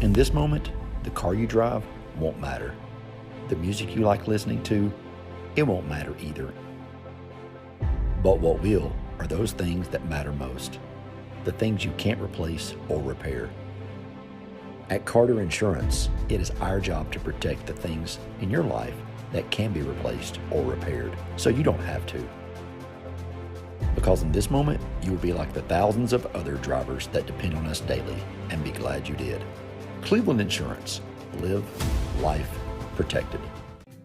In this moment, the car you drive won't matter. The music you like listening to, it won't matter either. But what will are those things that matter most, the things you can't replace or repair. At Carter Insurance, it is our job to protect the things in your life that can be replaced or repaired, so you don't have to. Because in this moment, you will be like the thousands of other drivers that depend on us daily, and be glad you did. Cleveland Insurance. Live life protected.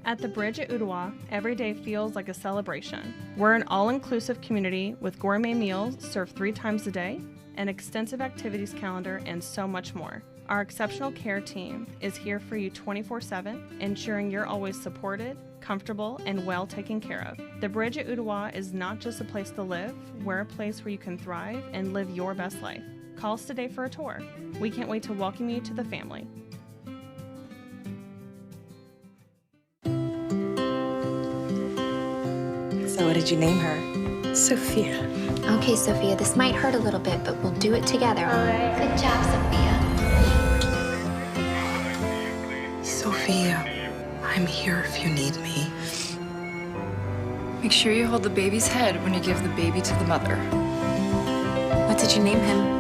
At the Bridge at Ottawa, every day feels like a celebration. We're an all-inclusive community with gourmet meals served 3 times a day, an extensive activities calendar, and so much more. Our exceptional care team is here for you 24/7, ensuring you're always supported, comfortable, and well taken care of. The Bridge at Ottawa is not just a place to live, we're a place where you can thrive and live your best life. Call us today for a tour. We can't wait to welcome you to the family. So what did you name her? Sophia. Okay, Sophia, this might hurt a little bit, but we'll do it together, all right? Good job, Sophia. Sophia, I'm here if you need me. Make sure you hold the baby's head when you give the baby to the mother. What did you name him?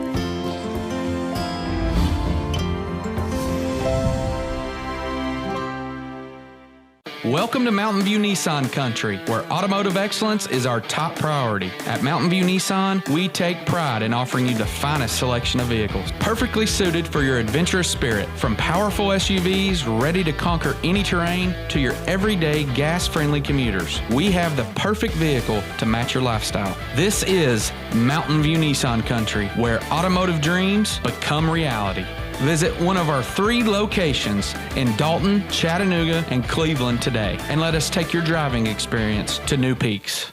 Welcome to Mountain View Nissan Country, where automotive excellence is our top priority. At Mountain View Nissan, we take pride in offering you the finest selection of vehicles, perfectly suited for your adventurous spirit. From powerful SUVs ready to conquer any terrain to your everyday gas-friendly commuters, we have the perfect vehicle to match your lifestyle. This is Mountain View Nissan Country, where automotive dreams become reality. Visit one of our 3 locations in Dalton, Chattanooga, and Cleveland today, and let us take your driving experience to new peaks.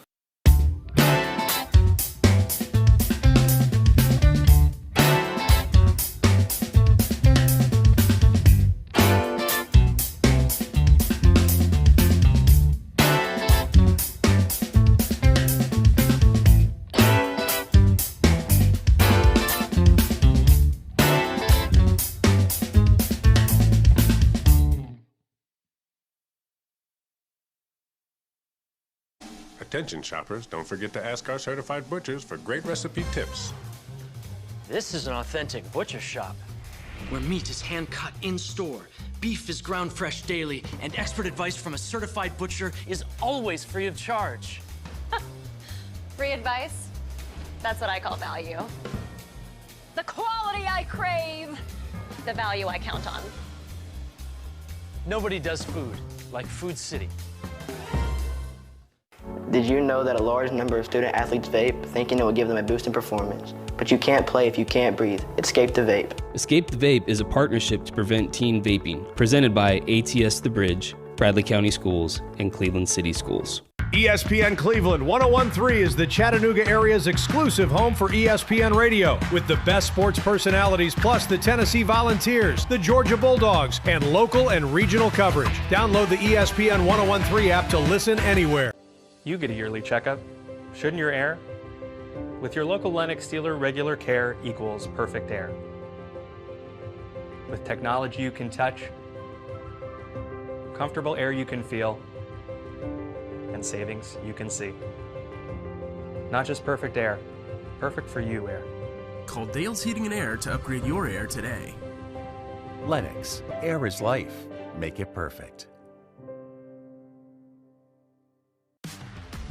Attention shoppers, don't forget to ask our certified butchers for great recipe tips. This is an authentic butcher shop, where meat is hand-cut in-store, beef is ground fresh daily, and expert advice from a certified butcher is always free of charge. Free advice? That's what I call value. The quality I crave, the value I count on. Nobody does food like Food City. Did you know that a large number of student athletes vape, thinking it will give them a boost in performance? But you can't play if you can't breathe. Escape the vape. Escape the Vape is a partnership to prevent teen vaping, presented by ATS The Bridge, Bradley County Schools, and Cleveland City Schools. ESPN Cleveland 101.3 is the Chattanooga area's exclusive home for ESPN Radio, with the best sports personalities plus the Tennessee Volunteers, the Georgia Bulldogs, and local and regional coverage. Download the ESPN 101.3 app to listen anywhere. You get a yearly checkup, shouldn't your air? With your local Lennox dealer, regular care equals perfect air. With technology you can touch, comfortable air you can feel, and savings you can see. Not just perfect air, perfect for you air. Call Dale's Heating and Air to upgrade your air today. Lennox, air is life. Make it perfect.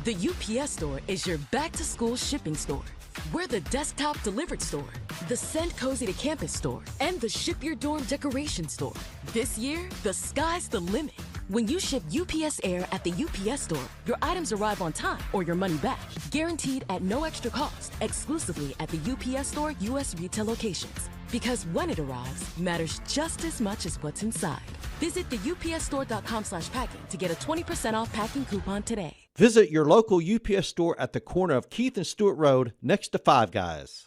The UPS Store is your back-to-school shipping store. We're the desktop delivered store, the Send Cozy to Campus store, and the Ship Your Dorm decoration store. This year, the sky's the limit. When you ship UPS Air at the UPS Store, your items arrive on time or your money back, guaranteed at no extra cost, exclusively at the UPS Store U.S. retail locations. Because when it arrives matters just as much as what's inside. Visit the upsstore.com/packing to get a 20% off packing coupon today. Visit your local UPS store at the corner of Keith and Stewart Road next to Five Guys.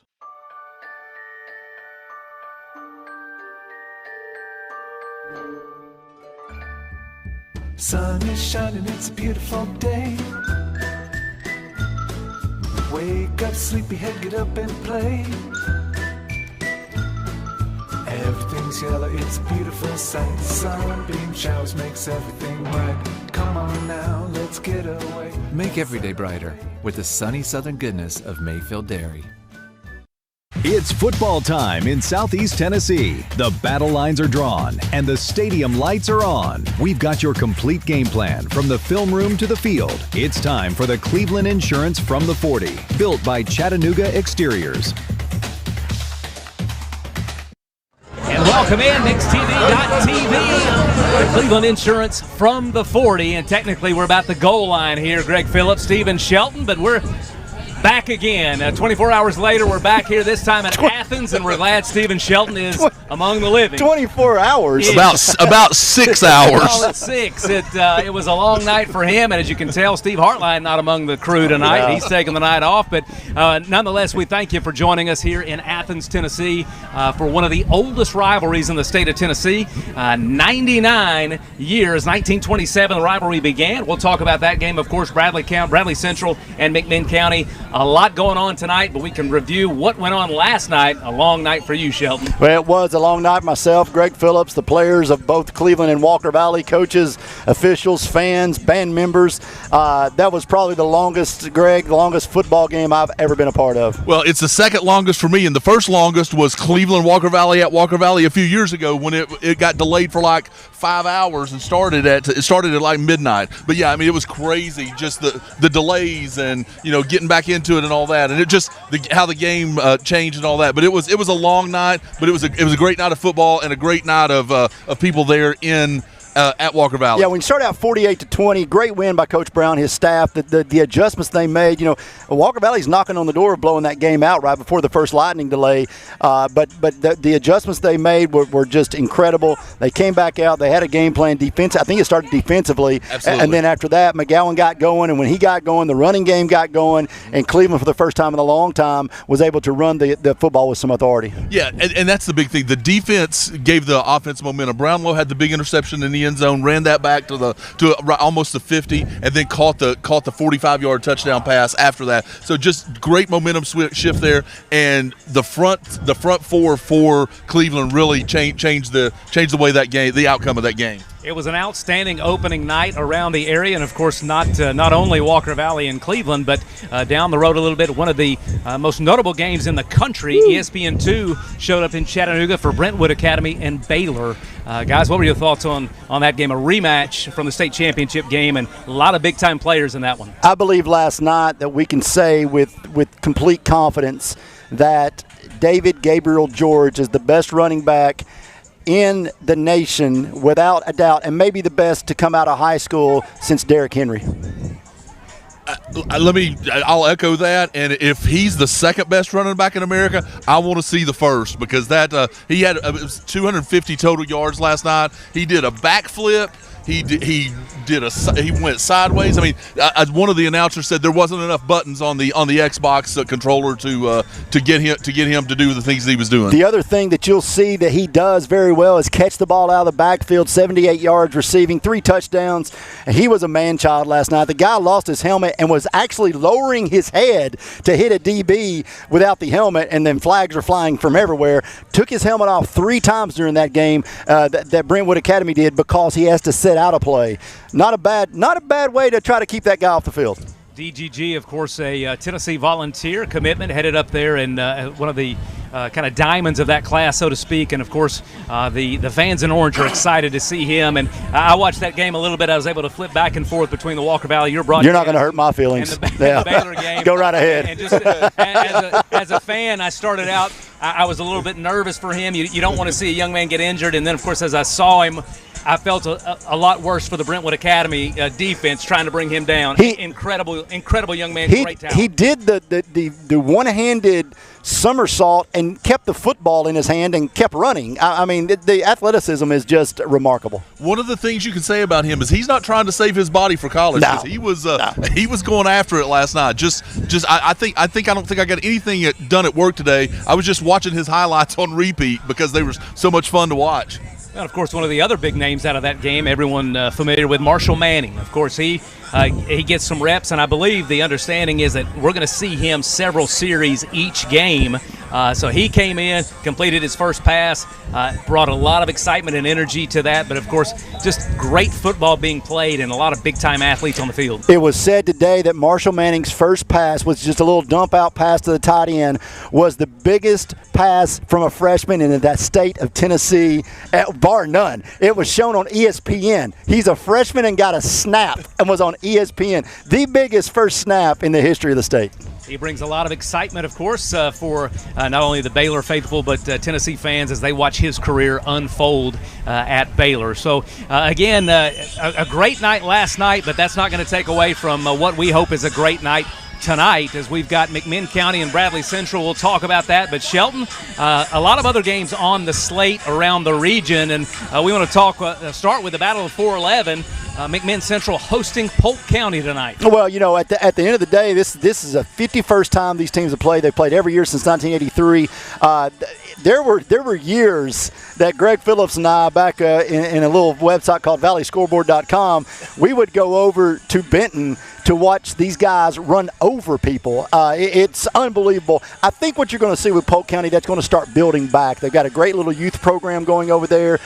Sun is shining, it's a beautiful day. Wake up, sleepyhead, get up and play. Everything's it's yellow, it's a beautiful sight. Sunbeam showers makes everything bright. Come on now, let's get away. Make every day brighter with the sunny southern goodness of Mayfield Dairy. It's football time in Southeast Tennessee. The battle lines are drawn and the stadium lights are on. We've got your complete game plan from the film room to the field. It's time for the Cleveland Insurance From the 40, built by Chattanooga Exteriors. And welcome in, MixTV.tv, the Cleveland Insurance From the 40. And technically we're about the goal line here. Greg Phillips, Stephen Shelton, but we're back again. 24 hours later, we're back here, this time in Athens, and we're glad Stephen Shelton is among the living. 24 hours? Yeah. About 6 hours. Call it 6. It was a long night for him, and as you can tell, Steve Hartline not among the crew tonight. Yeah. He's taking the night off, but nonetheless, we thank you for joining us here in Athens, Tennessee, for one of the oldest rivalries in the state of Tennessee. 99 years, 1927, the rivalry began. We'll talk about that game, of course, Bradley Central and McMinn County. A lot going on tonight, but we can review what went on last night. A long night for you, Shelton. Well, it was a long night myself, Greg Phillips, the players of both Cleveland and Walker Valley, coaches, officials, fans, band members. That was probably the longest, Greg, the longest football game I've ever been a part of. Well, it's the second longest for me, and the first longest was Cleveland Walker Valley at Walker Valley a few years ago when it got delayed for like 5 hours and started at like midnight. But yeah, I mean, it was crazy, just the delays and getting back into it and all that, and it just how the game changed and all that. But it was a long night, but it was a great night of football and a great night of people there in at Walker Valley. Yeah, when you start out 48-20, great win by Coach Brown, his staff. The adjustments they made, Walker Valley's knocking on the door of blowing that game out right before the first lightning delay. But the adjustments they made were just incredible. They came back out. They had a game plan defense. I think it started defensively. Absolutely. And then after that, McGowan got going, and when he got going, the running game got going, and Cleveland, for the first time in a long time, was able to run the football with some authority. Yeah, and that's the big thing. The defense gave the offense momentum. Brownlow had the big interception in the end zone, ran that back to almost the 50, and then caught the 45-yard touchdown pass after that. So just great momentum shift there, and the front four for Cleveland really changed the way the outcome of that game. It was an outstanding opening night around the area, and of course not only Walker Valley and Cleveland, but down the road a little bit, one of the most notable games in the country. Woo. ESPN 2 showed up in Chattanooga for Brentwood Academy and Baylor. Guys, what were your thoughts on that game? A rematch from the state championship game, and a lot of big-time players in that one. I believe last night that we can say with complete confidence that David Gabriel George is the best running back in the nation, without a doubt, and maybe the best to come out of high school since Derrick Henry. I'll echo that, and if he's the second best running back in America, I want to see the first, because he had it was 250 total yards last night. He did a backflip. He went sideways. I mean, as one of the announcers said, there wasn't enough buttons on the Xbox controller to get him to do the things he was doing. The other thing that you'll see that he does very well is catch the ball out of the backfield, 78 yards receiving, 3 touchdowns. He was a man-child last night. The guy lost his helmet and was actually lowering his head to hit a DB without the helmet, and then flags were flying from everywhere. Took his helmet off 3 times during that game that Brentwood Academy did, because he has to set out of play. Not a bad way to try to keep that guy off the field. DGG, of course, a Tennessee volunteer commitment, headed up there, and one of the kind of diamonds of that class, so to speak. And, of course, the fans in orange are excited to see him. And I watched that game a little bit. I was able to flip back and forth between the Walker Valley, your broadcast. You're not going to hurt my feelings. And the Baylor game. Go right ahead. And just as a fan, I started out, I was a little bit nervous for him. You don't want to see a young man get injured. And then, of course, as I saw him, I felt a lot worse for the Brentwood Academy defense trying to bring him down. Incredible young man, great talent. He did the one-handed somersault and kept the football in his hand and kept running. I mean, the athleticism is just remarkable. One of the things you can say about him is he's not trying to save his body for college. No. He was going after it last night. I don't think I got anything done at work today. I was just watching his highlights on repeat because they were so much fun to watch. And, of course, one of the other big names out of that game, everyone familiar with, Marshall Manning. Of course, he he gets some reps, and I believe the understanding is that we're going to see him several series each game. So he came in, completed his first pass, brought a lot of excitement and energy to that, but of course, just great football being played and a lot of big-time athletes on the field. It was said today that Marshall Manning's first pass was just a little dump-out pass to the tight end, was the biggest pass from a freshman in that state of Tennessee, bar none. It was shown on ESPN. He's a freshman and got a snap and was on ESPN. The biggest first snap in the history of the state. He brings a lot of excitement, of course, for not only the Baylor faithful, but Tennessee fans as they watch his career unfold at Baylor. So, again, a great night last night, but that's not going to take away from what we hope is a great night tonight, as we've got McMinn County and Bradley Central. We'll talk about that. But Shelton, a lot of other games on the slate around the region, and we want to start with the Battle of 411. McMinn Central hosting Polk County tonight. Well, you know, at the end of the day, this is a 51st time these teams have played. They've played every year since 1983. There were years that Greg Phillips and I, back in a little website called ValleyScoreboard.com, we would go over to Benton to watch these guys run over people. It's unbelievable. I think what you're going to see with Polk County, that's going to start building back. They've got a great little youth program going over there,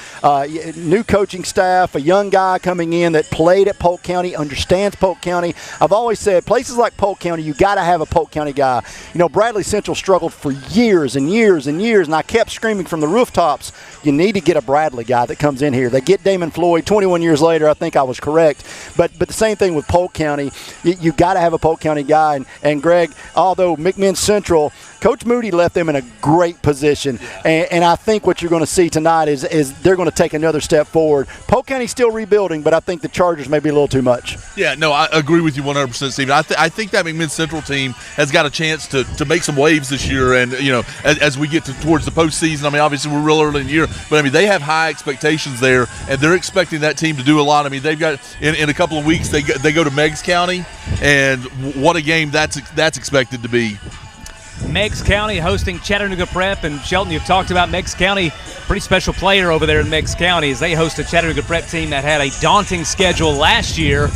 new coaching staff, a young guy coming in that played at Polk County, understands Polk County. I've always said places like Polk County, you got to have a Polk County guy. You know, Bradley Central struggled for years and years and years, and I kept screaming from the rooftops, you need to get a Bradley guy that comes in here. They get Damon Floyd 21 years later. I think I was correct. But the same thing with Polk County. You got to have a Polk County guy. And Greg, although McMinn Central, Coach Moody left them in a great position. And I think what you're going to see tonight is they're going to take another step forward. Polk County's still rebuilding, but I think the Chargers may be a little too much. Yeah, no, I agree with you 100%, Steve. I think that McMinn Central team has got a chance to make some waves this year. And, you know, as we get towards the postseason, I mean, obviously we're real early in the year, but, I mean, they have high expectations there, and they're expecting that team to do a lot. I mean, they've got, in a couple of weeks, they go to Meigs County, and what a game that's expected to be. Meigs County hosting Chattanooga Prep, and Shelton, you've talked about Meigs County, pretty special player over there in Meigs County as they host a Chattanooga Prep team that had a daunting schedule last year.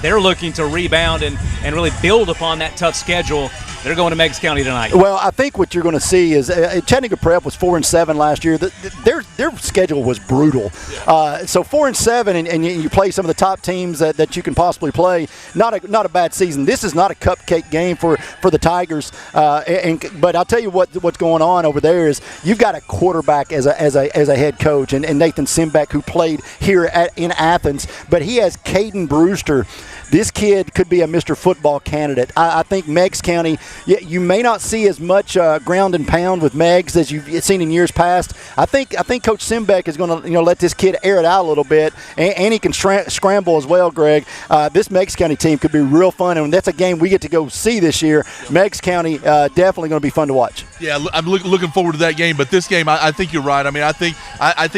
They're looking to rebound and really build upon that tough schedule. They're going to Meigs County tonight. Well, I think what you're going to see is Chattanooga Prep was 4-7 last year. Their schedule was brutal. So 4-7, and you play some of the top teams that you can possibly play. Not a bad season. This is not a cupcake game for the Tigers. But I'll tell you what's going on over there is you've got a quarterback as a head coach, and Nathan Simbeck, who played here in Athens, but he has Caden Brewster. This kid could be a Mr. Football candidate. I think Meigs County, you may not see as much ground and pound with Meigs as you've seen in years past. I think Coach Simbeck is going to let this kid air it out a little bit, and he can scramble as well, Greg. This Meigs County team could be real fun, and that's a game we get to go see this year. Meigs County definitely going to be fun to watch. Yeah, I'm looking forward to that game, but this game, I think you're right. I mean, I think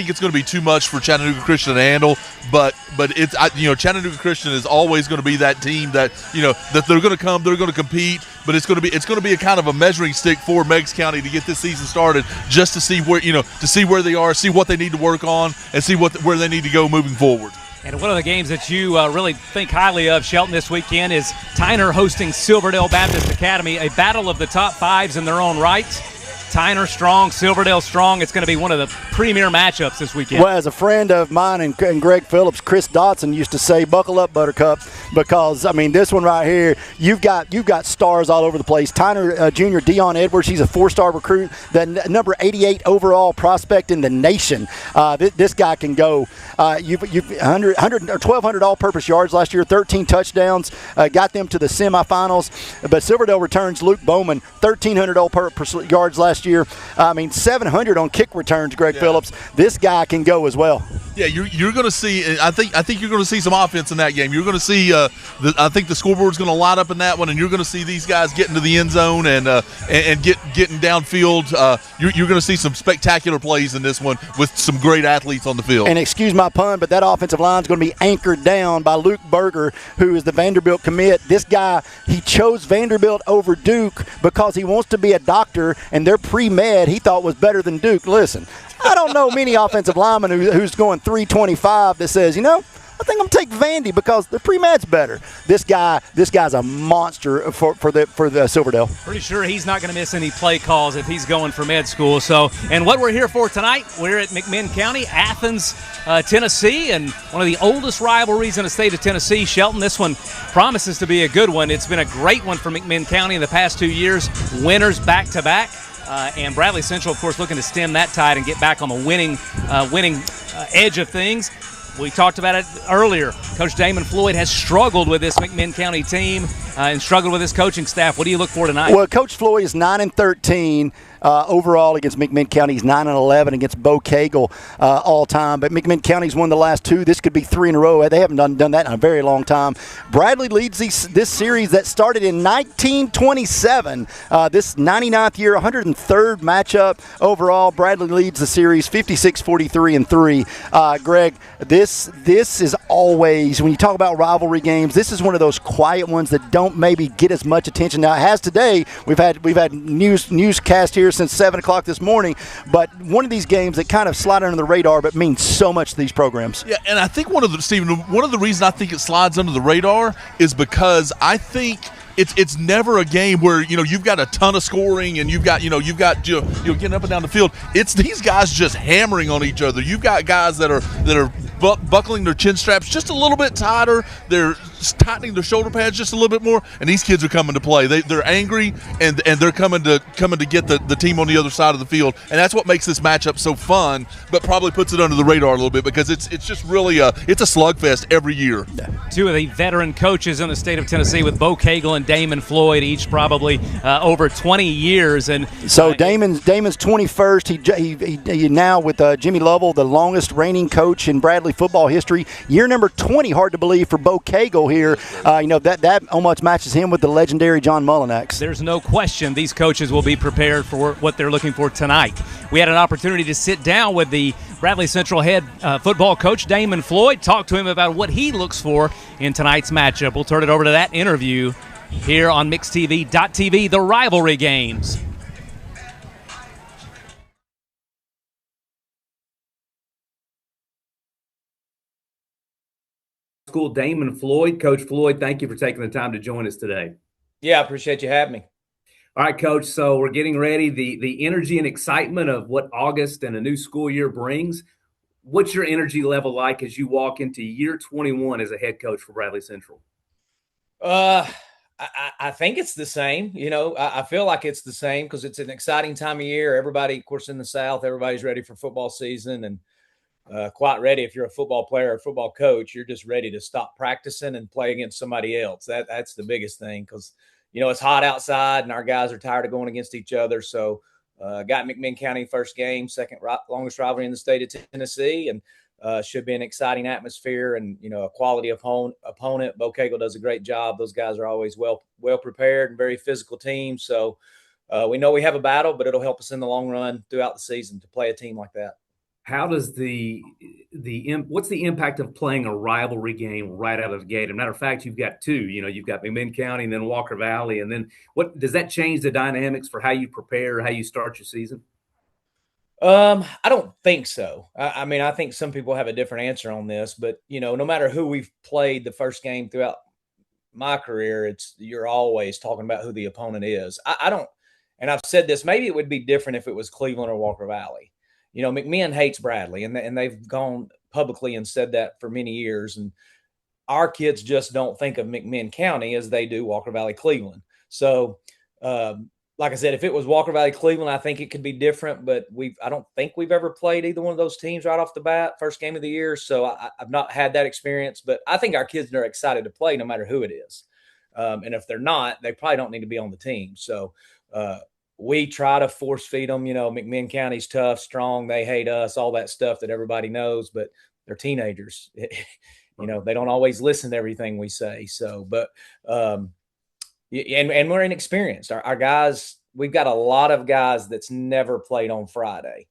it's going to be too much for Chattanooga Christian to handle, but it's Chattanooga Christian is always going to be that team that that they're going to come, they're going to compete, but it's going to be a kind of a measuring stick for Meigs County to get this season started, just to see where they are, see what they need to work on, and see where they need to go moving forward. And one of the games that you really think highly of, Shelton, this weekend is Tyner hosting Silverdale Baptist Academy, a battle of the top fives in their own right. Tyner strong, Silverdale strong. It's going to be one of the premier matchups this weekend. Well, as a friend of mine and Greg Phillips, Chris Dotson used to say, "Buckle up, Buttercup," because I mean this one right here, you've got stars all over the place. Tyner Jr. Dion Edwards, he's a 4-star recruit, the number 88 overall prospect in the nation. This guy can go. You've 1,200 all-purpose yards last year, 13 touchdowns, got them to the semifinals. But Silverdale returns Luke Bowman, 1,300 all-purpose yards last year. I mean, 700 on kick returns, Greg Phillips. This guy can go as well. Yeah, you're going to see. I think you're going to see some offense in that game. You're going to see. I think the scoreboard's going to line up in that one, and you're going to see these guys get into the end zone and getting downfield. You're going to see some spectacular plays in this one with some great athletes on the field. And excuse my pun, but that offensive line is going to be anchored down by Luke Berger, who is the Vanderbilt commit. This guy, he chose Vanderbilt over Duke because he wants to be a doctor, and their pre-med he thought was better than Duke. Listen, I don't know many offensive linemen who's going 325 that says, I think I'm going to take Vandy because the pre-med's better. This guy's a monster for the Silverdale. Pretty sure he's not going to miss any play calls if he's going for med school. So, and what we're here for tonight, we're at McMinn County, Athens, Tennessee, and one of the oldest rivalries in the state of Tennessee. Shelton, this one promises to be a good one. It's been a great one for McMinn County in the past 2 years, winners back-to-back. And Bradley Central, of course, looking to stem that tide and get back on the winning edge of things. We talked about it earlier. Coach Damon Floyd has struggled with this McMinn County team and struggled with his coaching staff. What do you look for tonight? Well, Coach Floyd is 9-13 overall against McMinn County. He's 9-11 against Bo Cagle all time. But McMinn County's won the last 2. This could be 3 in a row. They haven't done that in a very long time. Bradley leads this series that started in 1927. This 99th year, 103rd matchup overall. Bradley leads the series 56-43-3. Greg, this is always, when you talk about rivalry games, this is one of those quiet ones that don't maybe get as much attention. Now it has today. We've had newscast here since 7 o'clock this morning, but one of these games that kind of slide under the radar but means so much to these programs. Yeah, and I think one of the reasons I think it slides under the radar is because I think it's never a game where you've got a ton of scoring and you've got getting up and down the field. It's these guys just hammering on each other. You've got guys that are buckling their chin straps just a little bit tighter. They're tightening their shoulder pads just a little bit more, and these kids are coming to play. They're angry and they're coming to get the team on the other side of the field, and that's what makes this matchup so fun, but probably puts it under the radar a little bit because it's just really it's a slugfest every year. Two of the veteran coaches in the state of Tennessee with Bo Cagle and Damon Floyd, each probably over 20 years. And so Damon's 21st. He now with Jimmy Lovell, the longest reigning coach in Bradley football history. Year number 20, hard to believe for Bo Cagle here. That almost matches him with the legendary John Mullinax. There's no question these coaches will be prepared for what they're looking for tonight. We had an opportunity to sit down with the Bradley Central head football coach, Damon Floyd, talk to him about what he looks for in tonight's matchup. We'll turn it over to that interview here on MixTV.tv, the rivalry games. School, Damon Floyd. Coach Floyd, thank you for taking the time to join us today. Yeah, I appreciate you having me. All right, Coach, so we're getting ready. The energy and excitement of what August and a new school year brings. What's your energy level like as you walk into year 21 as a head coach for Bradley Central? I think it's the same. I feel like it's the same because it's an exciting time of year. Everybody, of course, in the South, everybody's ready for football season and quite ready. If you're a football player or a football coach, you're just ready to stop practicing and play against somebody else. That's the biggest thing because, it's hot outside and our guys are tired of going against each other. So got McMinn County first game, second longest rivalry in the state of Tennessee, and should be an exciting atmosphere and, a quality opponent. Bo Cagle does a great job. Those guys are always well prepared and very physical team. So we know we have a battle, but it'll help us in the long run throughout the season to play a team like that. How does what's the impact of playing a rivalry game right out of the gate? As a matter of fact, you've got 2. You've got McMinn County and then Walker Valley. And then what does that change the dynamics for how you prepare, how you start your season? I don't think so. I mean, I think some people have a different answer on this, but no matter who we've played the first game throughout my career, you're always talking about who the opponent is. I don't, and I've said this, maybe it would be different if it was Cleveland or Walker Valley. McMinn hates Bradley, and they've gone publicly and said that for many years. And our kids just don't think of McMinn County as they do Walker Valley, Cleveland. So, like I said, if it was Walker Valley, Cleveland, I think it could be different. But I don't think we've ever played either one of those teams right off the bat, first game of the year. So I've not had that experience. But I think our kids are excited to play no matter who it is. And if they're not, they probably don't need to be on the team. So, we try to force feed them, McMinn County's tough, strong, they hate us, all that stuff that everybody knows, but they're teenagers. They don't always listen to everything we say. So, but, and we're inexperienced. Our guys, we've got a lot of guys that's never played on Friday.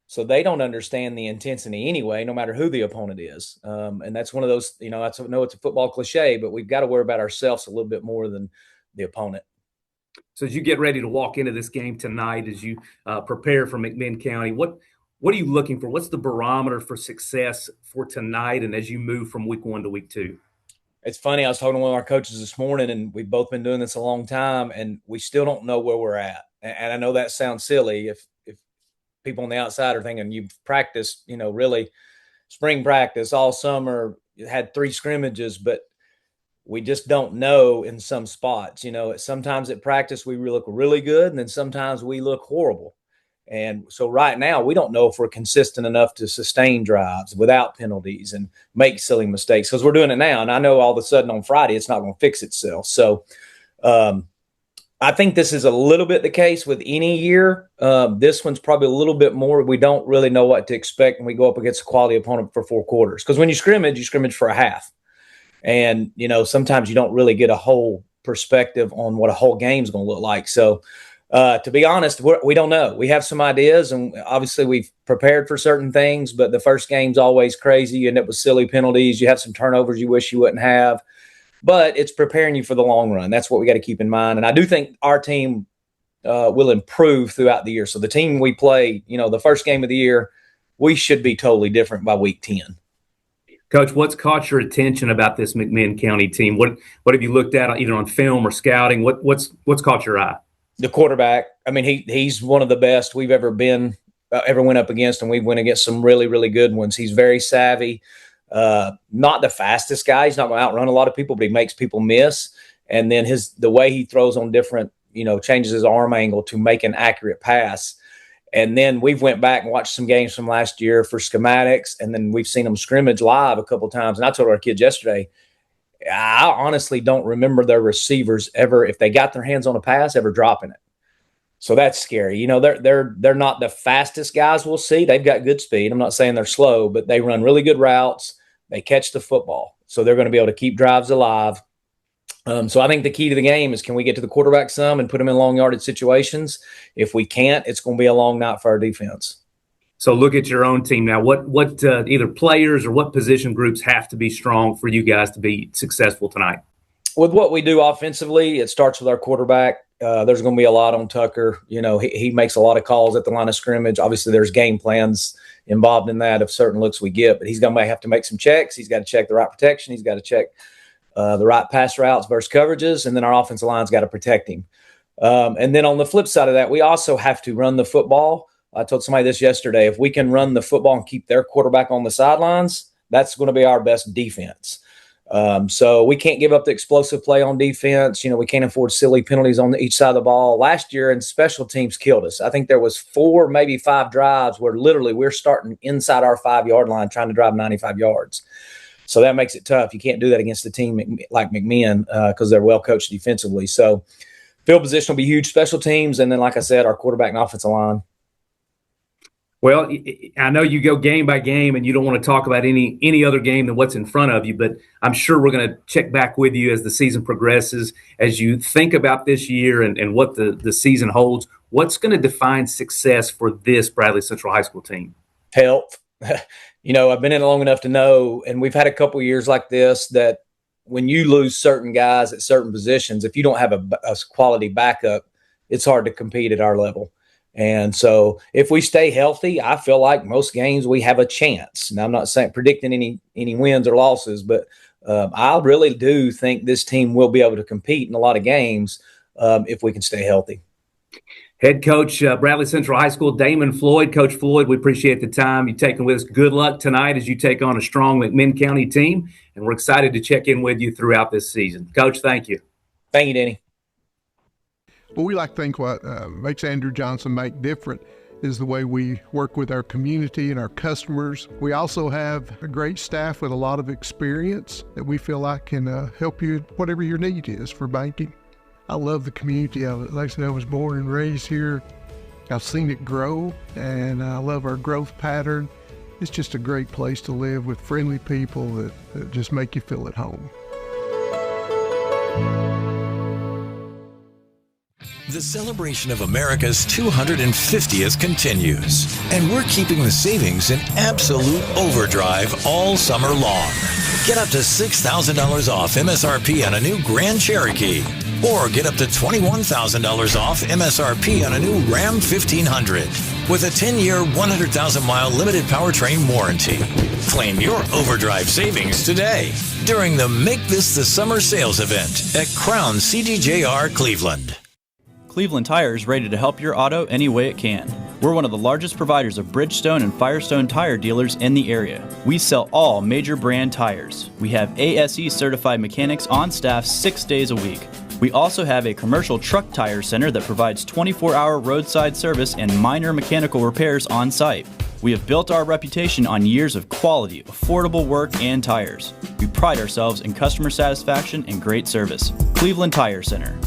So they don't understand the intensity anyway, no matter who the opponent is. And that's one of those, I know it's a football cliche, but we've got to worry about ourselves a little bit more than the opponent. So as you get ready to walk into this game tonight, as you prepare for McMinn County, what What are you looking for? What's the barometer for success for tonight and as you move from week 1 to week 2? It's funny. I was talking to one of our coaches this morning, and we've both been doing this a long time, and we still don't know where we're at. And I know that sounds silly if people on the outside are thinking you've practiced, really spring practice all summer, you had 3 scrimmages, but we just don't know in some spots. Sometimes at practice we look really good, and then sometimes we look horrible. And so right now we don't know if we're consistent enough to sustain drives without penalties and make silly mistakes, because we're doing it now. And I know all of a sudden on Friday it's not going to fix itself. So I think this is a little bit the case with any year. This one's probably a little bit more. We don't really know what to expect when we go up against a quality opponent for 4 quarters. Because when you scrimmage for a half. And, sometimes you don't really get a whole perspective on what a whole game is going to look like. So to be honest, we don't know. We have some ideas, and obviously we've prepared for certain things, but the first game's always crazy. You end up with silly penalties. You have some turnovers you wish you wouldn't have. But it's preparing you for the long run. That's what we got to keep in mind. And I do think our team will improve throughout the year. So the team we play, the first game of the year, we should be totally different by week 10. Coach, what's caught your attention about this McMinn County team? What have you looked at either on film or scouting? What's caught your eye? The quarterback. I mean, he's one of the best we've ever went up against, and we've went against some really, really good ones. He's very savvy. Not the fastest guy. He's not going to outrun a lot of people, but he makes people miss. And then the way he throws on different, changes his arm angle to make an accurate pass. And then we've went back and watched some games from last year for schematics, and then we've seen them scrimmage live a couple of times. And I told our kids yesterday, I honestly don't remember their receivers ever, if they got their hands on a pass, ever dropping it. So that's scary. They're not the fastest guys we'll see. They've got good speed. I'm not saying they're slow, but they run really good routes. They catch the football. So they're going to be able to keep drives alive. So I think the key to the game is, can we get to the quarterback some and put them in long yardage situations? If we can't, it's going to be a long night for our defense. So look at your own team now. What either players or what position groups have to be strong for you guys to be successful tonight? With what we do offensively, it starts with our quarterback. There's going to be a lot on Tucker. He makes a lot of calls at the line of scrimmage. Obviously, there's game plans involved in that of certain looks we get, but he's going to have to make some checks. He's got to check the right protection. He's got to check the right pass routes versus coverages, and then our offensive line's got to protect him. And then on the flip side of that, we also have to run the football. I told somebody this yesterday. If we can run the football and keep their quarterback on the sidelines, that's going to be our best defense. So we can't give up the explosive play on defense. We can't afford silly penalties on each side of the ball. Last year, and special teams killed us. I think there was 4, maybe 5 drives where literally we're starting inside our 5-yard line trying to drive 95 yards. So that makes it tough. You can't do that against a team like McMinn because they're well coached defensively. So field position will be huge, special teams, and then, like I said, our quarterback and offensive line. Well, I know you go game by game and you don't want to talk about any other game than what's in front of you, but I'm sure we're going to check back with you as the season progresses. As you think about this year and what the season holds, what's going to define success for this Bradley Central High School team? Health. I've been in it long enough to know, and we've had a couple of years like this, that when you lose certain guys at certain positions, if you don't have a quality backup, it's hard to compete at our level. And so if we stay healthy, I feel like most games we have a chance. Now, I'm not saying predicting any wins or losses, but I really do think this team will be able to compete in a lot of games if we can stay healthy. Head coach, Bradley Central High School, Damon Floyd. Coach Floyd, we appreciate the time you've taken with us. Good luck tonight as you take on a strong McMinn County team, and we're excited to check in with you throughout this season. Coach, thank you. Thank you, Danny. Well, we like to think what makes Andrew Johnson make different is the way we work with our community and our customers. We also have a great staff with a lot of experience that we feel like can help you whatever your need is for banking. I love the community of it. Like I said, I was born and raised here. I've seen it grow, and I love our growth pattern. It's just a great place to live with friendly people that just make you feel at home. The celebration of America's 250th continues, and we're keeping the savings in absolute overdrive all summer long. Get up to $6,000 off MSRP on a new Grand Cherokee, or get up to $21,000 off MSRP on a new Ram 1500. with a 10-year, 100,000-mile limited powertrain warranty. Claim your overdrive savings today during the Make This the Summer sales event at Crown CDJR Cleveland. Cleveland Tire is ready to help your auto any way it can. We're one of the largest providers of Bridgestone and Firestone tire dealers in the area. We sell all major brand tires. We have ASE certified mechanics on staff 6 days a week. We also have a commercial truck tire center that provides 24-hour roadside service and minor mechanical repairs on site. We have built our reputation on years of quality, affordable work, and tires. We pride ourselves in customer satisfaction and great service. Cleveland Tire Center.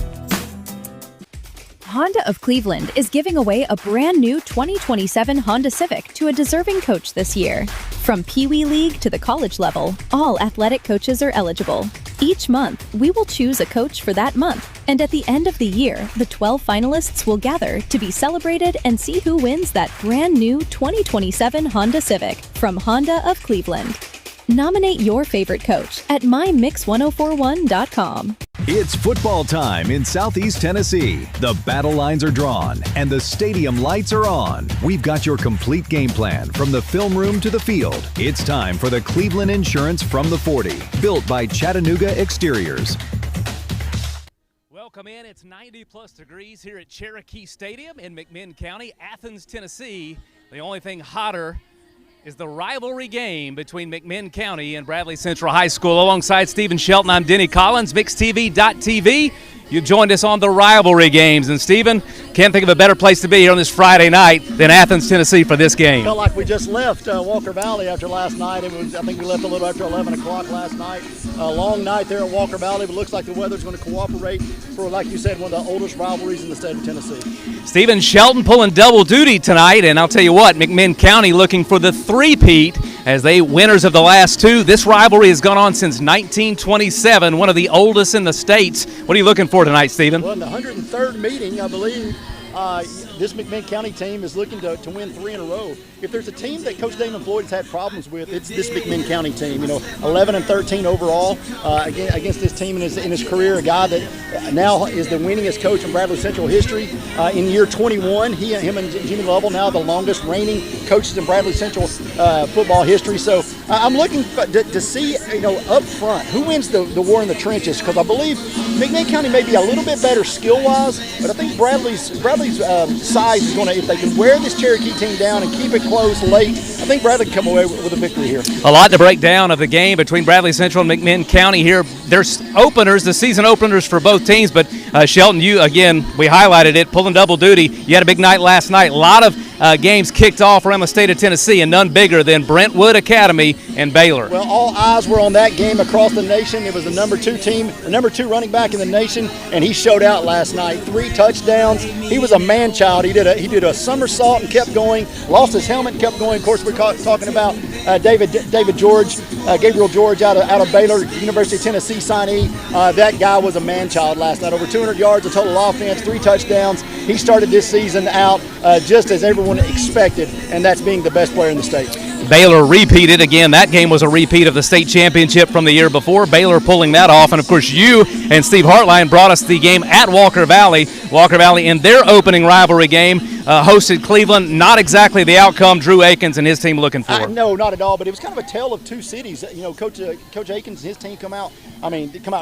Honda of Cleveland is giving away a brand new 2027 Honda Civic to a deserving coach this year. From Pee Wee League to the college level, all athletic coaches are eligible. Each month, we will choose a coach for that month, and at the end of the year, the 12 finalists will gather to be celebrated and see who wins that brand new 2027 Honda Civic from Honda of Cleveland. Nominate your favorite coach at mymix1041.com. It's football time in Southeast Tennessee. The battle lines are drawn and the stadium lights are on. We've got your complete game plan from the film room to the field. It's time for the Cleveland Insurance from the 40, built by Chattanooga Exteriors. Welcome in. It's 90-plus degrees here at Cherokee Stadium in McMinn County, Athens, Tennessee. The only thing hotter is the rivalry game between McMinn County and Bradley Central High School. Alongside Stephen Shelton, I'm Denny Collins, MixTV.tv. You joined us on the rivalry games. And, Stephen, can't think of a better place to be here on this Friday night than Athens, Tennessee for this game. Felt like we just left Walker Valley after last night. I think we left a little after 11 o'clock last night. A long night there at Walker Valley, but looks like the weather's going to cooperate for, like you said, one of the oldest rivalries in the state of Tennessee. Stephen Shelton pulling double duty tonight, and I'll tell you what, McMinn County looking for the three-peat as they winners of the last two. This rivalry has gone on since 1927, one of the oldest in the states. What are you looking for tonight, Stephen? Well, in the 103rd meeting, I believe, this McMinn County team is looking to win 3 in a row. If there's a team that Coach Damon Floyd has had problems with, it's this McMinn County team. 11-13 overall against this team in his career. A guy that now is the winningest coach in Bradley Central history. In year 21, him and Jimmy Lovell now the longest reigning coaches in Bradley Central football history. So I'm looking to see up front who wins the war in the trenches, because I believe McMinn County may be a little bit better skill-wise, but I think Bradley's size is going to, if they can wear this Cherokee team down and keep it close late, I think Bradley can come away with a victory here. A lot to break down of the game between Bradley Central and McMinn County here. There's openers, the season openers for both teams, but Shelton, you, again, we highlighted it, pulling double duty. You had a big night last night. A lot of games kicked off around the state of Tennessee, and none bigger than Brentwood Academy and Baylor. Well, all eyes were on that game across the nation. It was the number 2 team, the number 2 running back in the nation, and he showed out last night. 3 touchdowns. He was a man-child. He did a somersault and kept going, lost his helmet and kept going. Of course, we're talking about Gabriel George out of Baylor, University of Tennessee signee. That guy was a man-child last night. Over 200 yards of total offense, 3 touchdowns. He started this season out just as everyone expected, and that's being the best player in the state. Baylor repeated again. That game was a repeat of the state championship from the year before. Baylor pulling that off. And, of course, you and Steve Hartline brought us the game at Walker Valley. Walker Valley, in their opening rivalry game, hosted Cleveland. Not exactly the outcome Drew Akins and his team looking for. No, not at all. But it was kind of a tale of 2 cities. Coach Akins and his team come out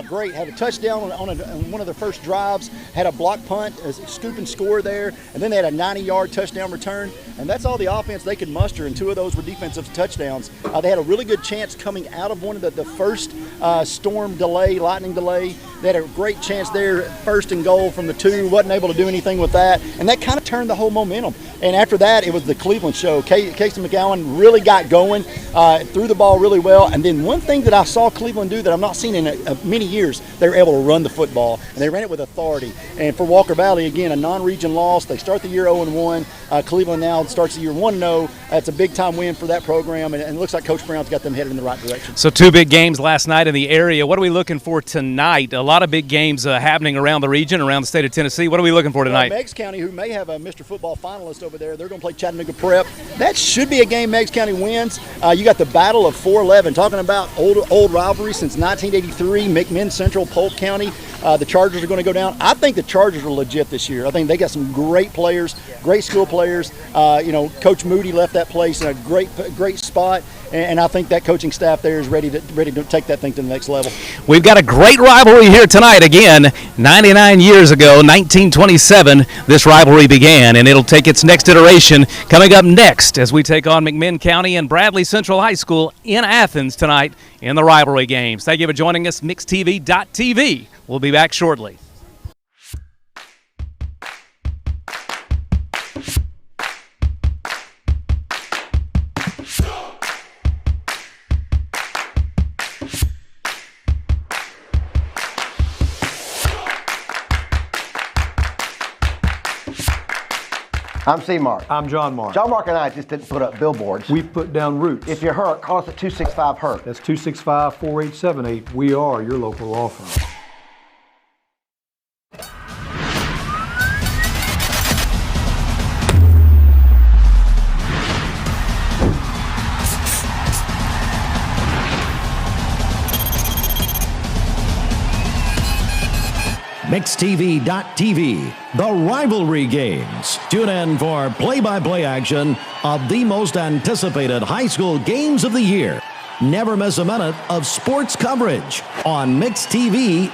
great. Had a touchdown on one of their first drives. Had a block punt, a scoop and score there. And then they had a 90-yard touchdown return. And that's all the offense they could muster. And 2 of those were defensive touchdowns. They had a really good chance coming out of one of the first lightning delay. They had a great chance there, 1st and goal from the 2. Wasn't able to do anything with that. And that kind of turned the whole momentum. And after that, it was the Cleveland show. Casey McGowan really got going, threw the ball really well. And then one thing that I saw Cleveland do that I'm not seeing in many years, they were able to run the football. And they ran it with authority. And for Walker Valley, again, a non-region loss. They start the year 0-1. Cleveland now starts the year 1-0. That's a big-time win for that program. And it looks like Coach Brown's got them headed in the right direction. So 2 big games last night in the area. What are we looking for tonight? A lot of big games happening around the region, around the state of Tennessee. What are we looking for tonight? Meigs County, who may have a Mr. Football finalist over there, they're going to play Chattanooga Prep. That should be a game Meigs County wins. You got the Battle of 411, talking about old rivalry since 1983, McMinn Central, Polk County. the Chargers are going to go down. I think the Chargers are legit this year. I think they got some great players, great skill players. Coach Moody left that place in a great spot, and I think that coaching staff there is ready to take that thing to the next level. We've got a great rivalry here tonight. Again, 99 years ago, 1927, this rivalry began, and it'll take its next iteration coming up next as we take on McMinn County and Bradley Central High School in Athens tonight in the rivalry games. Thank you for joining us. MixTV.tv. We'll be back shortly. I'm C-Mark. I'm John Mark. John Mark and I just didn't put up billboards. We've put down roots. If you're hurt, call us at 265-HURT. That's 265-4878. We are your local law firm. MixTV.tv, the rivalry games. Tune in for play-by-play action of the most anticipated high school games of the year. Never miss a minute of sports coverage on MixTV.tv.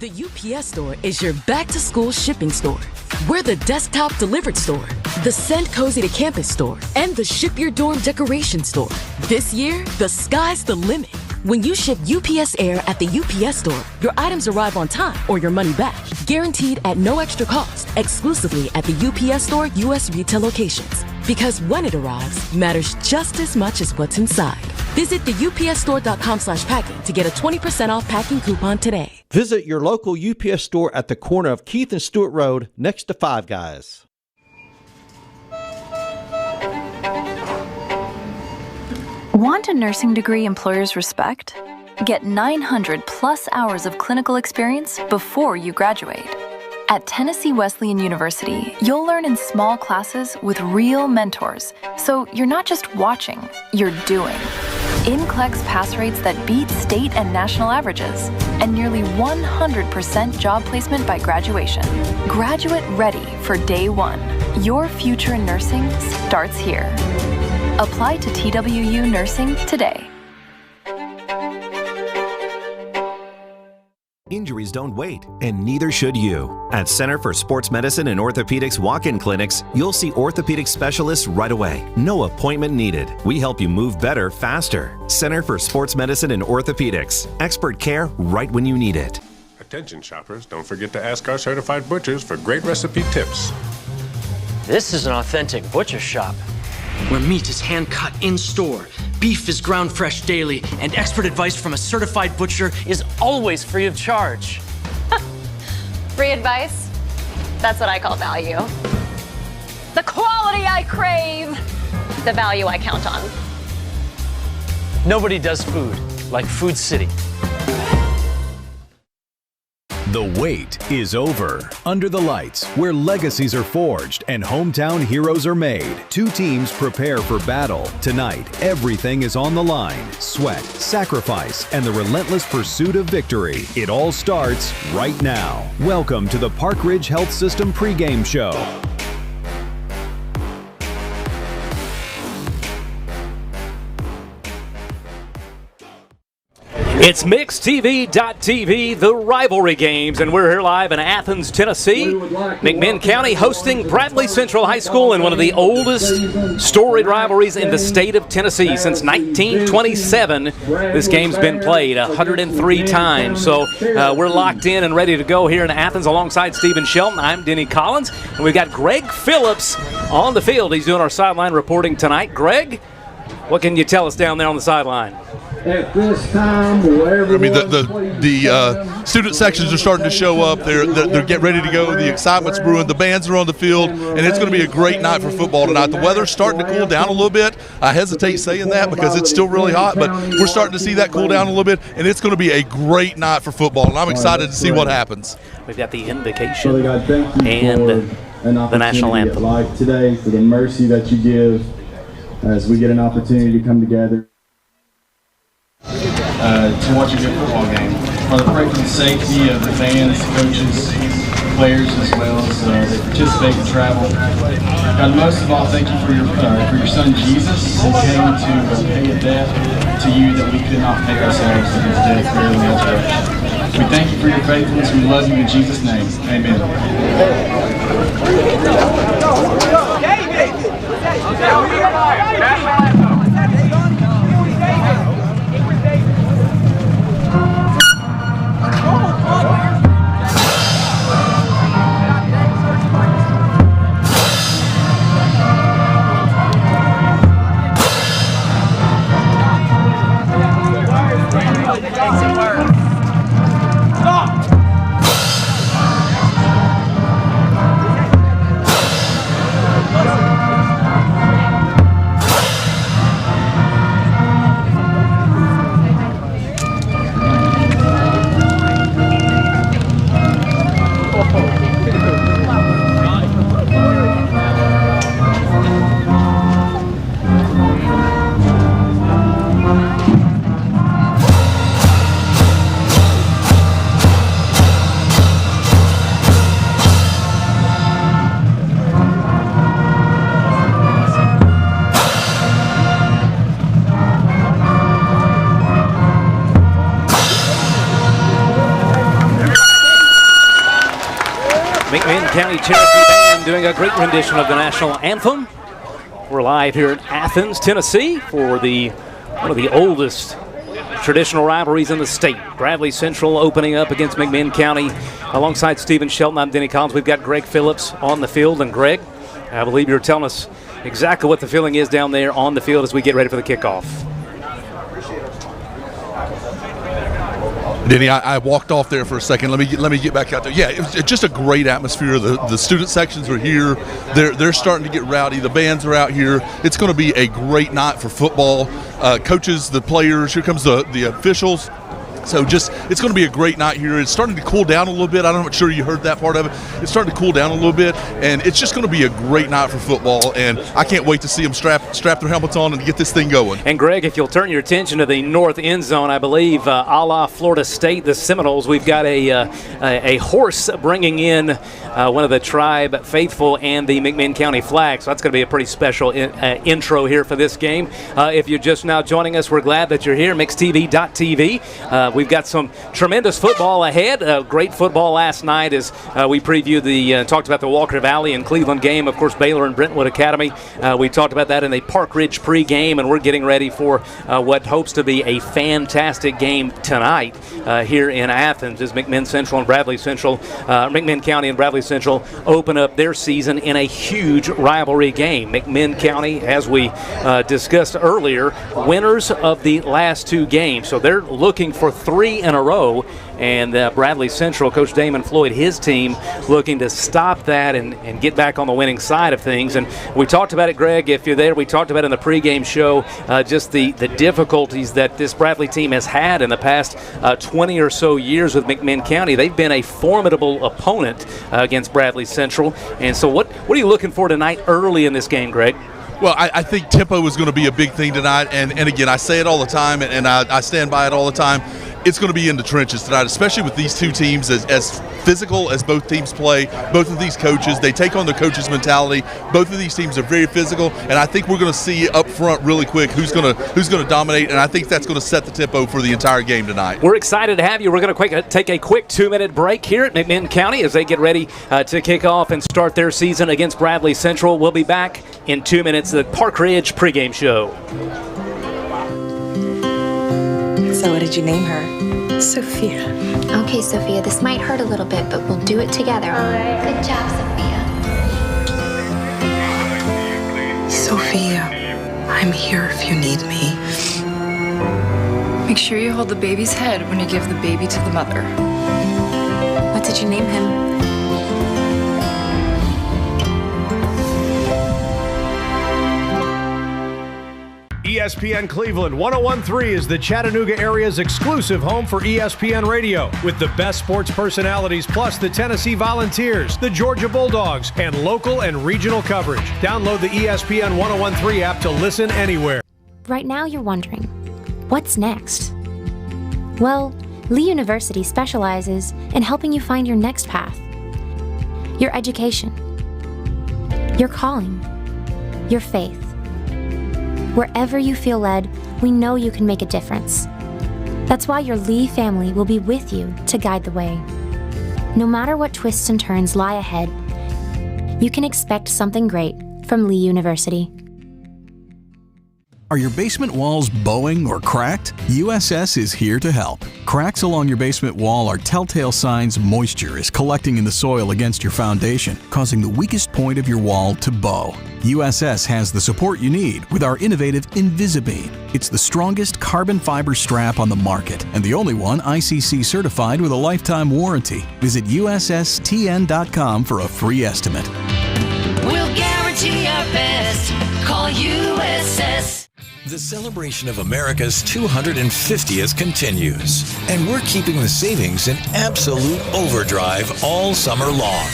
The UPS Store is your back-to-school shipping store. We're the desktop delivered store, the Send Cozy to Campus store, and the Ship Your Dorm decoration store. This year, the sky's the limit. When you ship UPS Air at the UPS Store, your items arrive on time or your money back. Guaranteed at no extra cost, exclusively at the UPS Store U.S. retail locations. Because when it arrives matters just as much as what's inside. Visit the upsstore.com/packing to get a 20% off packing coupon today. Visit your local UPS store at the corner of Keith and Stewart Road next to Five Guys. Want a nursing degree employers respect? Get 900 plus hours of clinical experience before you graduate. At Tennessee Wesleyan University, you'll learn in small classes with real mentors, so you're not just watching, you're doing. NCLEX pass rates that beat state and national averages, and nearly 100% job placement by graduation. Graduate ready for day one. Your future in nursing starts here. Apply to TWU Nursing today. Injuries don't wait, and neither should you. At Center for Sports Medicine and Orthopedics walk-in clinics, you'll see orthopedic specialists right away. No appointment needed. We help you move better, faster. Center for Sports Medicine and Orthopedics. Expert care right when you need it. Attention shoppers, don't forget to ask our certified butchers for great recipe tips. This is an authentic butcher shop, where meat is hand-cut in-store, beef is ground fresh daily, and expert advice from a certified butcher is always free of charge. Free advice? That's what I call value. The quality I crave, the value I count on. Nobody does food like Food City. The wait is over. Under the lights, where legacies are forged and hometown heroes are made, two teams prepare for battle. Tonight, everything is on the line. Sweat, sacrifice, and the relentless pursuit of victory. It all starts right now. Welcome to the Park Ridge Health System pregame show. It's MixTV.tv, the rivalry games, and we're here live in Athens, Tennessee. McMinn County hosting Bradley Central High School in one of the oldest storied rivalries in the state of Tennessee. Since 1927, this game's been played 103 times. So we're locked in and ready to go here in Athens alongside Stephen Shelton. I'm Denny Collins, and we've got Greg Phillips on the field. He's doing our sideline reporting tonight. Greg, what can you tell us down there on the sideline? At this time, the student sections are starting to show up. They're getting ready to go. The excitement's brewing. The bands are on the field, and it's going to be a great night for football tonight. The weather's starting to cool down a little bit. I hesitate saying that because it's still really hot, but we're starting to see that cool down a little bit, and it's going to be a great night for football, and I'm excited to see what happens. We've got the invocation and the national anthem. Life today, for the mercy that you give as we get an opportunity to come together. To watch a good football game. Father, pray for the safety of the fans, coaches, players, as well as they participate in travel. God, most of all, thank you for your son Jesus, who came to pay a debt to you that we could not pay ourselves in his death, burial, and resurrection. We thank you for your faithfulness. We love you in Jesus' name. Amen. McMinn County Cherokee Band doing a great rendition of the national anthem. We're live here in Athens, Tennessee for one of the oldest traditional rivalries in the state. Bradley Central opening up against McMinn County. Alongside Stephen Shelton, I'm Denny Collins. We've got Greg Phillips on the field. And Greg, I believe you're telling us exactly what the feeling is down there on the field as we get ready for the kickoff. Denny, I walked off there for a second. Let me get back out there. Yeah, it was just a great atmosphere. The student sections are here. They're starting to get rowdy. The bands are out here. It's going to be a great night for football. Coaches, the players. Here comes the officials. So it's going to be a great night here. It's starting to cool down a little bit. I'm not sure you heard that part of it. It's starting to cool down a little bit, and it's just going to be a great night for football, and I can't wait to see them strap their helmets on and get this thing going. And Greg, if you'll turn your attention to the north end zone, I believe a la Florida State, the Seminoles, we've got a horse bringing in one of the tribe faithful and the McMinn County flag. So that's going to be a pretty special intro here for this game. If you're just now joining us, we're glad that you're here. MixTV.tv. We've got some tremendous football ahead. Great football last night as we previewed talked about the Walker Valley and Cleveland game. Of course, Baylor and Brentwood Academy. We talked about that in the Park Ridge pregame, and we're getting ready for what hopes to be a fantastic game tonight here in Athens as McMinn County and Bradley Central open up their season in a huge rivalry game. McMinn County, as we discussed earlier, winners of the last two games, so they're looking for 3 in a row, and Bradley Central, Coach Damon Floyd, his team looking to stop that and get back on the winning side of things. And we talked about it, Greg, if you're there, we talked about it in the pregame show, just the difficulties that this Bradley team has had in the past 20 or so years with McMinn County. They've been a formidable opponent against Bradley Central. And so what are you looking for tonight early in this game, Greg? Well, I think tempo is going to be a big thing tonight, and again, I say it all the time, and I stand by it all the time. It's going to be in the trenches tonight, especially with these two teams as physical as both teams play. Both of these coaches, they take on their coaches' mentality. Both of these teams are very physical, and I think we're going to see up front really quick who's going to dominate, and I think that's going to set the tempo for the entire game tonight. We're excited to have you. We're going to take a quick 2-minute break here at McMinn County as they get ready to kick off and start their season against Bradley Central. We'll be back in 2 minutes. The Park Ridge pregame show. So what did you name her? Sophia. Okay, Sophia, this might hurt a little bit, but we'll do it together. Good job, Sophia. Sophia, I'm here if you need me. Make sure you hold the baby's head when you give the baby to the mother. What did you name him? ESPN Cleveland 101.3 is the Chattanooga area's exclusive home for ESPN Radio, with the best sports personalities plus the Tennessee Volunteers, the Georgia Bulldogs, and local and regional coverage. Download the ESPN 101.3 app to listen anywhere. Right now you're wondering, what's next? Well, Lee University specializes in helping you find your next path, your education, your calling, your faith. Wherever you feel led, we know you can make a difference. That's why your Lee family will be with you to guide the way. No matter what twists and turns lie ahead, you can expect something great from Lee University. Are your basement walls bowing or cracked? USS is here to help. Cracks along your basement wall are telltale signs moisture is collecting in the soil against your foundation, causing the weakest point of your wall to bow. USS has the support you need with our innovative Invisibeam. It's the strongest carbon fiber strap on the market and the only one ICC certified with a lifetime warranty. Visit USSTN.com for a free estimate. We'll guarantee our best. Call USS. The celebration of America's 250th continues, and we're keeping the savings in absolute overdrive all summer long.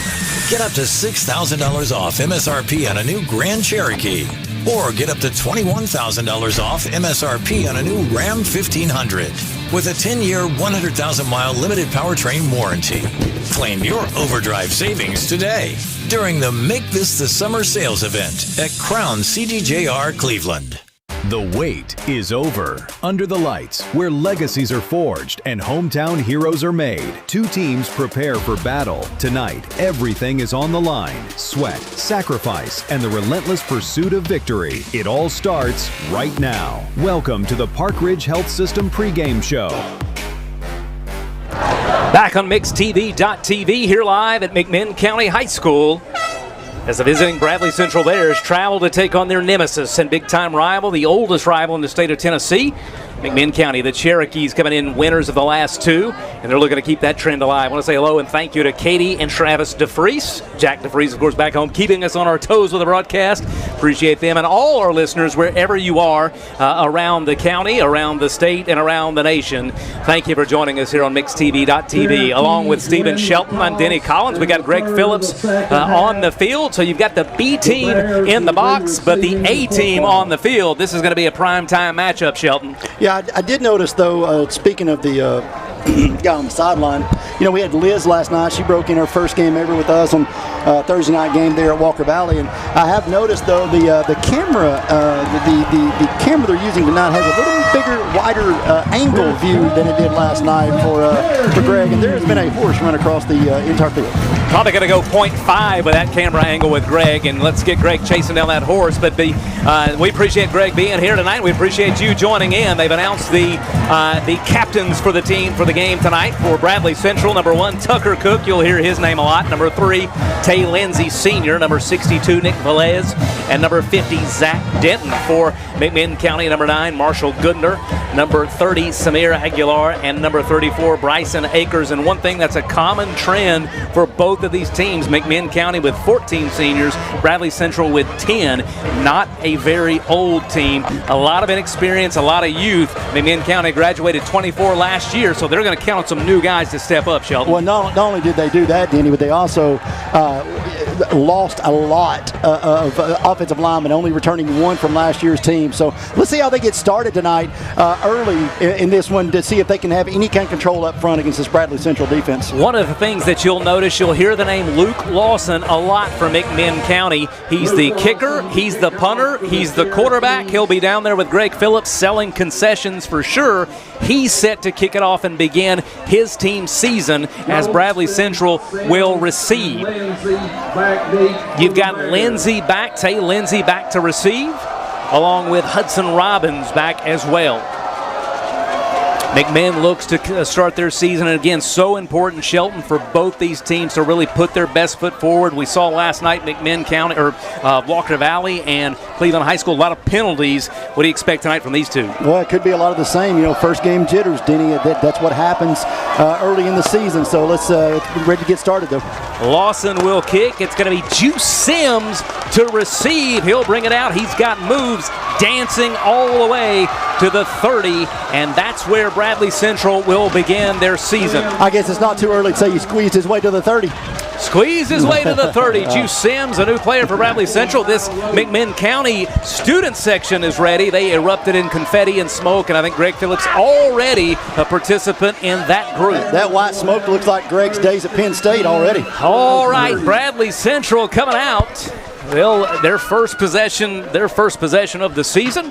Get up to $6,000 off MSRP on a new Grand Cherokee, or get up to $21,000 off MSRP on a new Ram 1500 with a 10-year, 100,000-mile limited powertrain warranty. Claim your overdrive savings today during the Make This the Summer sales event at Crown CDJR Cleveland. The wait is over. Under the lights, where legacies are forged and hometown heroes are made, two teams prepare for battle. Tonight, everything is on the line. Sweat, sacrifice, and the relentless pursuit of victory. It all starts right now. Welcome to the Park Ridge Health System pregame show. Back on MixTV.tv, here live at McMinn County High School, as the visiting Bradley Central Bears travel to take on their nemesis and big-time rival, the oldest rival in the state of Tennessee, McMinn County. The Cherokees coming in winners of the last two, and they're looking to keep that trend alive. I want to say hello and thank you to Katie and Travis DeFries. Jack DeFries, of course, back home, keeping us on our toes with the broadcast. Appreciate them and all our listeners wherever you are around the county, around the state, and around the nation. Thank you for joining us here on MixTV.tv. Along with Stephen Shelton, I'm Denny Collins. We got Greg Phillips on the field. So you've got the B team in the box, but the A team on the field. This is going to be a primetime matchup, Shelton. Yeah, I did notice, though, speaking of the guy on the sideline, we had Liz last night. She broke in her first game ever with us on Thursday night game there at Walker Valley. And I have noticed, though, the camera, the camera they're using tonight has a little bigger, wider angle view than it did last night for Greg. And there has been a horse run across the entire field. Probably going to go 0.5 with that camera angle with Greg, and let's get Greg chasing down that horse. But we appreciate Greg being here tonight. We appreciate you joining in. They've announced the captains for the team for the game tonight. For Bradley Central, number 1, Tucker Cook. You'll hear his name a lot. Number 3, Tay Lindsay Sr. Number 62, Nick Velez. And number 50, Zach Denton. For McMinn County, number 9, Marshall Goodner. Number 30, Samir Aguilar. And number 34, Bryson Akers. And one thing that's a common trend for both of these teams, McMinn County with 14 seniors, Bradley Central with 10. Not a very old team. A lot of inexperience, a lot of youth. McMinn County graduated 24 last year, so they're going to count on some new guys to step up, Shelton. Well, not only did they do that, Danny, but they also lost a lot of offensive linemen, only returning 1 from last year's team. So let's see how they get started tonight early in this one to see if they can have any kind of control up front against this Bradley Central defense. One of the things that you'll notice, you'll hear the name Luke Lawson a lot from McMinn County. He's the kicker, he's the punter, he's the quarterback. He'll be down there with Greg Phillips selling concessions for sure. He's set to kick it off and begin his team's season as Bradley Central will receive. You've got Lindsay back, Tay Lindsay back to receive, along with Hudson Robbins back as well. McMinn looks to start their season, and again, so important, Shelton, for both these teams to really put their best foot forward. We saw last night McMinn County, or Walker Valley and Cleveland High School, a lot of penalties. What do you expect tonight from these two? Well, it could be a lot of the same. First game jitters, Denny. That's what happens early in the season. So let's be ready to get started, though. Lawson will kick. It's going to be Juice Sims to receive. He'll bring it out. He's got moves dancing all the way to the 30, and that's where Bradley Central will begin their season. I guess it's not too early to say he squeezed his way to the 30. squeezed his way to the 30. Juice Sims, a new player for Bradley Central. This McMinn County student section is ready. They erupted in confetti and smoke, and I think Greg Phillips already a participant in that group. That white smoke looks like Greg's days at Penn State already. All right, Bradley Central coming out. Well, their first possession of the season.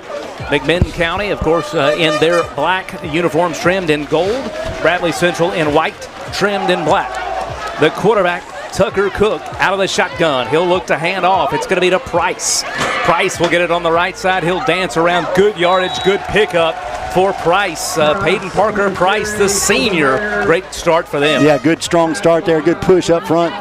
McMinn County, of course, in their black uniforms trimmed in gold. Bradley Central in white, trimmed in black. The quarterback, Tucker Cook, out of the shotgun. He'll look to hand off. It's going to be to Price. Price will get it on the right side. He'll dance around. Good yardage, good pickup for Price. Peyton Parker Price, the senior. Great start for them. Yeah, good strong start there. Good push up front.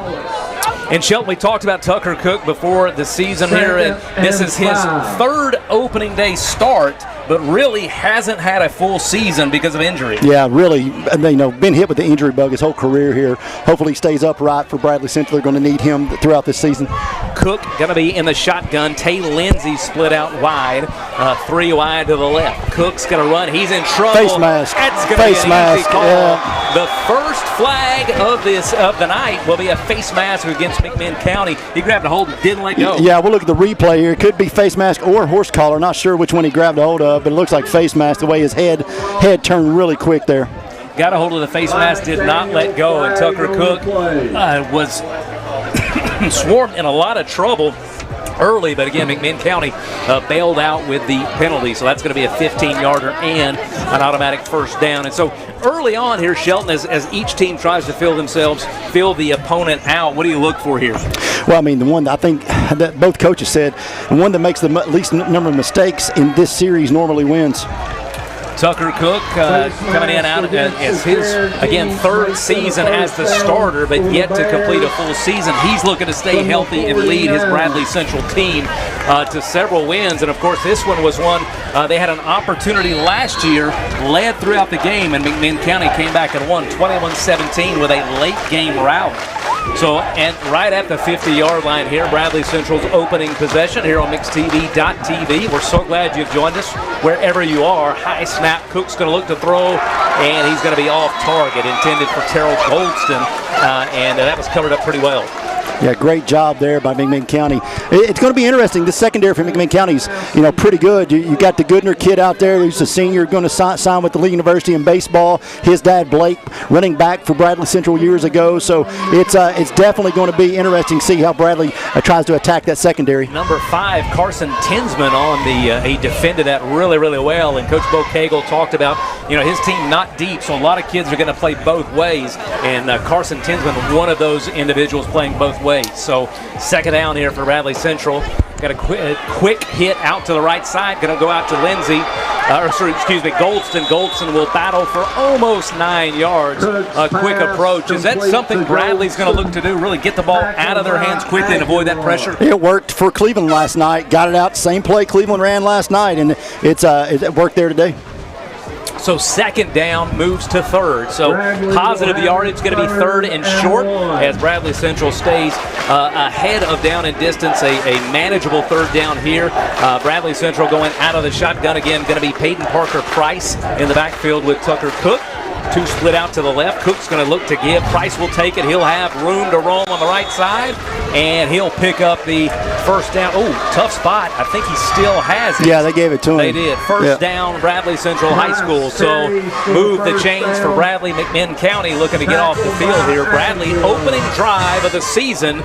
And Shelton, we talked about Tucker Cook before the season here, and this is his third opening day start, but really hasn't had a full season because of injury. Yeah, really, been hit with the injury bug his whole career here. Hopefully he stays upright for Bradley Central. They're going to need him throughout this season. Cook going to be in the shotgun. Tay Lindsay split out wide, 3 wide to the left. Cook's going to run. He's in trouble. Face mask. That's going to be an easy call. Yeah. The first flag of the night will be a face mask against McMinn County. He grabbed a hold and didn't let go. Yeah, we'll look at the replay here. It could be face mask or horse collar. Not sure which one he grabbed a hold of, but it looks like face mask the way his head turned really quick there. Got a hold of the face mask, did not let go, and Tucker Cook was swarmed in a lot of trouble early, but again, McMinn County bailed out with the penalty, so that's going to be a 15-yarder and an automatic first down. And so early on here, Shelton, as each team tries to fill the opponent out, what do you look for here? Well, I mean, the one I think that both coaches said, the one that makes the least number of mistakes in this series normally wins. Tucker Cook coming in out as his, again, third season as the starter, but yet to complete a full season. He's looking to stay healthy and lead his Bradley Central team to several wins. And, of course, this one was one they had an opportunity last year, led throughout the game, and McMinn County came back and won 21-17 with a late game rally. So, and right at the 50-yard line here, Bradley Central's opening possession here on MixTV.tv. We're so glad you've joined us wherever you are. High snap. Cook's going to look to throw, and he's going to be off target, intended for Terrell Goldston, and that was covered up pretty well. Yeah, great job there by McMinn County. It's going to be interesting. The secondary for McMinn County is, pretty good. You got the Goodner kid out there who's a senior, going to sign with the Lee University in baseball. His dad, Blake, running back for Bradley Central years ago. So it's definitely going to be interesting to see how Bradley tries to attack that secondary. Number 5, Carson Tinsman on he defended that really, really well. And Coach Bo Cagle talked about, his team not deep, so a lot of kids are going to play both ways. And Carson Tinsman, one of those individuals playing both ways. So second down here for Bradley Central. Got a quick hit out to the right side. Going to go out to Lindsay. Goldston. Goldston will battle for almost 9 yards. A quick approach. Is that something Bradley's going to look to do? Really get the ball out of their hands quickly and avoid that pressure? It worked for Cleveland last night. Got it out. Same play Cleveland ran last night, and it worked there today. So second down moves to third. So positive yardage going to be third and short as Bradley Central stays ahead of down and distance. A manageable third down here. Bradley Central going out of the shotgun again. Going to be Peyton Parker Price in the backfield with Tucker Cook. 2 split out to the left. Cook's going to look to give. Price will take it. He'll have room to roam on the right side, and he'll pick up the first down. Oh, tough spot. I think he still has it. Yeah, they gave it to him. They did. First down, Bradley Central High School. So move the chains for Bradley. McMinn County looking to get off the field here. Bradley, opening drive of the season.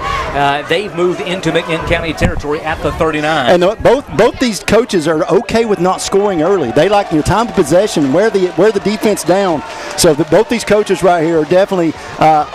They've moved into McMinn County territory at the 39. And both these coaches are okay with not scoring early. They like your time of possession, wear the defense down. So both these coaches right here are definitely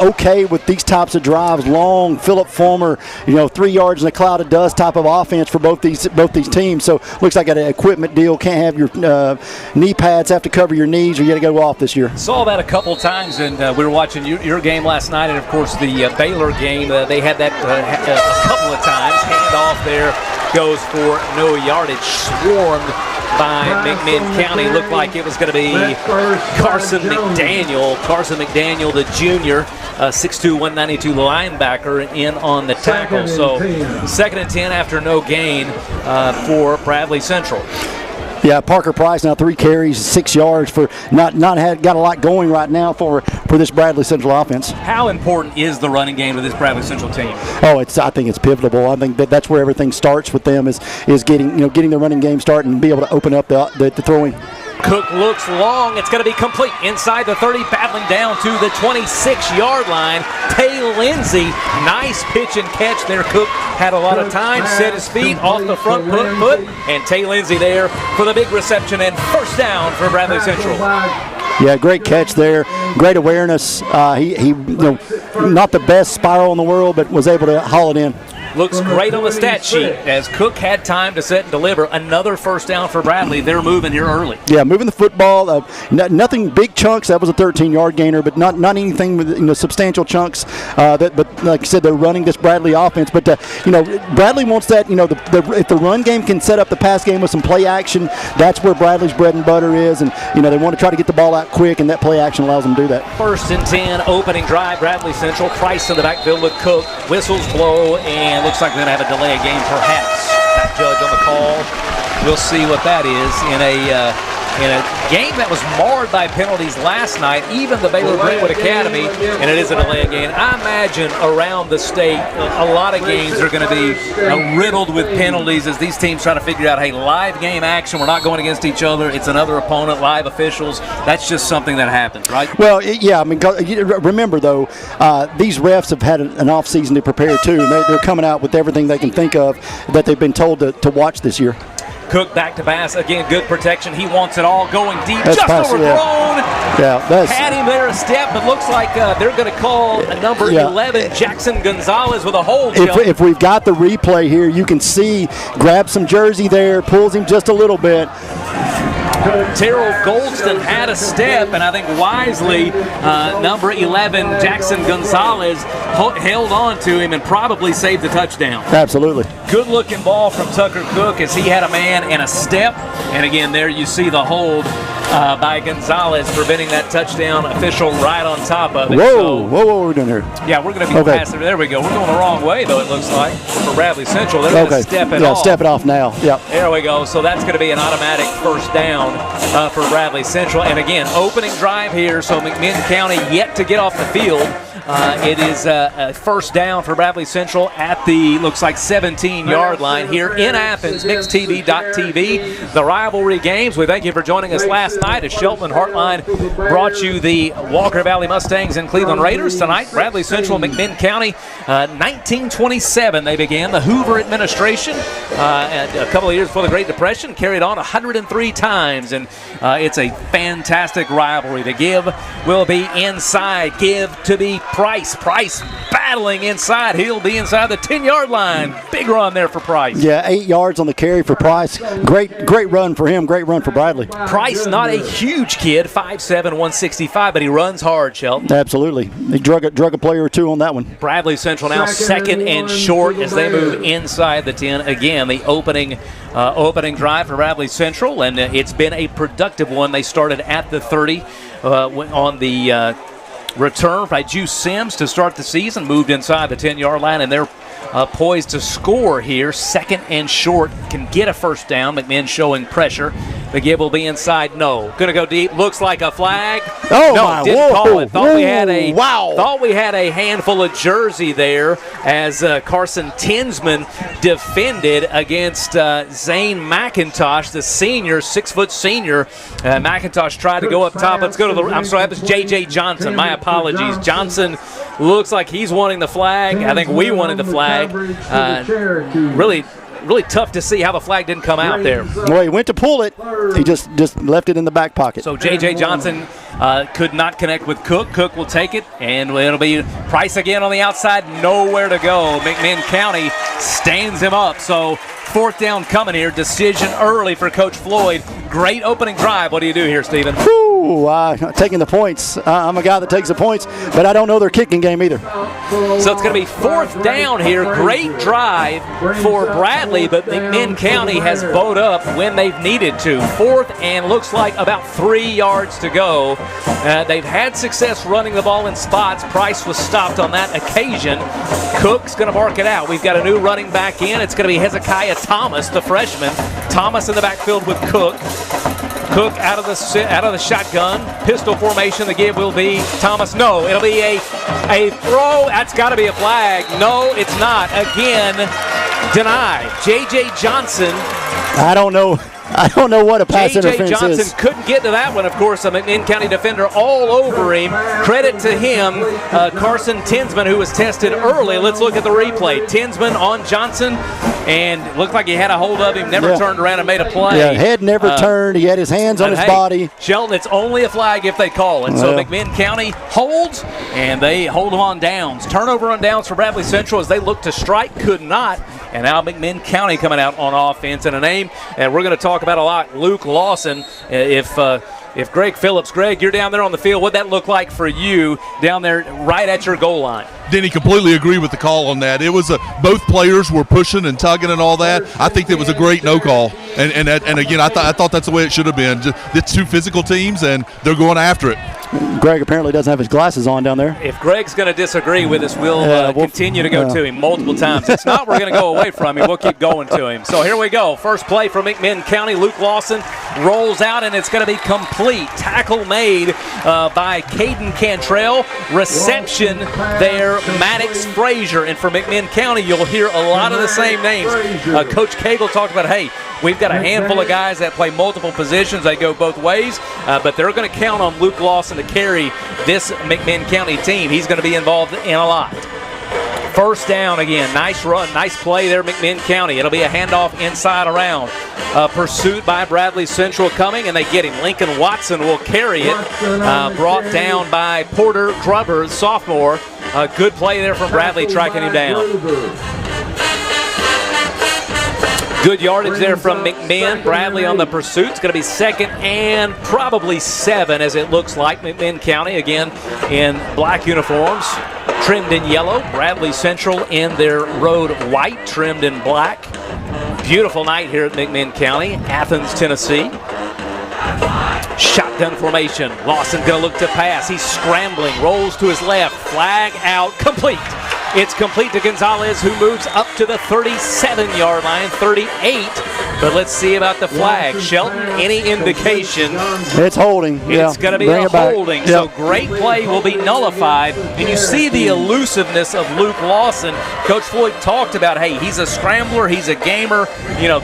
okay with these types of drives, long, Philip Fulmer, 3 yards in a cloud of dust type of offense for both these teams. So looks like an equipment deal. Can't have your knee pads, have to cover your knees, or you got to go off this year. Saw that a couple times, and we were watching your game last night, and of course the Baylor game. They had that a couple of times. Handoff there goes for no yardage. Swarmed by McMinn County. Looked like it was going to be Carson McDaniel. Carson McDaniel, the junior, 6'2", 192 linebacker, in on the tackle. So 2nd and 10 after no gain for Bradley Central. Yeah, Parker Price now 3 carries, 6 yards for got a lot going right now for this Bradley Central offense. How important is the running game to this Bradley Central team? Oh, I think it's pivotal. I think that's where everything starts with them is getting the running game started and be able to open up the throwing. Cook looks long. It's going to be complete inside the 30, battling down to the 26-yard line. Tay Lindsay, nice pitch and catch there. Cook had a lot of time, set his feet off the front foot, and Tay Lindsay there for the big reception and first down for Bradley Central. Yeah, great catch there. Great awareness. He not the best spiral in the world, but was able to haul it in. Looks great on the stat sheet as Cook had time to set and deliver. Another first down for Bradley. They're moving here early. Yeah, moving the football. Nothing big chunks. That was a 13-yard gainer, but not anything with substantial chunks. But like I said, they're running this Bradley offense. But Bradley wants that. If the run game can set up the pass game with some play action, that's where Bradley's bread and butter is. And they want to try to get the ball out quick, and that play action allows them to do that. 1st and 10, opening drive. Bradley Central. Price in the backfield with Cook. Whistles blow, and looks like they're going to have a delay of game perhaps. That judge on the call. We'll see what that is in a game that was marred by penalties last night, even the Baylor Greenwood Academy, and it is a delay of game. I imagine around the state, a lot of games are going to be riddled with penalties as these teams try to figure out, hey, live game action, we're not going against each other, it's another opponent, live officials. That's just something that happens, right? Well, yeah, I mean, remember, though, these refs have had an off-season to prepare, too, and they're coming out with everything they can think of that they've been told to watch this year. Cook back to pass. Again, good protection. He wants it all. Going deep. That's just overthrown. Yeah, had him there a step, but looks like they're going to call number 11, Jackson Gonzalez, with a hold. If we've got the replay here, you can see, grabs some jersey there, pulls him just a little bit. Terrell Goldston had a step, and I think wisely, number 11, Jackson Gonzalez, held on to him and probably saved the touchdown. Absolutely. Good-looking ball from Tucker Cook as he had a man and a step. And again, there you see the hold by Gonzalez, preventing that touchdown. Official right on top of it. Whoa, what are we doing here? Yeah, we're going to be passing. There we go. We're going the wrong way, though, it looks like, for Bradley Central. They're going to step it off. Yeah, step it off now. Yep. There we go. So that's going to be an automatic first down for Bradley Central. And again, opening drive here, so McMinn County yet to get off the field. It is a first down for Bradley Central at the, looks like, 17-yard line here in Athens, mixtv.tv. The rivalry games. We thank you for joining us last night as Shelton and Heartline brought you the Walker Valley Mustangs and Cleveland Raiders. Tonight, Bradley Central, McMinn County. 1927 they began. The Hoover administration, and a couple of years before the Great Depression, carried on 103 times, and it's a fantastic rivalry. The give will be inside. Give to be Price. Price battling inside. He'll be inside the 10-yard line. Big run there for Price. Yeah, 8 yards on the carry for Price. Great run for him. Great run for Bradley. Price, not a huge kid, 5'7", 165, but he runs hard, Shelton. Absolutely. He drug a player or two on that one. Bradley Central now second and short as they move inside the 10. Again, the opening drive for Bradley Central, and it's been a productive one. They started at the 30 on the return by Juice Sims to start the season, moved inside the 10-yard line, and they're poised to score here. Second and short, can get a first down. McMinn showing pressure. The give will be inside. No. Going to go deep. Looks like a flag. Oh, no, my. Didn't call it. Thought we had a handful of jersey there as Carson Tinsman defended against Zane McIntosh, the senior, 6-foot senior. McIntosh tried to go up top. Let's go to the, I'm sorry, that was J.J. Johnson. My apologies. Johnson looks like he's wanting the flag. I think we wanted the flag. Really tough to see how the flag didn't come out there. Well, he went to pull it. He just left it in the back pocket. So J.J. Johnson could not connect with Cook. Cook will take it, and it'll be Price again on the outside. Nowhere to go. McMinn County stands him up. So fourth down coming here. Decision early for Coach Floyd. Great opening drive. What do you do here, Stephen? Woo! Taking the points. I'm a guy that takes the points, but I don't know their kicking game either. So it's going to be 4th down here. Great drive for Bradley, but McMinn County has bowed up when they've needed to. 4th and looks like about 3 yards to go. They've had success running the ball in spots. Price was stopped on that occasion. Cook's going to mark it out. We've got a new running back in. It's going to be Hezekiah Thomas, the freshman. Thomas in the backfield with Cook. Cook out of the shotgun. Pistol formation. The give will be Thomas. No, it'll be a throw. That's got to be a flag. No, it's not. Again, denied. J.J. Johnson. I don't know what a pass interference is. J.J. Johnson couldn't get to that one, of course. A McMinn County defender all over him. Credit to him, Carson Tinsman, who was tested early. Let's look at the replay. Tinsman on Johnson, and looked like he had a hold of him, never turned around and made a play. Yeah, head never turned. He had his hands on his body. Shelton, it's only a flag if they call it. So McMinn County holds, and they hold them on downs. Turnover on downs for Bradley Central as they look to strike, could not. And now McMinn County coming out on offense, and a name that we're going to talk about a lot, Luke Lawson. If Greg Phillips, Greg, you're down there on the field, what'd that look like for you down there right at your goal line? Denny, completely agree with the call on that. It was both players were pushing and tugging and all that. I think that was a great no call. And again, I thought that's the way it should have been. It's two physical teams, and they're going after it. Greg apparently doesn't have his glasses on down there. If Greg's going to disagree with us, we'll continue to go to him multiple times. It's not we're going to go away from him. We'll keep going to him. So here we go. First play for McMinn County. Luke Lawson rolls out, and it's going to be complete. Tackle made by Caden Cantrell. Reception there, Maddox Frazier. And for McMinn County, you'll hear a lot of the same names. Coach Cagle talked about, hey, we've got a handful of guys that play multiple positions. They go both ways, but they're going to count on Luke Lawson to carry this McMinn County team. He's going to be involved in a lot. First down again. Nice run, nice play there, McMinn County. It'll be a handoff inside around. Pursuit by Bradley Central coming, and they get him. Lincoln Watson will carry it. Brought down by Porter Gruber, sophomore. Good play there from Bradley, tracking him down. Good yardage there from McMinn. Bradley on the pursuit. It's going to be 2nd and probably 7 as it looks like. McMinn County again in black uniforms, trimmed in yellow. Bradley Central in their road white, trimmed in black. Beautiful night here at McMinn County, Athens, Tennessee. Shotgun formation. Lawson going to look to pass. He's scrambling, rolls to his left. Flag out, complete. It's complete to Gonzalez, who moves up to the 37-yard line, 38. But let's see about the flag. Shelton, any indication? It's holding. It's going to be a holding. So great play will be nullified. And you see the elusiveness of Luke Lawson. Coach Floyd talked about, hey, he's a scrambler, he's a gamer.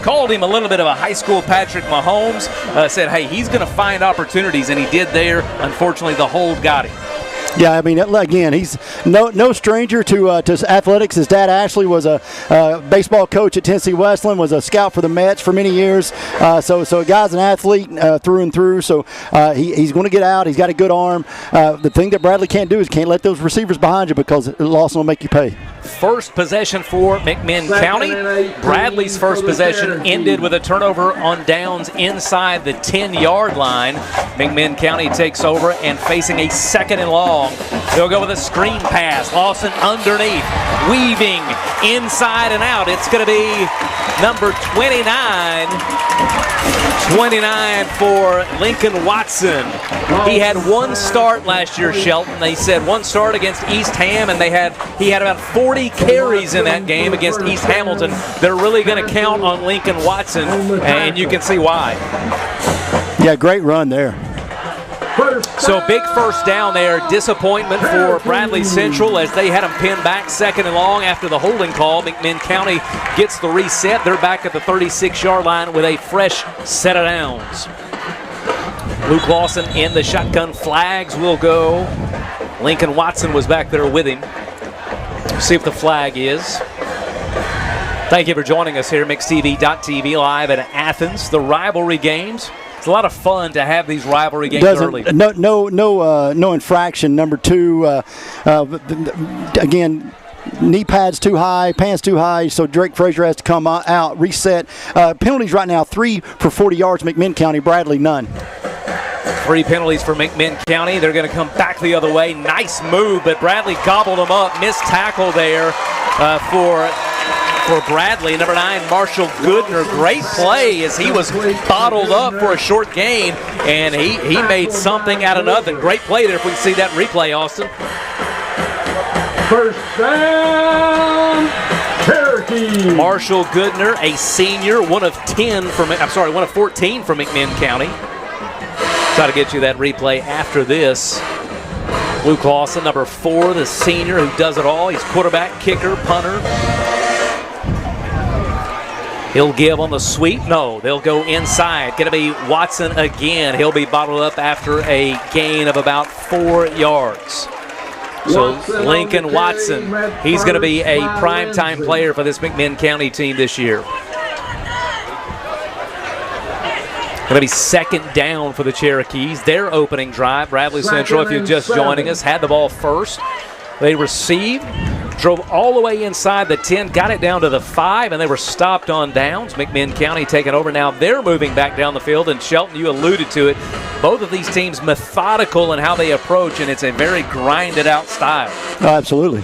Called him a little bit of a high school Patrick Mahomes. Said, hey, he's going to find opportunities, and he did there. Unfortunately, the hold got him. Yeah, I mean, again, he's no stranger to athletics. His dad, Ashley, was a baseball coach at Tennessee Westland, was a scout for the Mets for many years. So a guy's an athlete through and through. So he's going to get out. He's got a good arm. The thing that Bradley can't do is can't let those receivers behind you, because Lawson will make you pay. First possession for McMinn County. Bradley's first possession ended with a turnover on downs inside the 10-yard line. McMinn County takes over and facing a 2nd and long. They'll go with a screen pass. Lawson underneath, weaving inside and out. It's going to be number 29 for Lincoln Watson. He had one start last year, Shelton. They said one start against East Ham, and he had about 40 carries in that game against East Hamilton. They're really going to count on Lincoln Watson, and you can see why. Yeah, great run there. So big first down there. Disappointment for Bradley Central as they had him pinned back 2nd and long after the holding call. McMinn County gets the reset. They're back at the 36-yard line with a fresh set of downs. Luke Lawson in the shotgun. Flags will go. Lincoln Watson was back there with him. See if the flag is. Thank you for joining us here, MixTV.tv, live at Athens. The rivalry games. It's a lot of fun to have these rivalry games early. No infraction. Number 2, again, knee pads too high, pants too high, so Drake Frazier has to come out, reset. Penalties right now, 3 for 40 yards, McMinn County. Bradley, none. 3 penalties for McMinn County. They're going to come back the other way. Nice move, but Bradley gobbled them up. Missed tackle there for Bradley. Number 9, Marshall Goodner. Great play as he was bottled up for a short gain, and he made something out of nothing. Great play there if we can see that replay, Austin. First down, Cherokee. Marshall Goodner, a senior, one of 14 from McMinn County. Try to get you that replay after this. Luke Lawson, number 4, the senior who does it all. He's quarterback, kicker, punter. He'll give on the sweep. No, they'll go inside. Going to be Watson again. He'll be bottled up after a gain of about 4 yards. So Lincoln Watson, he's going to be a primetime player for this McMinn County team this year. Going to be second down for the Cherokees. Their opening drive, Bradley Central, if you're just joining us, had the ball first. They received, drove all the way inside the 10, got it down to the 5, and they were stopped on downs. McMinn County taking over. Now they're moving back down the field, and Shelton, you alluded to it. Both of these teams methodical in how they approach, and it's a very grinded-out style. Oh, absolutely.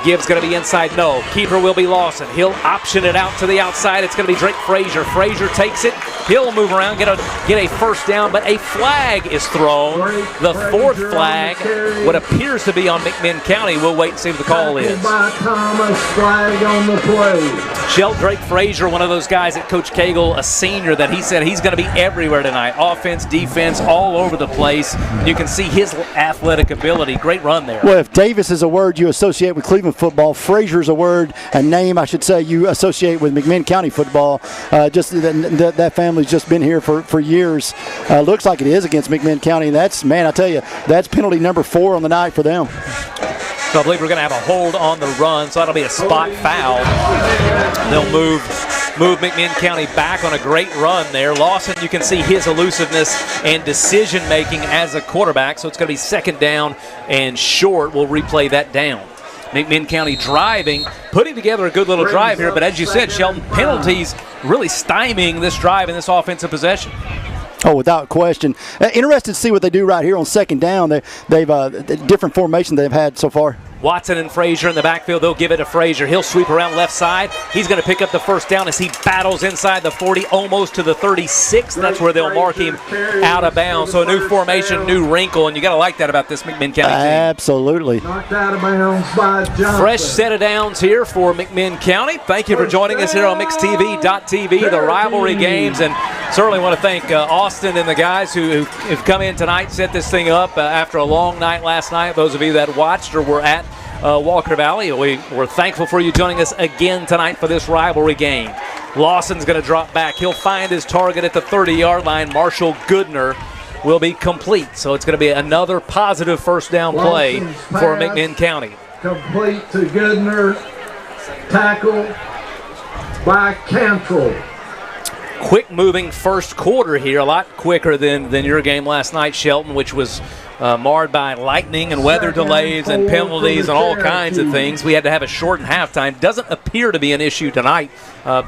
Gibbs going to be inside. No. Keeper will be Lawson. He'll option it out to the outside. It's going to be Drake Frazier. Frazier takes it. He'll move around, get a first down, but a flag is thrown. The 4th flag, what appears to be on McMinn County. We'll wait and see what the call is. Flag on the play. Shelton Drake Frazier, one of those guys that Coach Cagle, a senior, that he said he's going to be everywhere tonight. Offense, defense, all over the place. You can see his athletic ability. Great run there. Well, if Davis is a word you associate with Cleveland football, Frazier's a name I should say you associate with McMinn County football. Just that family's just been here for years. Looks like it is against McMinn County. And that's, man, I tell you, that's penalty number 4 on the night for them. So I believe we're going to have a hold on the run, so that'll be a spot foul. They'll move McMinn County back on a great run there. Lawson, you can see his elusiveness and decision-making as a quarterback, so it's going to be second down and short. We'll replay that down. McMinn County driving, putting together a good little drive here, but as you said, Shelton, penalties really stymieing this drive and this offensive possession. Oh, without question. Interested to see what they do right here on second down. They've different formation they've had so far. Watson and Frazier in the backfield. They'll give it to Frazier. He'll sweep around left side. He's going to pick up the first down as he battles inside the 40, almost to the 36. That's where they'll mark him out of bounds. So a new formation, new wrinkle, and you got to like that about this McMinn County team. Absolutely. Knocked out of bounds by Johnson. Fresh set of downs here for McMinn County. Thank you for joining us here on MixTV.tv, the rivalry games, and certainly want to thank Austin and the guys who have come in tonight, set this thing up after a long night last night. Those of you that watched or were at Walker Valley, we're thankful for you joining us again tonight for this rivalry game. Lawson's going to drop back. He'll find his target at the 30-yard line. Marshall Goodner will be complete. So it's going to be another positive first down play for McMinn County. Complete to Goodner. Tackle by Cantrell. Quick moving first quarter here, a lot quicker than your game last night, Shelton, which was marred by lightning and weather delays and penalties and all kinds of things. We had to have a shortened halftime. Doesn't appear to be an issue tonight.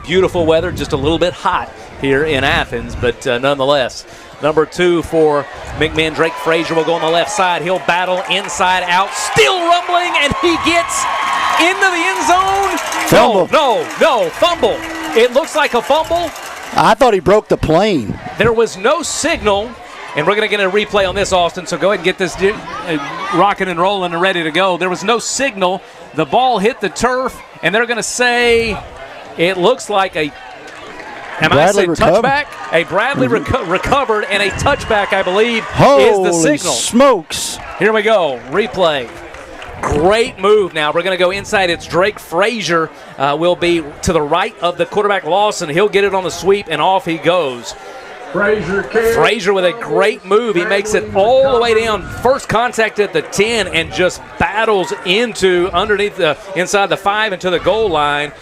Beautiful weather, just a little bit hot here in Athens, but nonetheless. Number 2 for McMinn, Drake Frazier will go on the left side. He'll battle inside out, still rumbling, and he gets into the end zone. Fumble. No, fumble. It looks like a fumble. I thought he broke the plane. There was no signal, and we're going to get a replay on this, Austin, so go ahead and get this rocking and rolling and ready to go. There was no signal. The ball hit the turf, and they're going to say it looks like a touchback? A Bradley recovered, and a touchback, I believe, is the signal. Smokes. Here we go. Replay. Great move now. We're going to go inside. It's Drake Frazier will be to the right of the quarterback Lawson. He'll get it on the sweep, and off he goes. Frazier with a great move. He makes it all the way down. First contact at the 10 and just battles into underneath inside the 5 into the goal line.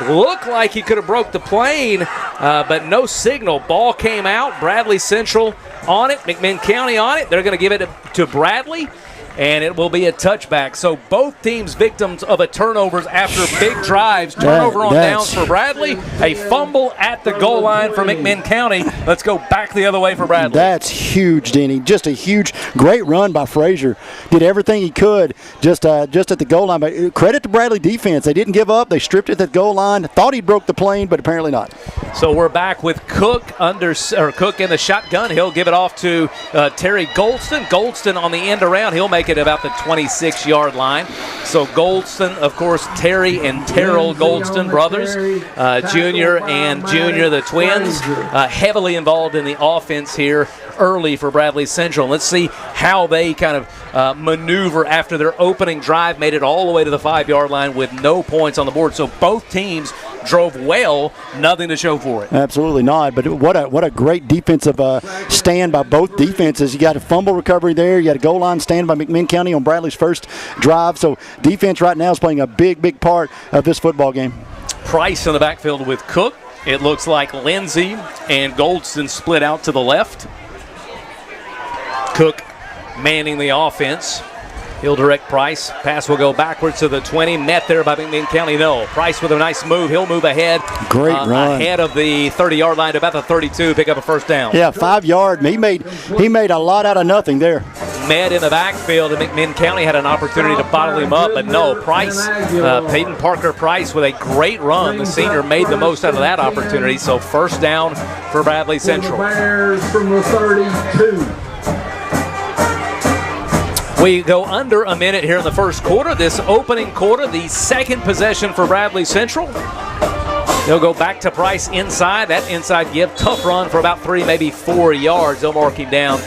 Looked like he could have broke the plane, but no signal. Ball came out. Bradley Central on it. McMinn County on it. They're going to give it to Bradley. and it will be a touchback. So both teams victims of a turnovers after big drives. Turnover on downs for Bradley, a fumble at the goal line for McMinn County. Let's go back the other way for Bradley. That's huge, Denny. Just a huge, great run by Frazier. Did everything he could just at the goal line. But credit to Bradley defense. They didn't give up. They stripped it at the goal line. Thought he broke the plane, but apparently not. So we're back with Cook in the shotgun. He'll give it off to Terry Goldston. Goldston on the end around. He'll make it about the 26-yard line. So Goldston, of course, Terry and Terrell Goldston, brothers, Junior and Junior, the twins, heavily involved in the offense here early for Bradley Central. Let's see how they kind of maneuver after their opening drive, made it all the way to the 5-yard line with no points on the board. So both teams drove well, nothing to show for it. Absolutely not. But what a great defensive stand by both defenses. You got a fumble recovery there. You got a goal line stand by McMinn County on Bradley's first drive. So defense right now is playing a big part of this football game. Price in the backfield with Cook. It looks like Lindsey and Goldston split out to the left. Cook manning the offense. He'll direct Price. Pass will go backwards to the 20. Met there by McMinn County. No. Price with a nice move. He'll move ahead. Great run. Ahead of the 30-yard line to about the 32. Pick up a first down. Yeah, 5-yard. He made a lot out of nothing there. Met in the backfield, and McMinn County had an opportunity to bottle him up, but no. Price, Peyton Parker Price with a great run. The senior made the most out of that opportunity. So first down for Bradley Central. Bears from the 32. We go under a minute here in the first quarter. This opening quarter, the second possession for Bradley Central. They'll go back to Price inside. That inside give, tough run for about 3, maybe 4 yards. They'll mark him down.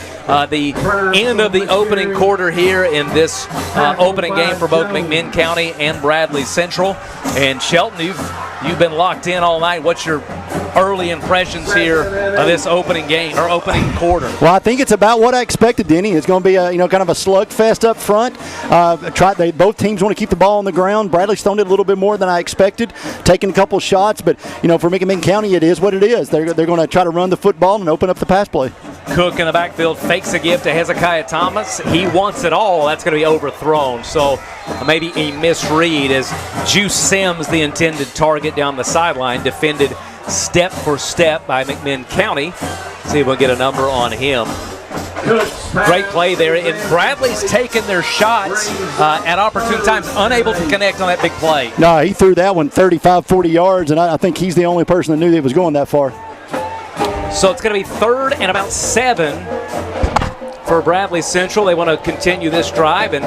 The end of the opening quarter here in this opening game for both McMinn County and Bradley Central. And Shelton, you've been locked in all night. What's your early impressions here of this opening game or opening quarter? Well, I think it's about what I expected, Denny. It's going to be kind of a slugfest up front. Both teams want to keep the ball on the ground. Bradley's thrown it a little bit more than I expected, taking a couple shots. But for McMinn County, it is what it is. They're going to try to run the football and open up the pass play. Cook in the backfield fakes a give to Hezekiah Thomas. He wants it all. That's going to be overthrown. So maybe a misread as Juice Sims, the intended target down the sideline, defended step for step by McMinn County. See if we'll get a number on him. Great play there. And Bradley's taken their shots at opportune times, unable to connect on that big play. No, he threw that one 35, 40 yards, and I think he's the only person that knew that it was going that far. So it's going to be 3rd and about 7 for Bradley Central. They want to continue this drive, and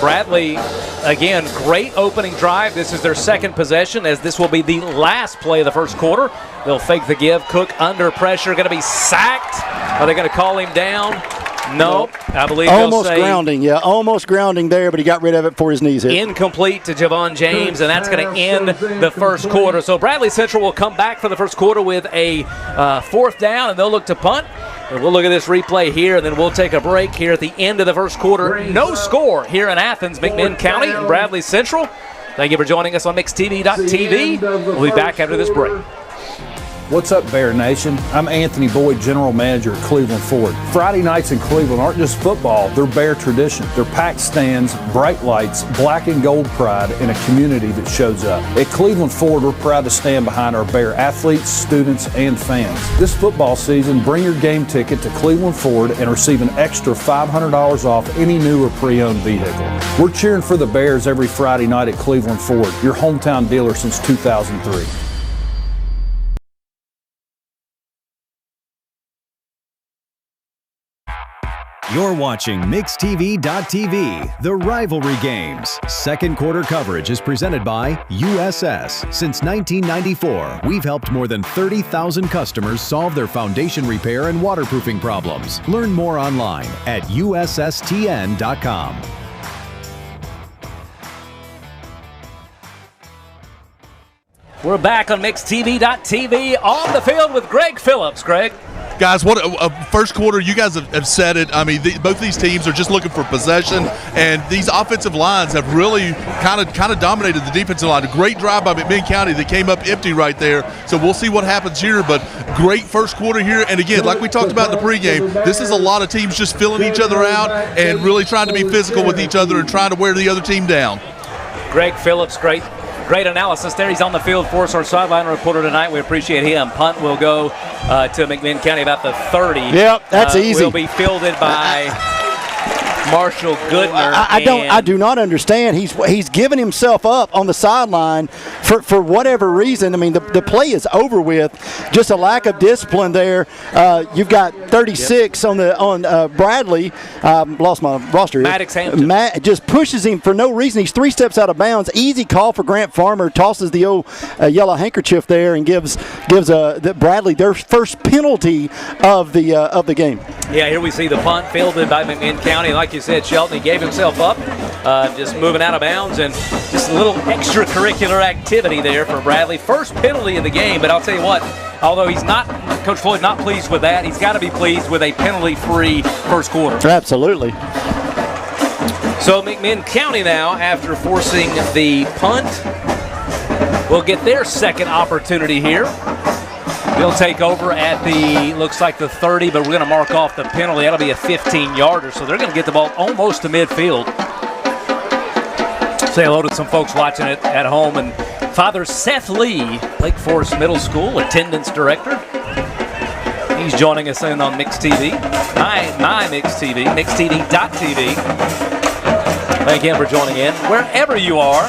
Bradley, again, great opening drive. This is their second possession, as this will be the last play of the first quarter. They'll fake the give. Cook under pressure, going to be sacked. Are they going to call him down? Nope. I believe almost grounding. Yeah, almost grounding there, but he got rid of it before his knees hit. Incomplete to Javon James, and that's going to end the first quarter. So Bradley Central will come back for the first quarter with a 4th down, and they'll look to punt. And we'll look at this replay here, and then we'll take a break here at the end of the first quarter. No score here in Athens, McMinn County and Bradley Central. Thank you for joining us on MixedTV.tv. We'll be back after this break. What's up, Bear Nation? I'm Anthony Boyd, General Manager at Cleveland Ford. Friday nights in Cleveland aren't just football, they're Bear tradition. They're packed stands, bright lights, black and gold pride, and a community that shows up. At Cleveland Ford, we're proud to stand behind our Bear athletes, students, and fans. This football season, bring your game ticket to Cleveland Ford and receive an extra $500 off any new or pre-owned vehicle. We're cheering for the Bears every Friday night at Cleveland Ford, your hometown dealer since 2003. You're watching MixedTV.tv, the rivalry games. Second quarter coverage is presented by USS. Since 1994, we've helped more than 30,000 customers solve their foundation repair and waterproofing problems. Learn more online at USSTN.com. We're back on MixedTV.tv on the field with Greg Phillips. Greg? Guys, what a first quarter. You guys have said it. I mean, both these teams are just looking for possession, and these offensive lines have really kind of dominated the defensive line. A great drive by McMinn County that came up empty right there. So we'll see what happens here, but great first quarter here. And again, like we talked about in the pregame, this is a lot of teams just filling each other out and really trying to be physical with each other and trying to wear the other team down. Greg Phillips, great analysis there. He's on the field for us, our sideline reporter tonight. We appreciate him. Punt will go to McMinn County about the 30. Yep, that's easy. Will be fielded by Marshall Goodner. I do not understand. He's given himself up on the sideline for whatever reason. I mean, the play is over with. Just a lack of discipline there. You've got 36 on Bradley. Lost my roster. Maddox Hampton. Matt just pushes him for no reason. He's 3 steps out of bounds. Easy call for Grant Farmer. Tosses the old yellow handkerchief there and gives Bradley their first penalty of the game. Yeah, here we see the punt fielded by McMinn County. Like you said, Shelton, he gave himself up, just moving out of bounds, and just a little extracurricular activity there for Bradley. First penalty of the game, but I'll tell you what, although Coach Floyd not pleased with that, he's got to be pleased with a penalty-free first quarter. Absolutely. So McMinn County now, after forcing the punt, will get their second opportunity here. They'll take over at looks like the 30, but we're going to mark off the penalty. That'll be a 15-yarder, so they're going to get the ball almost to midfield. Say hello to some folks watching it at home. And Father Seth Lee, Lake Forest Middle School attendance director. He's joining us in on Mix TV, my Mix TV, mixtv.tv. Thank you for joining in. Wherever you are,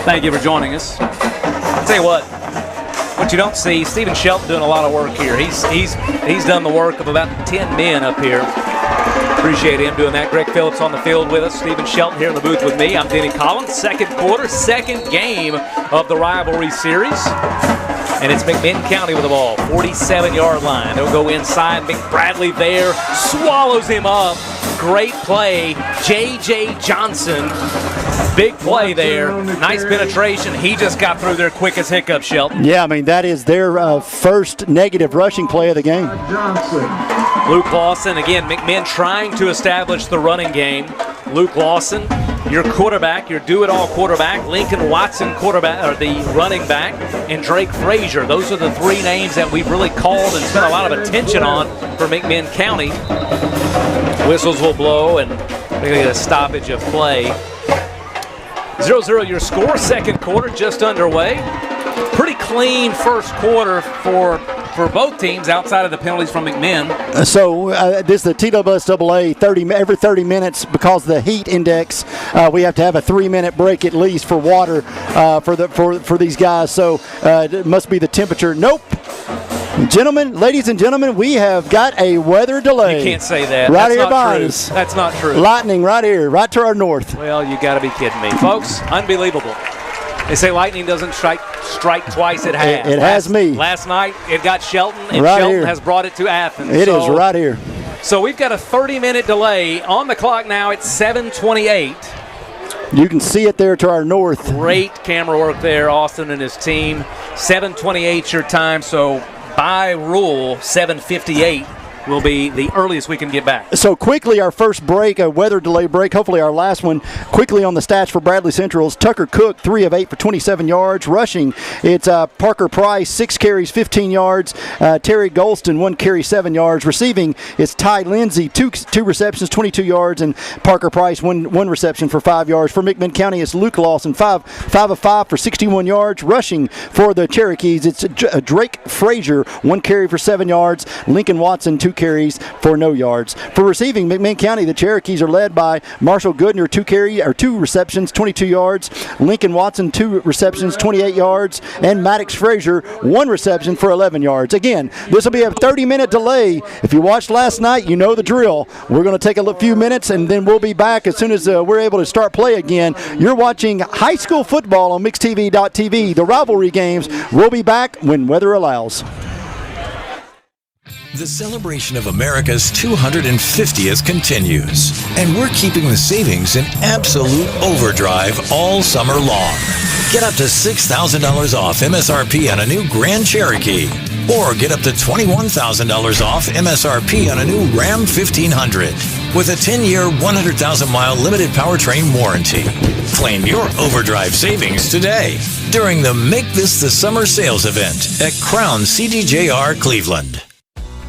thank you for joining us. I'll tell you what you don't see, Stephen Shelton doing a lot of work here. He's done the work of about 10 men up here. Appreciate him doing that. Greg Phillips on the field with us. Stephen Shelton here in the booth with me. I'm Denny Collins. Second quarter, second game of the rivalry series. And it's McMinn County with the ball, 47-yard line. They'll go inside. Bradley there, swallows him up. Great play. J.J. Johnson. Big play there. Nice penetration. He just got through there quick as hiccup, Shelton. Yeah, I mean, that is their first negative rushing play of the game. Luke Lawson, again, McMinn trying to establish the running game. Luke Lawson, your quarterback, your do-it-all quarterback. Lincoln Watson, quarterback, or the running back, and Drake Frazier. Those are the three names that we've really called and spent a lot of attention on for McMinn County. Whistles will blow, and we're going to get a stoppage of play. 0-0 your score, second quarter just underway. Pretty clean first quarter for both teams outside of the penalties from McMinn. So this is the TSSAA every 30 minutes because of the heat index. We have to have a 3-minute break at least for water for these guys. So it must be the temperature. Nope. Ladies and gentlemen, we have got a weather delay. You can't say that. Right That's here not behind true. us. That's not true. Lightning right here, right to our north. Well, you got to be kidding me. Folks, unbelievable. They say lightning doesn't strike twice, it has. It has me. Last night, it got Shelton, and right Shelton here. has brought it to Athens. It is right here. So we've got a 30-minute delay on the clock now. It's 7:28. You can see it there to our north. Great camera work there, Austin and his team. 7:28 your time, so by rule, 7:58 will be the earliest we can get back. So quickly, our first break, a weather delay break, hopefully our last one. Quickly on the stats for Bradley Central's Tucker Cook, 3 of 8 for 27 yards. Rushing, it's Parker Price, 6 carries, 15 yards. Terry Golston, 1 carry, 7 yards. Receiving, it's Ty Lindsay, two receptions, 22 yards, and Parker Price, one reception for 5 yards. For McMinn County, it's Luke Lawson, 5 of 5 for 61 yards. Rushing for the Cherokees, it's Drake Frazier, 1 carry for 7 yards. Lincoln Watson, 2 carries for no yards. For receiving, McMinn County, the Cherokees are led by Marshall Goodner, 2 receptions, 22 yards. Lincoln Watson, 2 receptions, 28 yards. And Maddox Frazier, 1 reception for 11 yards. Again, this will be a 30-minute delay. If you watched last night, you know the drill. We're going to take a few minutes, and then we'll be back as soon as we're able to start play again. You're watching high school football on mixtv.tv, the rivalry games. We'll be back when weather allows. The celebration of America's 250th continues, and we're keeping the savings in absolute overdrive all summer long. Get up to $6,000 off MSRP on a new Grand Cherokee. Or get up to $21,000 off MSRP on a new Ram 1500 with a 10-year, 100,000-mile limited powertrain warranty. Claim your overdrive savings today during the Make This the Summer sales event at Crown CDJR Cleveland.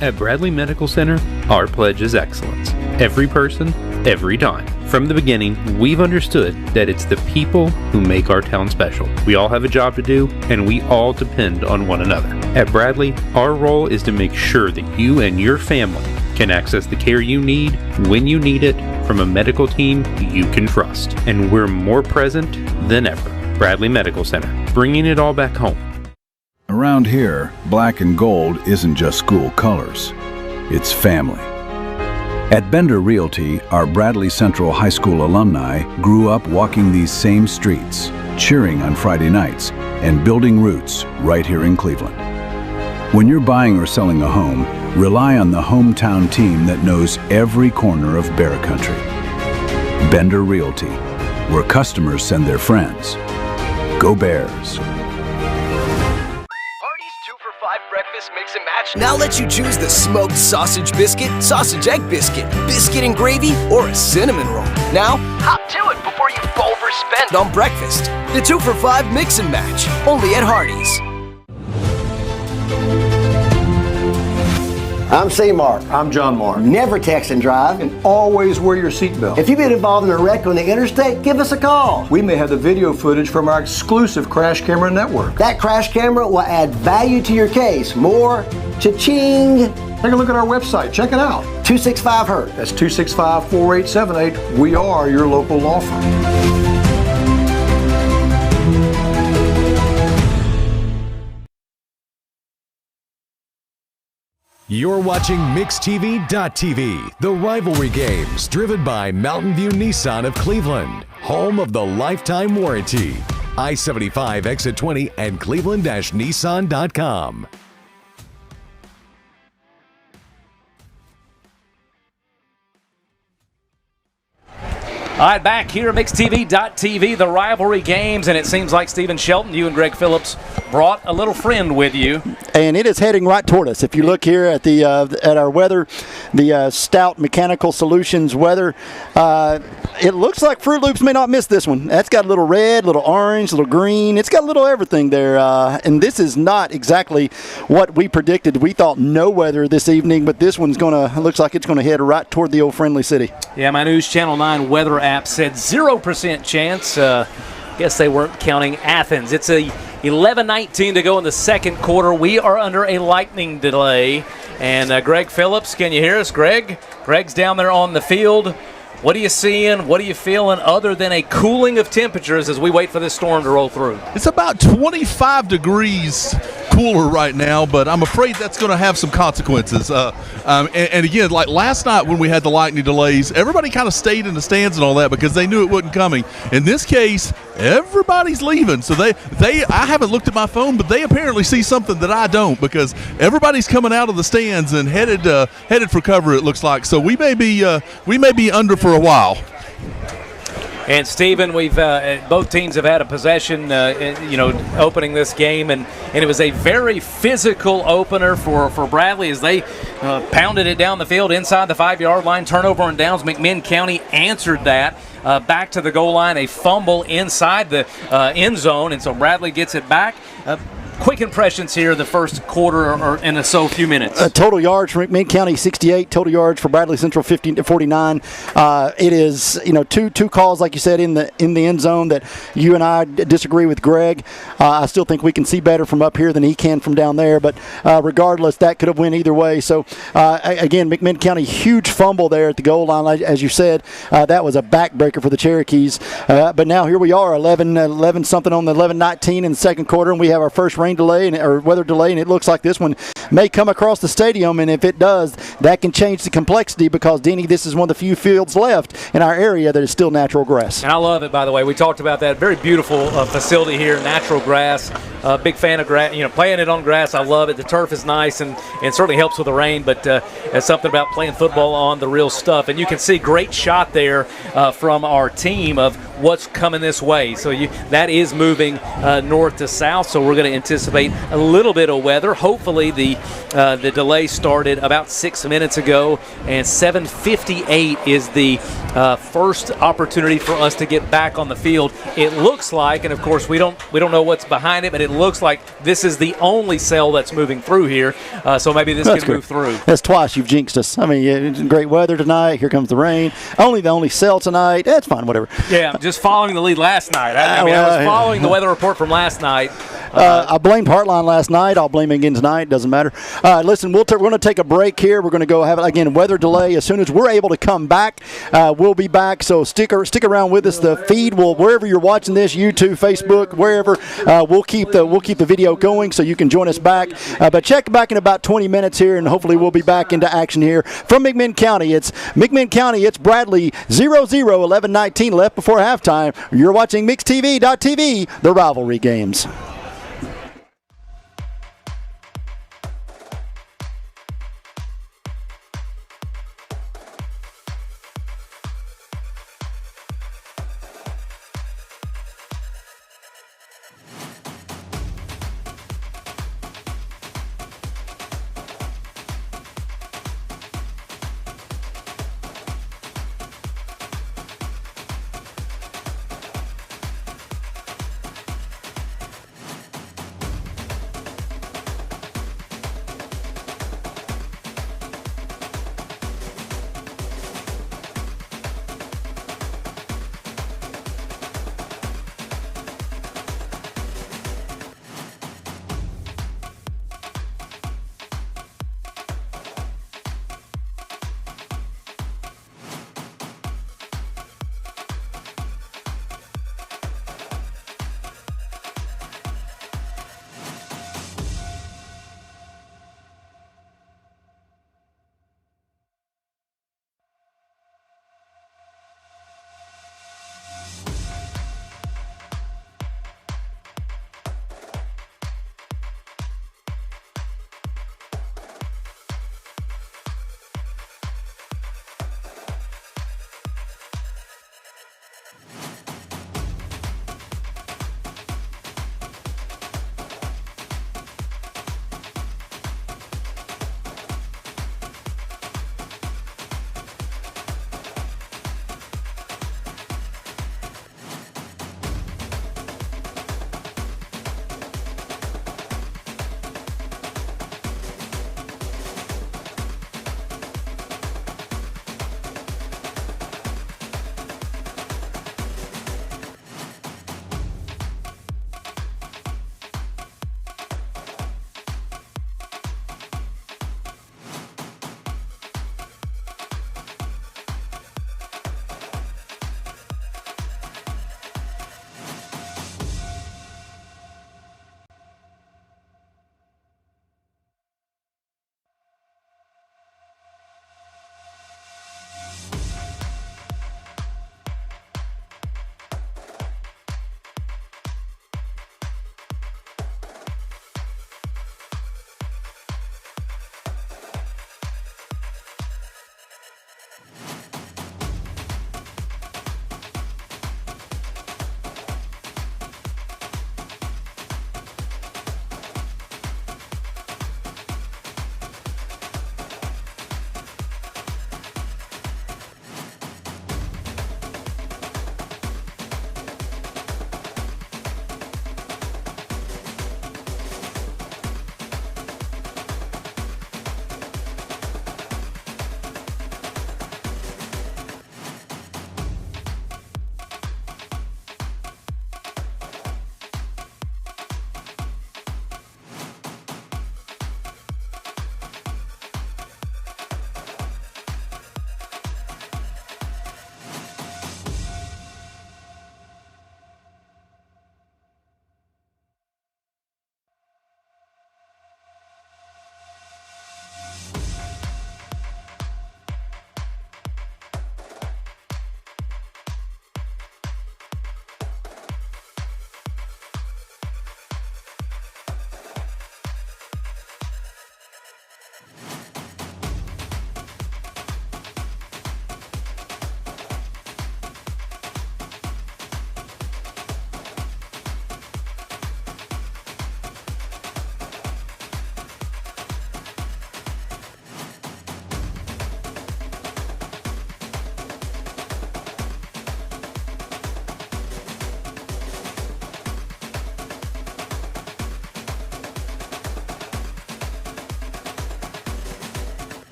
At Bradley Medical Center, our pledge is excellence. Every person, every time. From the beginning, we've understood that it's the people who make our town special. We all have a job to do, and we all depend on one another. At Bradley, our role is to make sure that you and your family can access the care you need when you need it from a medical team you can trust. And we're more present than ever. Bradley Medical Center, bringing it all back home. Around here, black and gold isn't just school colors, it's family. At Bender Realty, our Bradley Central High School alumni grew up walking these same streets, cheering on Friday nights, and building roots right here in Cleveland. When you're buying or selling a home, rely on the hometown team that knows every corner of Bear Country. Bender Realty, where customers send their friends. Go Bears. Breakfast mix and match now lets you choose the smoked sausage biscuit, sausage egg biscuit, biscuit and gravy, or a cinnamon roll. Now, hop to it before you overspend on breakfast. The 2 for $5 mix and match, only at Hardee's. I'm C-Mark. I'm John Mark. Never text and drive. And always wear your seatbelt. If you've been involved in a wreck on the interstate, give us a call. We may have the video footage from our exclusive crash camera network. That crash camera will add value to your case. More cha-ching. Take a look at our website. Check it out. 265-HURT. That's 265-4878. We are your local law firm. You're watching MixTV.tv, the rivalry games driven by Mountain View Nissan of Cleveland, home of the lifetime warranty. I-75 exit 20 and cleveland-nissan.com. All right, back here at MixTV.tv, the rivalry games, and it seems like Stephen Shelton, you and Greg Phillips brought a little friend with you. And it is heading right toward us. If you look here at the at our weather, the Stout Mechanical Solutions weather, it looks like Fruit Loops may not miss this one. That's got a little red, little orange, little green. It's got a little everything there. And this is not exactly what we predicted. We thought no weather this evening, but this one's looks like it's going to head right toward the old Friendly City. Yeah, my News Channel 9 weather app said 0% chance. Guess they weren't counting Athens. It's a 11:19 to go in the second quarter. We are under a lightning delay. And Greg Phillips, can you hear us, Greg? Greg's down there on the field. What are you seeing? What are you feeling other than a cooling of temperatures as we wait for this storm to roll through? It's about 25 degrees cooler right now, but I'm afraid that's going to have some consequences. And again, like last night when we had the lightning delays, everybody kind of stayed in the stands and all that because they knew it wasn't coming. In this case, everybody's leaving. So I haven't looked at my phone, but they apparently see something that I don't because everybody's coming out of the stands and headed for cover, it looks like. So we may be under for a while. And Stephen, we've both teams have had a possession, opening this game, and it was a very physical opener for Bradley as they pounded it down the field inside the 5-yard line. Turnover and downs. McMinn County answered that back to the goal line, a fumble inside the end zone, and so Bradley gets it back. Quick impressions here the first quarter or in a few minutes. Total yards for McMinn County 68, total yards for Bradley Central 49. It is two calls like you said in the end zone that you and I disagree with Greg. I still think we can see better from up here than he can from down there, but regardless, that could have went either way. So again, McMinn County huge fumble there at the goal line, as you said. That was a backbreaker for the Cherokees. But now here we are, 11 something on the 11-19 in the second quarter, and we have our first rain delay or weather delay, and it looks like this one may come across the stadium, and if it does, that can change the complexity because, Denny, this is one of the few fields left in our area that is still natural grass. And I love it, by the way. We talked about that. Very beautiful facility here, natural grass. Big fan of grass. Playing it on grass, I love it. The turf is nice and certainly helps with the rain, but it's something about playing football on the real stuff. And you can see great shot there from our team of what's coming this way. So that is moving north to south, so we're going to anticipate a little bit of weather. Hopefully the delay started about 6 minutes ago, and 7:58 is the first opportunity for us to get back on the field. It looks like, and of course we don't know what's behind it, but it looks like this is the only cell that's moving through here, so maybe this can move through. That's twice you've jinxed us. I mean, great weather tonight. Here comes the rain. Only the only cell tonight. That's fine, whatever. Yeah, just following the lead last night. I was following the weather report from last night. I blamed Heartline last night. I'll blame him again tonight. Doesn't matter. Listen, we're going to take a break here. We're going to go have, again, weather delay. As soon as we're able to come back, we'll be back. So stick around with us. The feed will, wherever you're watching this, YouTube, Facebook, wherever, we'll keep the video going so you can join us back. But check back in about 20 minutes here, and hopefully we'll be back into action here from McMinn County. It's McMinn County. It's Bradley 0-0, 11:19 left before halftime. You're watching MixTV.tv, the rivalry games.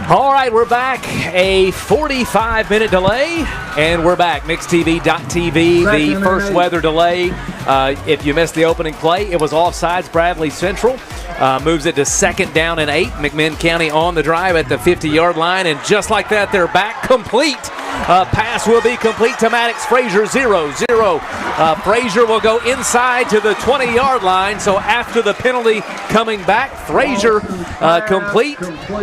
All right, we're back. A 45-minute delay, and we're back. MixTV.tv, the first weather delay. If you missed the opening play, it was offsides. Bradley Central moves it to 2nd down and 8. McMinn County on the drive at the 50-yard line, and just like that, they're back complete. Pass will be complete to Maddox Frazier, 0-0. Frazier will go inside to the 20-yard line, so after the penalty coming back, Frazier complete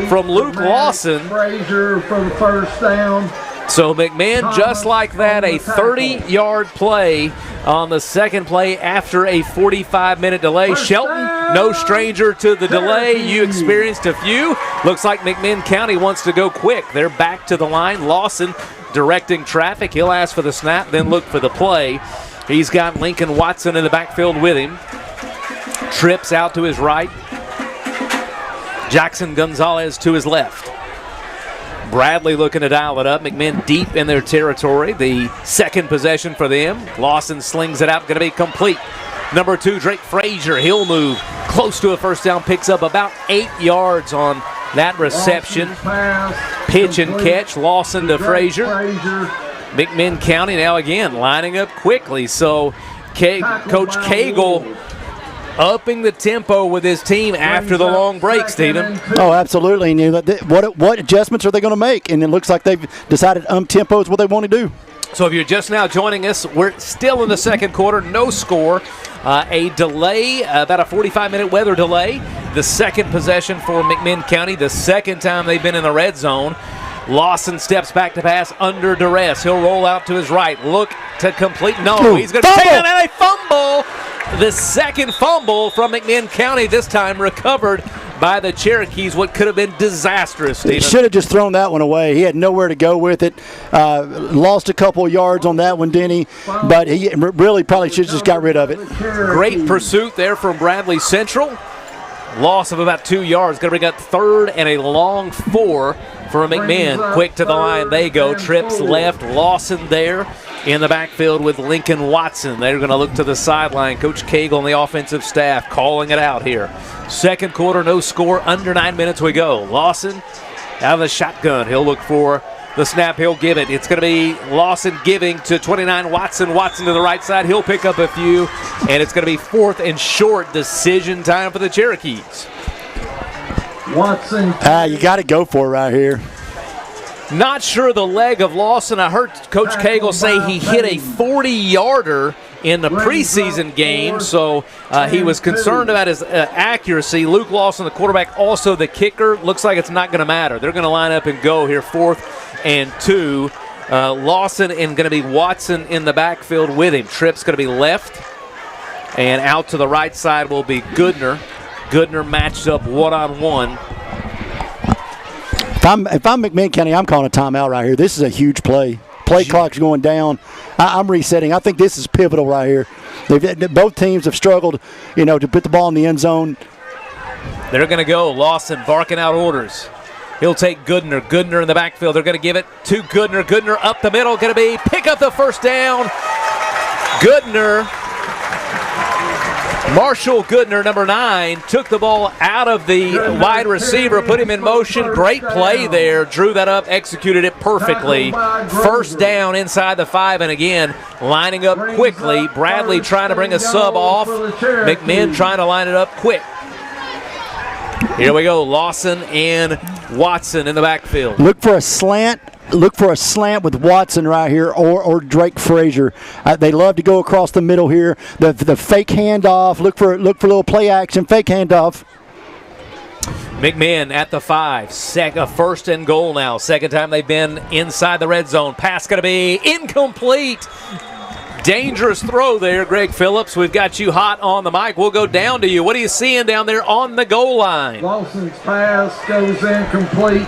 from Luke Lawson. Frazier for the first down. So McMinn, just like that, a 30-yard play on the second play after a 45-minute delay. Shelton, no stranger to the delay. You experienced a few. Looks like McMinn County wants to go quick. They're back to the line. Lawson directing traffic. He'll ask for the snap, then look for the play. He's got Lincoln Watson in the backfield with him. Trips out to his right. Jackson Gonzalez to his left. Bradley looking to dial it up. McMinn deep in their territory. The second possession for them. Lawson slings it out. Going to be complete. Number 2, Drake Frazier. He'll move close to a first down. Picks up about 8 yards on that reception. Pitch and catch. Lawson to Frazier. McMinn County now again lining up quickly. So Coach Cagle upping the tempo with his team after the long break, Stephen. Oh, absolutely. And what adjustments are they going to make? And it looks like they've decided tempo is what they want to do. So if you're just now joining us, we're still in the second quarter, no score. A delay, about a 45-minute weather delay. The second possession for McMinn County, the second time they've been in the red zone. Lawson steps back to pass under duress. He'll roll out to his right. Look to complete. No, he's going to take it, and a fumble. The second fumble from McMinn County, this time recovered by the Cherokees. What could have been disastrous, Stephen. He should have just thrown that one away. He had nowhere to go with it. Lost a couple of yards on that one, Denny, but he really probably should have just got rid of it. Great pursuit there from Bradley Central. Loss of about 2 yards. Going to bring up 3rd and a long 4 for McMinn. Quick to the line they go. Trips left. Lawson there in the backfield with Lincoln Watson. They're going to look to the sideline. Coach Cagle and the offensive staff calling it out here. Second quarter, no score. Under 9 minutes we go. Lawson out of the shotgun. He'll look for the snap. He'll give it. It's going to be Lawson giving to 29 Watson. Watson to the right side. He'll pick up a few, and it's going to be 4th and short. Decision time for the Cherokees. Watson. You got to go for it right here. Not sure the leg of Lawson. I heard Coach Cagle say he hit a 40-yarder in the preseason game, so he was concerned about his accuracy. Luke Lawson, the quarterback, also the kicker. Looks like it's not going to matter. They're going to line up and go here, 4th and 2. Lawson and going to be Watson in the backfield with him. Tripp's going to be left, and out to the right side will be Goodner. Goodner matched up one-on-one. If I'm McMinn County, I'm calling a timeout right here. This is a huge play. Play clock's going down. I'm resetting. I think this is pivotal right here. Both teams have struggled, to put the ball in the end zone. They're going to go. Lawson barking out orders. He'll take Goodner. Goodner in the backfield. They're going to give it to Goodner. Goodner up the middle. Going to be pick up the first down. Goodner. Marshall Goodner, number 9, took the ball out of the wide receiver, put him in motion. Great play there. Drew that up, executed it perfectly. First down inside the 5, and again, lining up quickly. Bradley trying to bring a sub off. McMinn trying to line it up quick. Here we go. Lawson and Watson in the backfield. Look for a slant. Look for a slant with Watson right here or Drake Frazier. They love to go across the middle here. The fake handoff. Look for a little play action. Fake handoff. McMinn at the 5. 1st and goal now. Second time they've been inside the red zone. Pass going to be incomplete. Dangerous throw there, Greg Phillips. We've got you hot on the mic. We'll go down to you. What are you seeing down there on the goal line? Lawson's pass goes incomplete.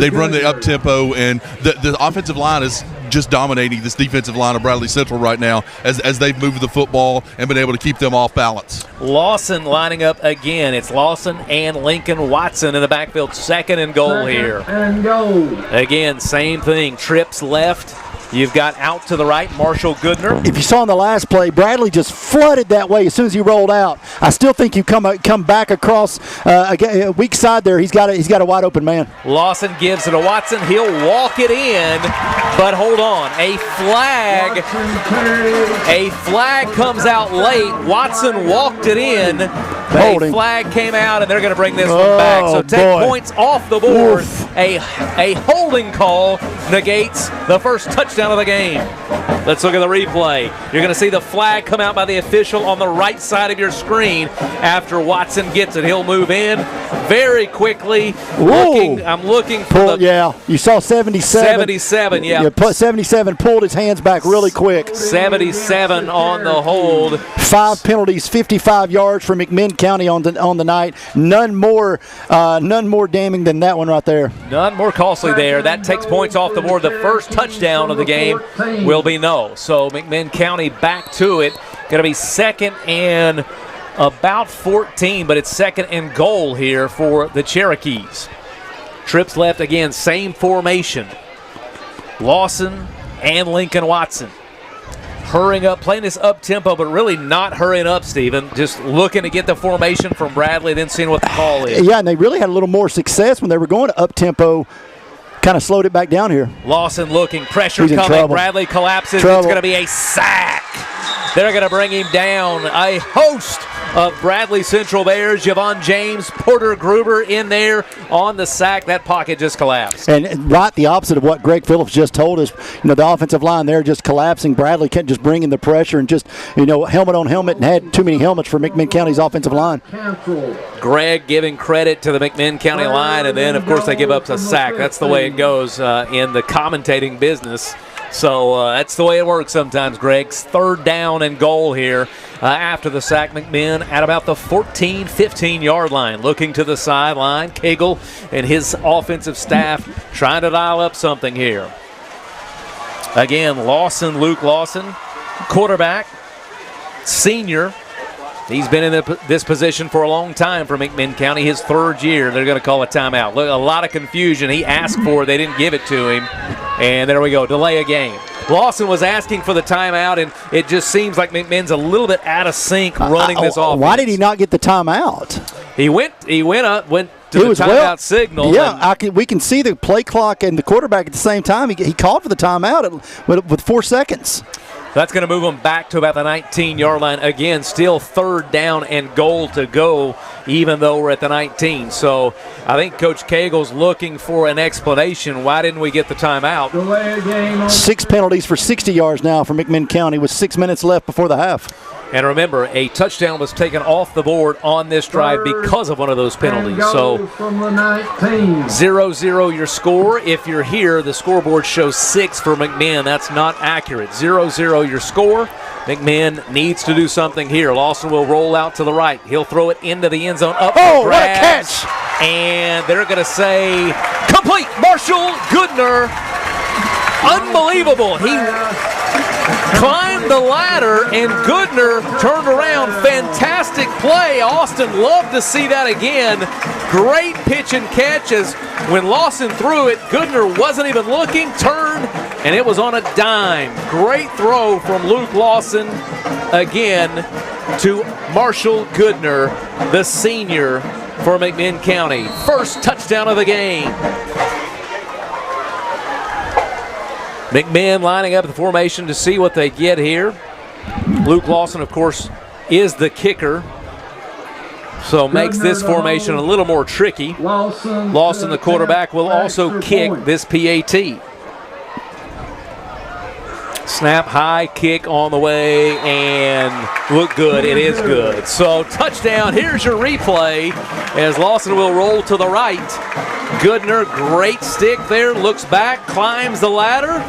They've run the up-tempo, and the offensive line is just dominating this defensive line of Bradley Central right now as they've moved the football and been able to keep them off balance. Lawson lining up again. It's Lawson and Lincoln Watson in the backfield. 2nd and goal here. And goal. Again, same thing. Trips left. You've got out to the right, Marshall Goodner. If you saw in the last play, Bradley just flooded that way as soon as he rolled out. I still think you come back across a weak side there. He's got a wide open man. Lawson gives it to Watson. He'll walk it in, but hold on. A flag comes out late. Watson walked it in. A flag came out, and they're going to bring this one back. So take points off the board. A holding call negates the first touchdown of the game. Let's look at the replay. You're going to see the flag come out by the official on the right side of your screen. After Watson gets it, he'll move in very quickly. I'm looking for you saw 77. 77, yeah. 77 pulled his hands back really quick. 77 on the hold. 5 penalties, 55 yards for McMinn County on the night. None more damning than that one right there. None more costly there. That takes points off the board. The first touchdown of the game will be no. So McMinn County back to it. Going to be second and about 14, but it's second and goal here for the Cherokees. Trips left again, same formation. Lawson and Lincoln Watson. Hurrying up, playing this up-tempo, but really not hurrying up, Stephen. Just looking to get the formation from Bradley, then seeing what the call is. Yeah, and they really had a little more success when they were going up-tempo. Kind of slowed it back down here. Lawson looking, pressure coming. Bradley collapses. It's going to be a sack. They're going to bring him down. A host of Bradley Central Bears. Javon James, Porter Gruber in there on the sack. That pocket just collapsed. And right the opposite of what Greg Phillips just told us. The offensive line there just collapsing. Bradley kept just bringing the pressure and just, helmet on helmet, and had too many helmets for McMinn County's offensive line. Greg giving credit to the McMinn County line, and then, of course, they give up a sack. That's the way it goes in the commentating business. So that's the way it works sometimes, Greg. Third down and goal here after the sack. McMinn at about the 14, 15-yard line. Looking to the sideline. Cagle and his offensive staff trying to dial up something here. Again, Luke Lawson, quarterback, senior. He's been in this position for a long time for McMinn County. His third year, they're going to call a timeout. Look, a lot of confusion. He asked for it. They didn't give it to him. And there we go, delay a game. Lawson was asking for the timeout, and it just seems like McMinn's a little bit out of sync running this offense. Why did he not get the timeout? He went to the timeout signal. Yeah, we can see the play clock and the quarterback at the same time. He called for the timeout with 4 seconds. That's going to move them back to about the 19-yard line. Again, still third down and goal to go, even though we're at the 19. So I think Coach Cagle's looking for an explanation. Why didn't we get the timeout? 6 penalties for 60 yards now for McMinn County with 6 minutes left before the half. And remember, a touchdown was taken off the board on this drive because of one of those penalties. So 0-0 your score. If you're here, the scoreboard shows 6 for McMinn. That's not accurate. 0-0 your score. McMinn needs to do something here. Lawson will roll out to the right. He'll throw it into the end zone. What a catch! And they're going to say, complete. Marshall Goodner. Unbelievable. He climbed the ladder, and Goodner turned around. Fantastic play. Austin loved to see that again. Great pitch and catch as when Lawson threw it, Goodner wasn't even looking, turned, and it was on a dime. Great throw from Luke Lawson again to Marshall Goodner, the senior for McMinn County. First touchdown of the game. McMinn lining up the formation to see what they get here. Luke Lawson, of course, is the kicker, so makes this formation a little more tricky. Lawson, the quarterback, will also kick this PAT. Snap, high kick on the way, and look good. It is good. So touchdown. Here's your replay as Lawson will roll to the right. Goodner, great stick there, looks back, climbs the ladder.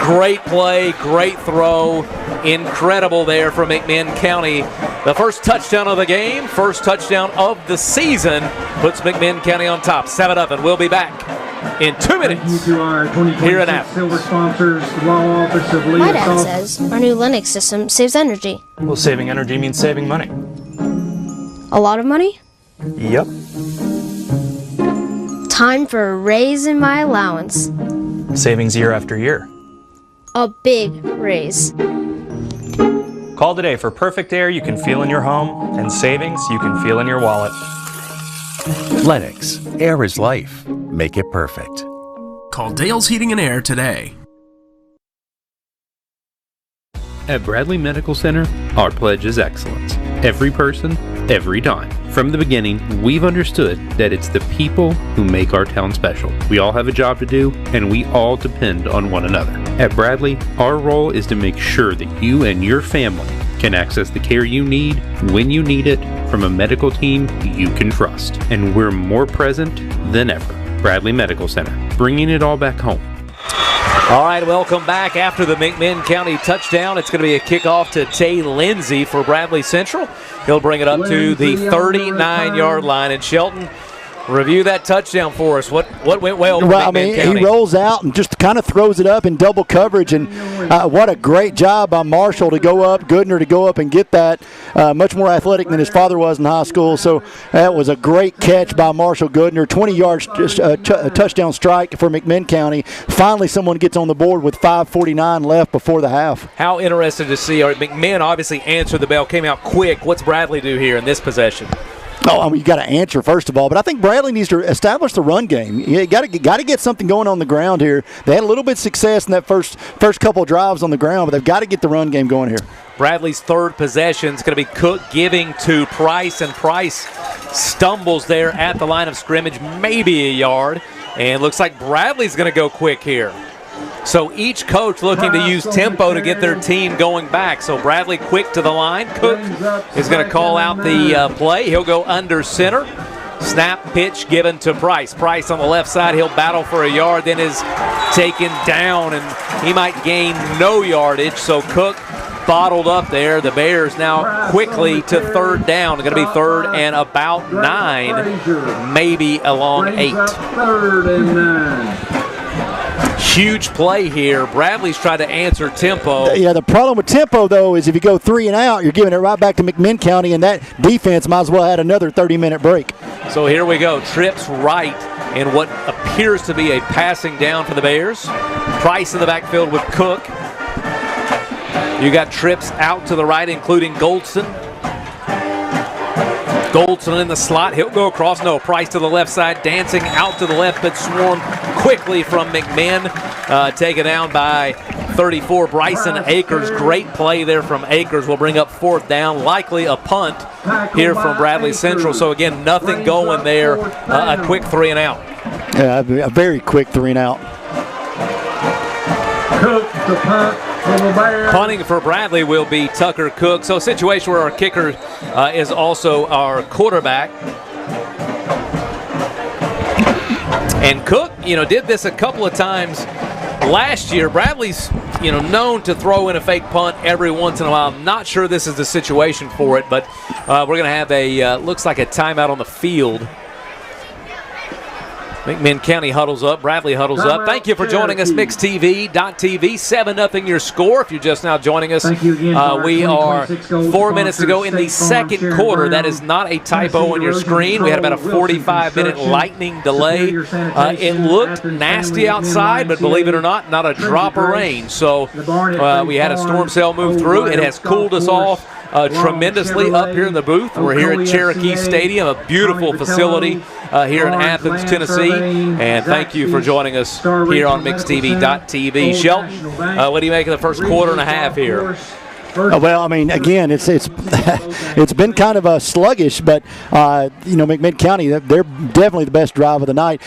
Great play, great throw. Incredible there from McMinn County. The first touchdown of the game, first touchdown of the season, puts McMinn County on top. 7-0, and we'll be back in 2 minutes here in Athens. My dad says our new Linux system saves energy. Well, saving energy means saving money. A lot of money? Yep. Time for a raise in my allowance. Savings year after year. a big raise. Call today for perfect air you can feel in your home and savings you can feel in your wallet. Lennox, air is life. Make it perfect. Call Dale's Heating and Air today. At Bradley Medical Center, our pledge is excellence. Every person, every dime. From the beginning, we've understood that it's the people who make our town special. We all have a job to do, and we all depend on one another. At Bradley, our role is to make sure that you and your family can access the care you need when you need it from a medical team you can trust. And we're more present than ever. Bradley Medical Center, bringing it all back home. All right, welcome back after the McMinn County touchdown. It's going to be a kickoff to Tay Lindsay for Bradley Central. He'll bring it up to the 39-yard line. And Shelton, review that touchdown for us. What went well for McMinn County? He rolls out and just kind of throws it up in double coverage, and what a great job by Marshall to go up, Goodner to go up and get that. Much more athletic than his father was in high school, so that was a great catch by Marshall Goodner. 20 yards, a touchdown strike for McMinn County. Finally, someone gets on the board with 5:49 left before the half. How interested to see. McMinn obviously answered the bell, came out quick. What's Bradley do here in this possession? Oh, I mean, you got to answer first of all, but I think Bradley needs to establish the run game. You got to get something going on the ground here. They had a little bit of success in that first couple of drives on the ground, but they've got to get the run game going here. Bradley's third possession is going to be Cook giving to Price, and Price stumbles there at the line of scrimmage, maybe a yard, and looks like Bradley's going to go quick here. So each coach looking to use tempo to get their team going back. So Bradley quick to the line. Cook is going to call out the play. He'll go under center. Snap pitch given to Price. Price on the left side. He'll battle for a yard, then is taken down, and he might gain no yardage. So Cook bottled up there. The Bears now quickly to third down. Going to be third and about 9, maybe along 8. Third and 9. Huge play here. Bradley's tried to answer tempo. Yeah, the problem with tempo, though, is if you go 3 and out, you're giving it right back to McMinn County, and that defense might as well add another 30-minute break. So here we go. Trips right in what appears to be a passing down for the Bears. Price in the backfield with Cook. You got trips out to the right, including Goldston. Goldston in the slot. He'll go across. No, Price to the left side, dancing out to the left, but swarmed quickly from McMinn. Taken down by 34, Bryson Akers. Great play there from Akers. Will bring up fourth down. Likely a punt here from Bradley Central. So, again, nothing going there. A quick 3 and out. Yeah, a very quick 3 and out. Cook the punt. Punting for Bradley will be Tucker Cook. So a situation where our kicker is also our quarterback. And Cook, did this a couple of times last year. Bradley's, known to throw in a fake punt every once in a while. I'm not sure this is the situation for it, but we're going to have looks like a timeout on the field. McMinn County huddles up. Bradley huddles up. Thank you for joining us. MixTV.tv. 7-0 your score. If you're just now joining us, we are 4 minutes to go in the second quarter. That is not a typo on your screen. We had about a 45-minute lightning delay. It looked nasty outside, but believe it or not a drop of rain. So we had a storm cell move through. It has cooled us off tremendously up here in the booth. We're here at Cherokee Stadium, a beautiful facility here in Athens, Tennessee. And thank you for joining us here on MixTV.tv. Shelton, what do you make of the first quarter and a half here? Well, I mean, again, it's it's been kind of sluggish, but McMinn County, they're definitely the best drive of the night.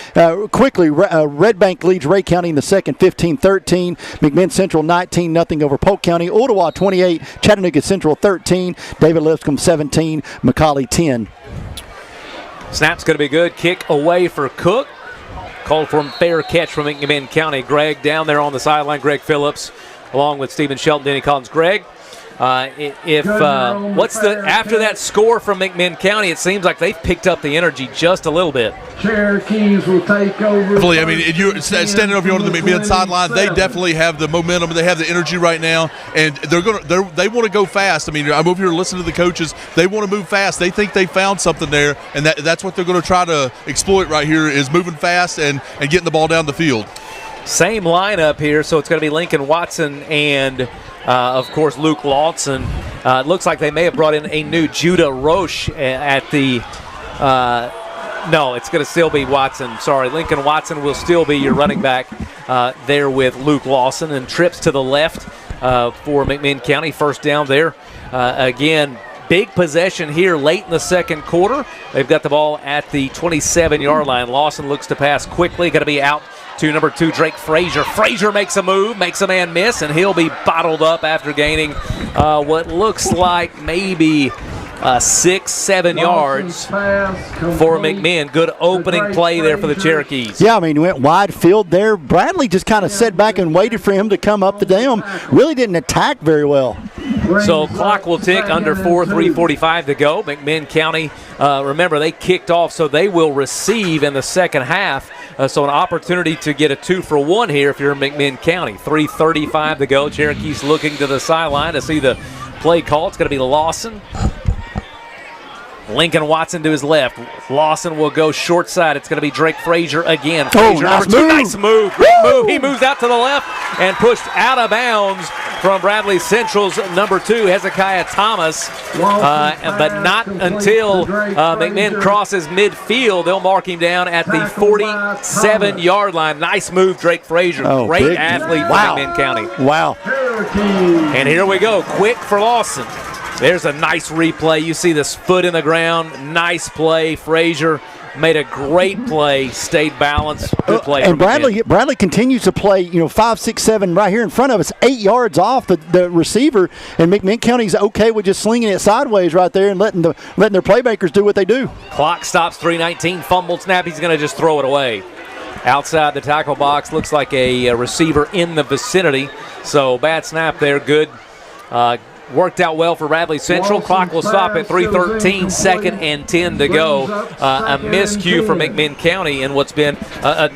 Quickly, Red Bank leads Ray County in the second, 15-13. McMinn Central 19-0 over Polk County. Ottawa 28, Chattanooga Central 13. David Lipscomb 17, McCallie 10. Snap's going to be good. Kick away for Cook. Called for a fair catch from McMinn County. Greg down there on the sideline. Greg Phillips, along with Stephen Shelton, Denny Collins. Greg, after that score from McMinn County, it seems like they've picked up the energy just a little bit. Cherokees will take over. Definitely, I mean, you're standing over here on the McMinn sideline. They definitely have the momentum. They have the energy right now, and they want to go fast. I mean, I'm over here listening to the coaches. They want to move fast. They think they found something there, and that's what they're going to try to exploit right here is moving fast and getting the ball down the field. Same lineup here, so it's going to be Lincoln Watson and, of course, Luke Lawson. It looks like they may have brought in a new Judah Roche at the no, it's going to still be Watson. Sorry, Lincoln Watson will still be your running back there with Luke Lawson. And trips to the left for McMinn County. First down there. Again, big possession here late in the second quarter. They've got the ball at the 27-yard line. Lawson looks to pass quickly. Going to be out to number 2, Drake Frazier. Frazier makes a move, makes a man miss, and he'll be bottled up after gaining what looks like maybe 6-7 yards for McMinn. Good opening play there for the Cherokees. Yeah, I mean, he went wide field there. Bradley just kind of sat back and waited for him to come up the dam. Really didn't attack very well. So clock will tick under 3:45 to go. McMinn County, remember, they kicked off, so they will receive in the second half. So an opportunity to get a 2-for-1 here if you're in McMinn County. 3:35 to go. Cherokees looking to the sideline to see the play call. It's going to be Lawson. Lincoln Watson to his left. Lawson will go short side. It's going to be Drake Frazier again. Frazier, nice number 2. move. Nice move. Great move. He moves out to the left and pushed out of bounds from Bradley Central's number 2, Hezekiah Thomas. But not until McMinn crosses midfield. They'll mark him down at the 47-yard line. Nice move, Drake Frazier. Great athlete for McMinn County. Wow. And here we go. Quick for Lawson. There's a nice replay. You see this foot in the ground. Nice play. Frazier made a great play. Stayed balanced. Good play. And Bradley continues to play, 5, 6, 7 right here in front of us, 8 yards off the receiver. And McMinn County's okay with just slinging it sideways right there and letting their playmakers do what they do. Clock stops. 3:19. Fumbled snap. He's going to just throw it away. Outside the tackle box. Looks like a receiver in the vicinity. So bad snap there. Good. Worked out well for Bradley Central. Clock will stop at 3:13, 2nd and 10 to go. A miscue for McMinn County in what's been a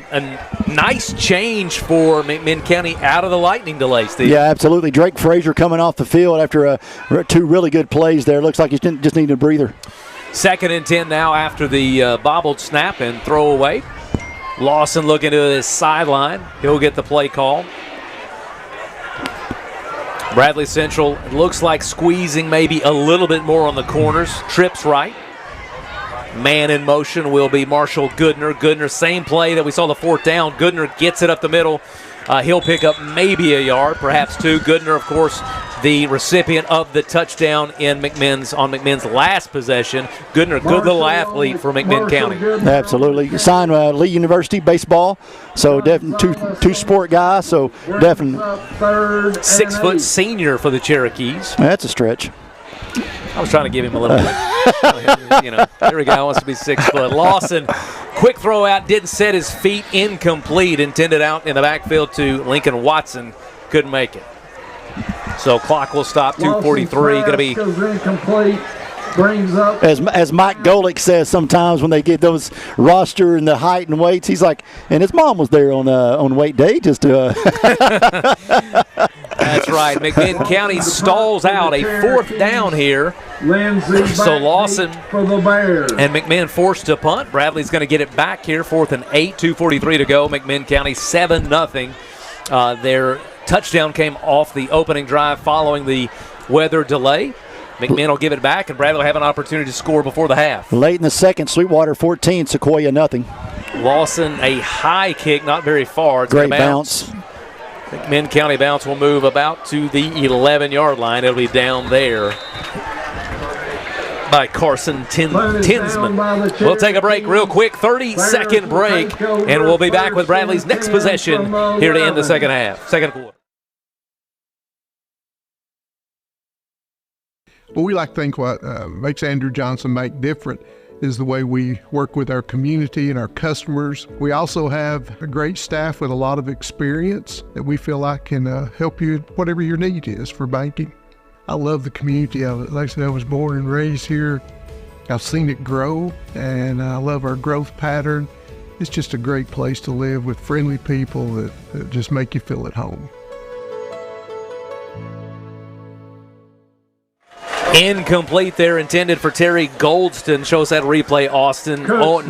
nice change for McMinn County out of the lightning delay, Steve. Yeah, absolutely. Drake Frazier coming off the field after 2 really good plays there. Looks like he just needed a breather. 2nd and 10 now after the bobbled snap and throw away. Lawson looking to his sideline. He'll get the play call. Bradley Central looks like squeezing maybe a little bit more on the corners. Trips right. Man in motion will be Marshall Goodner. Goodner, same play that we saw the 4th down. Goodner gets it up the middle. He'll pick up maybe a yard, perhaps 2. Goodner, of course, the recipient of the touchdown on McMinn's last possession. Goodner, good little athlete for McMinn County. Absolutely. Signed Lee University baseball, so definitely two sport guy, so definitely. 6-foot senior for the Cherokees. That's a stretch. I was trying to give him a little bit. Every guy wants to be 6 foot. Lawson, quick throw out, didn't set his feet, incomplete, intended out in the backfield to Lincoln Watson, couldn't make it. So clock will stop, 2:43, going to be incomplete. Brings up as Mike Golick says sometimes when they get those roster and the height and weights, he's like, and his mom was there on weight day just to. That's right. McMinn County stalls out a 4th down here. So Lawson and McMinn forced to punt. Bradley's going to get it back here, 4th and 8, 2:43 to go. McMinn County 7-0. Their touchdown came off the opening drive following the weather delay. McMinn will give it back, and Bradley will have an opportunity to score before the half. Late in the second, Sweetwater 14, Sequoia nothing. Lawson, a high kick, not very far. It's great bounce. McMinn County bounce will move about to the 11-yard line. It'll be down there by Carson Tinsman. We'll take a break real quick, 30-second break, and we'll be back with Bradley's next possession here to end the second quarter. Well, we like to think what makes Andrew Johnson make different is the way we work with our community and our customers. We also have a great staff with a lot of experience that we feel like can help you whatever your need is for banking. I love the community of it. Like I said, I was born and raised here. I've seen it grow, and I love our growth pattern. It's just a great place to live with friendly people that just make you feel at home. Incomplete there, intended for Terry Goldston. Shows that replay, Austin.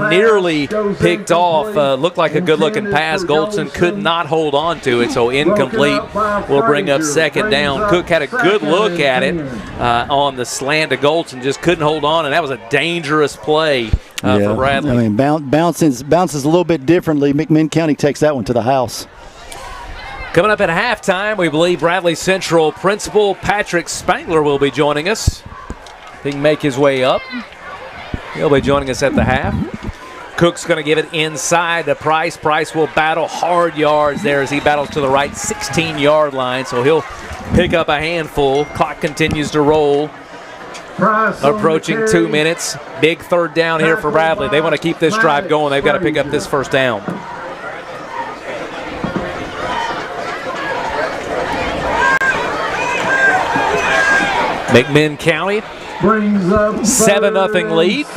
Nearly picked off. Looked like a good-looking pass. Goldston could not hold on to it, so incomplete will bring up second down. Cook had a good look at it on the slant to Goldston, just couldn't hold on, and that was a dangerous play for Bradley. I mean, bounces a little bit differently. McMinn County takes that one to the house. Coming up at halftime, we believe Bradley Central principal Patrick Spangler will be joining us. He can make his way up. He'll be joining us at the half. Cook's going to give it inside to Price. Price will battle hard yards there as he battles to the right 16-yard line, so he'll pick up a handful. Clock continues to roll. Approaching 2 minutes. Big third down here for Bradley. They want to keep this drive going. They've got to pick up this first down. McMinn County, 7-0 lead.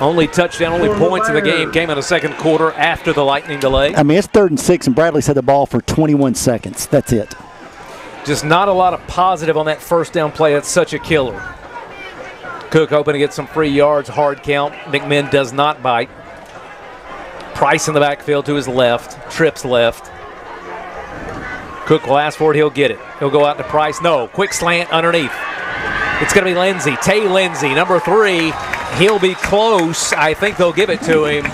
Only touchdown, only points of the game came in the second quarter after the lightning delay. I mean, it's 3rd and 6, and Bradley's had the ball for 21 seconds. That's it. Just not a lot of positive on that first down play. That's such a killer. Cook hoping to get some free yards, hard count. McMinn does not bite. Price in the backfield to his left, trips left. Cook will ask for it, he'll get it. He'll go out to Price. No, quick slant underneath. It's going to be Lindsey, Tay Lindsey, number 3. He'll be close. I think they'll give it to him.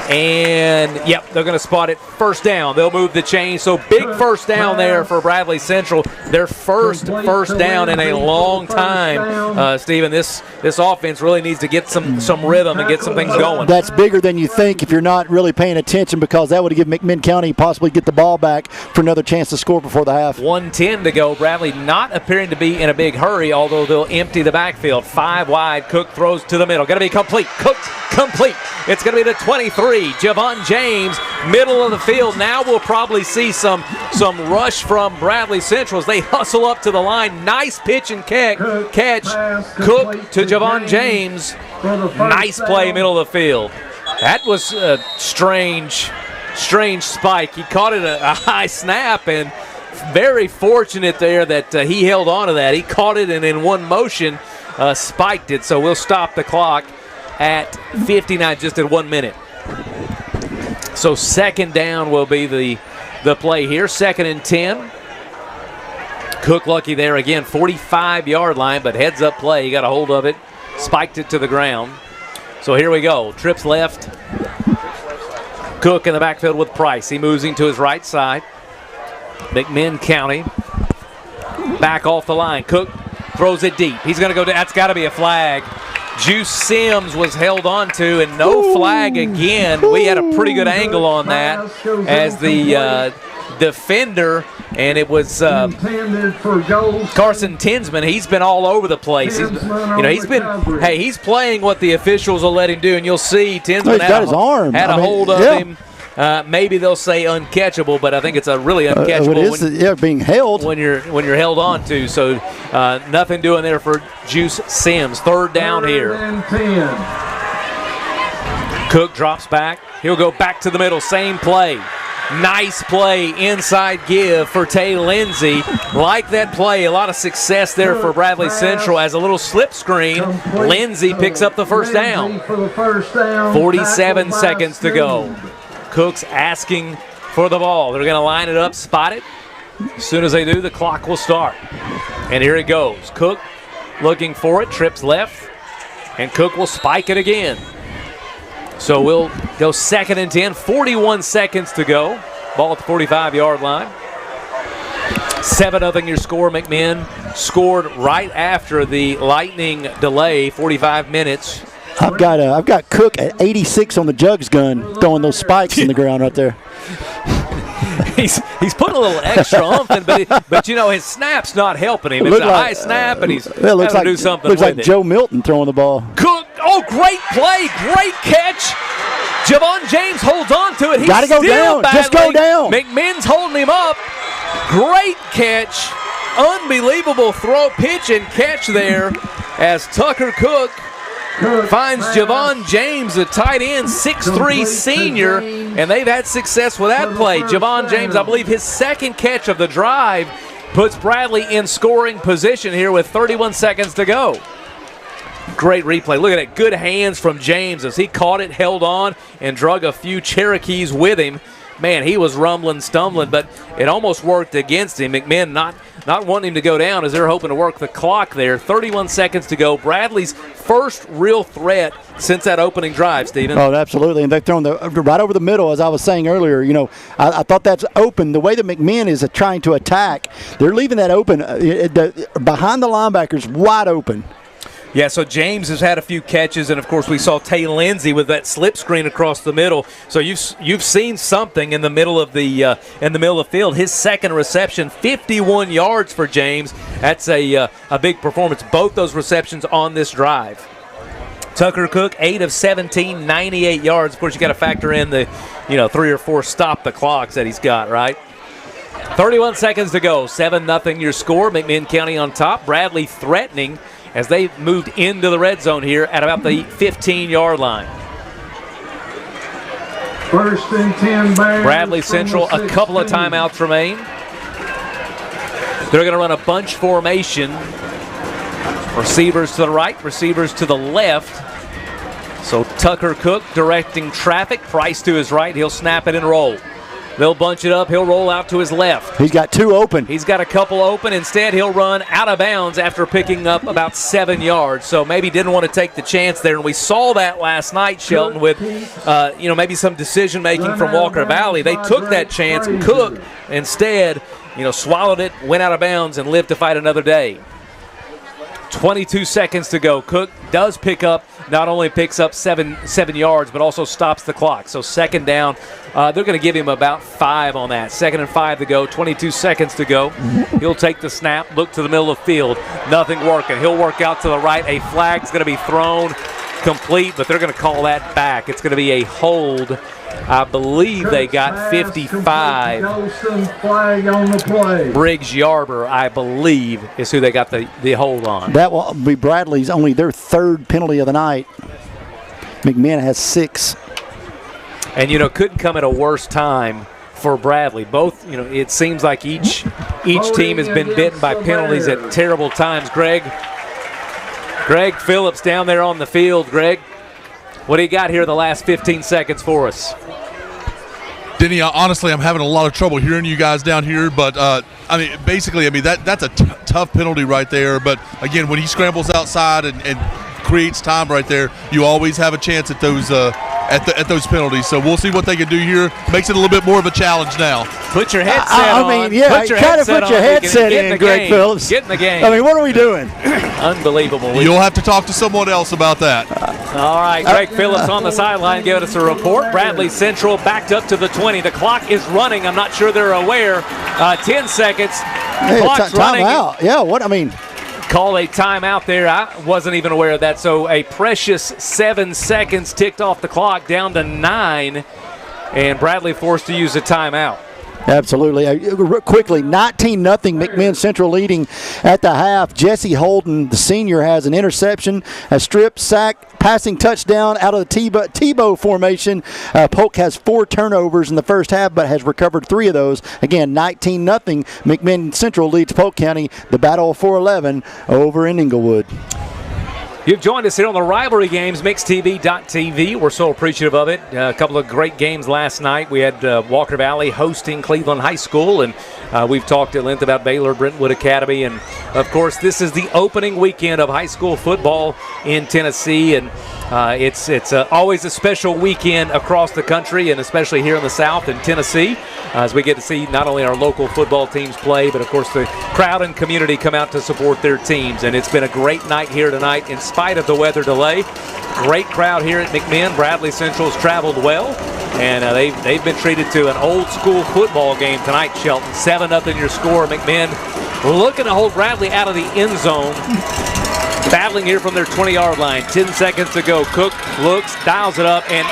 And, yep, they're going to spot it. First down. They'll move the chain. So big first down there for Bradley Central. Their first down in a long time. Stephen, this offense really needs to get some rhythm and get some things going. That's bigger than you think if you're not really paying attention, because that would give McMinn County possibly get the ball back for another chance to score before the half. 1:10 to go. Bradley not appearing to be in a big hurry, although they'll empty the backfield. 5 wide. Cook throws to the middle. Going to be complete. Cook complete. It's going to be the 23. Javon James, middle of the field. Now we'll probably see some rush from Bradley Central as they hustle up to the line. Nice pitch and catch. Cook to Javon James. Nice play, middle of the field. That was a strange spike. He caught it a high snap, and very fortunate there that he held on to that. He caught it and in one motion spiked it. So we'll stop the clock at 59, just at 1 minute. So second down will be the play here. 2nd and 10. Cook lucky there again, 45-yard line, but heads up play. He got a hold of it, spiked it to the ground. So here we go. Trips left. Cook in the backfield with Price. He moves into his right side. McMinn County back off the line. Cook throws it deep. He's going to go down. That's got to be a flag. Juice Sims was held on to, and no flag again. We had a pretty good angle on that as the defender, and it was Carson Tinsman. He's been all over the place. He's playing what the officials will let him do, and you'll see Tinsman had a hold of him. Maybe they'll say uncatchable, but I think it's a really uncatchable being held when you're held on to. So nothing doing there for Juice Sims. Third down here. Cook drops back. He'll go back to the middle. Same play. Nice play, inside give for Tay Lindsey. Like that play, a lot of success there for Bradley Central as a little slip screen. Lindsey picks up the first down. 47 seconds to go. Cook's asking for the ball. They're going to line it up, spot it. As soon as they do, the clock will start. And here it goes. Cook looking for it, trips left, and Cook will spike it again. So we'll go 2nd and 10, 41 seconds to go. Ball at the 45-yard line. 7-0 your score. McMinn scored right after the lightning delay, 45 minutes. I've got Cook at 86 on the jugs gun, throwing those spikes in the ground right there. He's putting a little extra oomph in, but his snap's not helping him. It's a high snap, and he's having to do something with it. Looks like Joe Milton throwing the ball. Cook, great play, great catch. Javon James holds on to it. He's gotta go down. Battling. Just go down. McMinn's holding him up. Great catch. Unbelievable throw, pitch, and catch there as Tucker Cook finds Javon James, a tight end, 6'3" senior, and they've had success with that play. Javon James, I believe his second catch of the drive. puts Bradley in scoring position here with 31 seconds to go. Great replay. Look at it. Good hands from James as he caught it, held on, and drug a few Cherokees with him. Man, he was rumbling, stumbling, but it almost worked against him. McMinn not wanting him to go down as they're hoping to work the clock there. 31 seconds to go. Bradley's first real threat since that opening drive, Stephen. Oh, absolutely. And they've thrown right over the middle, as I was saying earlier. You know, I thought that's open. The way that McMinn is trying to attack, they're leaving that open behind the linebackers, wide open. Yeah, so James has had a few catches, and of course we saw Tay Lindsay with that slip screen across the middle. So you've seen something in the middle of the field. His second reception, 51 yards for James. That's a big performance. Both those receptions on this drive. Tucker Cook, 8 of 17, 98 yards. Of course, you got to factor in the 3 or 4 stop the clocks that he's got, right? 31 seconds to go. 7-0 your score. McMinn County on top. Bradley threatening as they moved into the red zone here at about the 15-yard line. 1st and 10, Bears. Bradley Central, a couple of timeouts remain. They're going to run a bunch formation. Receivers to the right, receivers to the left. So Tucker Cook directing traffic. Price to his right. He'll snap it and roll. They'll bunch it up. He'll roll out to his left. He's got 2 open. He's got a couple open. Instead, he'll run out of bounds after picking up about 7 yards. So maybe didn't want to take the chance there. And we saw that last night, Shelton, with maybe some decision-making from Walker Valley. They took that chance. Cook instead, swallowed it, went out of bounds, and lived to fight another day. 22 seconds to go. Cook does not only picks up seven yards, but also stops the clock. So second down, they're going to give him about 5 on that. 2nd and 5 to go, 22 seconds to go. He'll take the snap, look to the middle of the field. Nothing working. He'll work out to the right. A flag's going to be thrown, complete, but they're going to call that back. It's going to be a hold. I believe they got 55. Flag on the play. Briggs Yarber, I believe, is who they got the hold on. That will be Bradley's only their 3rd penalty of the night. McMinn has 6. And, couldn't come at a worse time for Bradley. Both, it seems like each team has been bitten by penalties at terrible times. Greg Phillips down there on the field. Greg, what do you got here the last 15 seconds for us? Denny, honestly, I'm having a lot of trouble hearing you guys down here, but that's a tough penalty right there. But again, when he scrambles outside and creates time right there, you always have a chance at those penalties. So we'll see what they can do here. Makes it a little bit more of a challenge now. Put your headset on. Try to put your headset in, Greg Phillips. Get in the game. What are we doing? Unbelievable. You'll have to talk to someone else about that. All right, Greg Phillips on the sideline giving us a report. Bradley Central backed up to the 20. The clock is running. I'm not sure they're aware. 10 seconds. Clock's running. Timeout. Yeah, Call a timeout there. I wasn't even aware of that. So a precious 7 seconds ticked off the clock down to 9, and Bradley forced to use a timeout. Absolutely. Quickly, 19-0 McMinn Central leading at the half. Jesse Holden, the senior, has an interception, a strip sack, passing touchdown out of the Tebow formation. Polk has 4 turnovers in the first half, but has recovered 3 of those. Again, 19-0 McMinn Central leads Polk County, the battle of 411 over in Inglewood. You've joined us here on the Rivalry Games, MixTV.tv. We're so appreciative of it. A couple of great games last night. We had Walker Valley hosting Cleveland High School, and we've talked at length about Baylor Brentwood Academy. And, of course, this is the opening weekend of high school football in Tennessee, and it's always a special weekend across the country, and especially here in the South in Tennessee, as we get to see not only our local football teams play, but, of course, the crowd and community come out to support their teams. And it's been a great night here tonight in spite of the weather delay. Great crowd here at McMinn. Bradley Central's traveled well, and they've been treated to an old school football game tonight, Shelton. 7-0 your score. McMinn looking to hold Bradley out of the end zone. battling here from their 20-yard line. 10 seconds to go. Cook looks, dials it up, and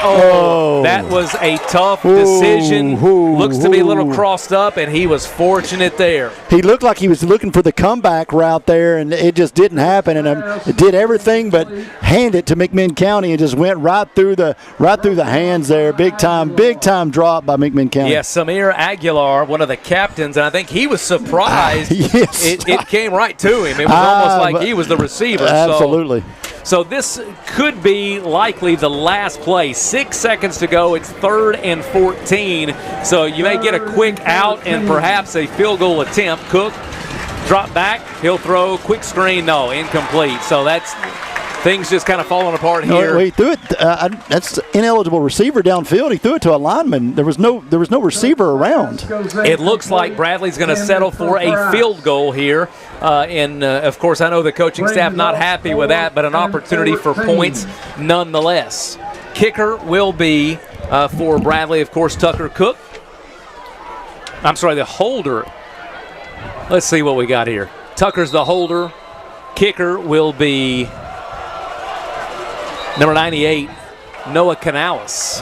that was a tough decision. Looks to be a little crossed up, and he was fortunate there. He looked like he was looking for the comeback route there, and it just didn't happen. And it did everything but hand it to McMinn County and just went right through the hands there. Big time drop by McMinn County. Yeah, Samir Aguilar, one of the captains, and I think he was surprised. Yes. It came right to him. It was almost like he was the receiver. Absolutely. So this could be likely the last play. 6 seconds to go. It's 3rd and 14. So you may get a quick out and perhaps a field goal attempt. Cook, drop back. He'll throw. Quick screen. No, incomplete. So that's things just kind of falling apart here. No, he threw it. That's ineligible receiver downfield. He threw it to a lineman. There was no receiver around. It looks like Bradley's going to settle for a field goal here. Of course, I know the coaching staff not happy with that, but an opportunity for points nonetheless. Kicker will be for Bradley, of course, Tucker Cook. I'm sorry, the holder. Let's see what we got here. Tucker's the holder. Kicker will be number 98, Noah Canales.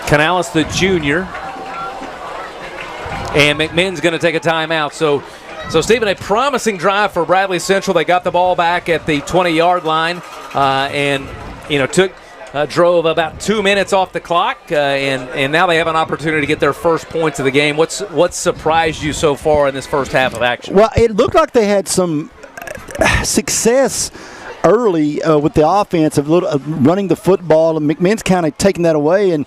Canales, the junior. And McMinn's going to take a timeout. So, Stephen, a promising drive for Bradley Central. They got the ball back at the 20-yard line drove about 2 minutes off the clock, and now they have an opportunity to get their first points of the game. What's surprised you so far in this first half of action? Well, it looked like they had some success early with the offense of running the football, and McMinn's kind of taking that away, and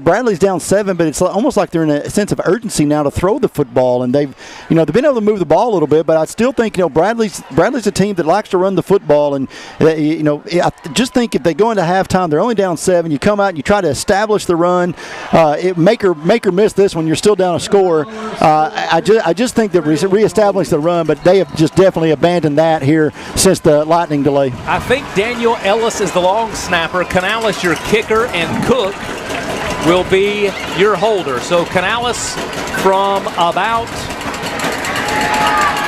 Bradley's down 7, but it's almost like they're in a sense of urgency now to throw the football, and they've been able to move the ball a little bit, but I still think Bradley's a team that likes to run the football, and I just think if they go into halftime, they're only down 7, you come out and you try to establish the run, make or miss this when you're still down a score. I just think that reestablish the run, but they have just definitely abandoned that here since the Lightning delay. I think Daniel Ellis is the long snapper. Canales your kicker, and Cook will be your holder. So Canales from about,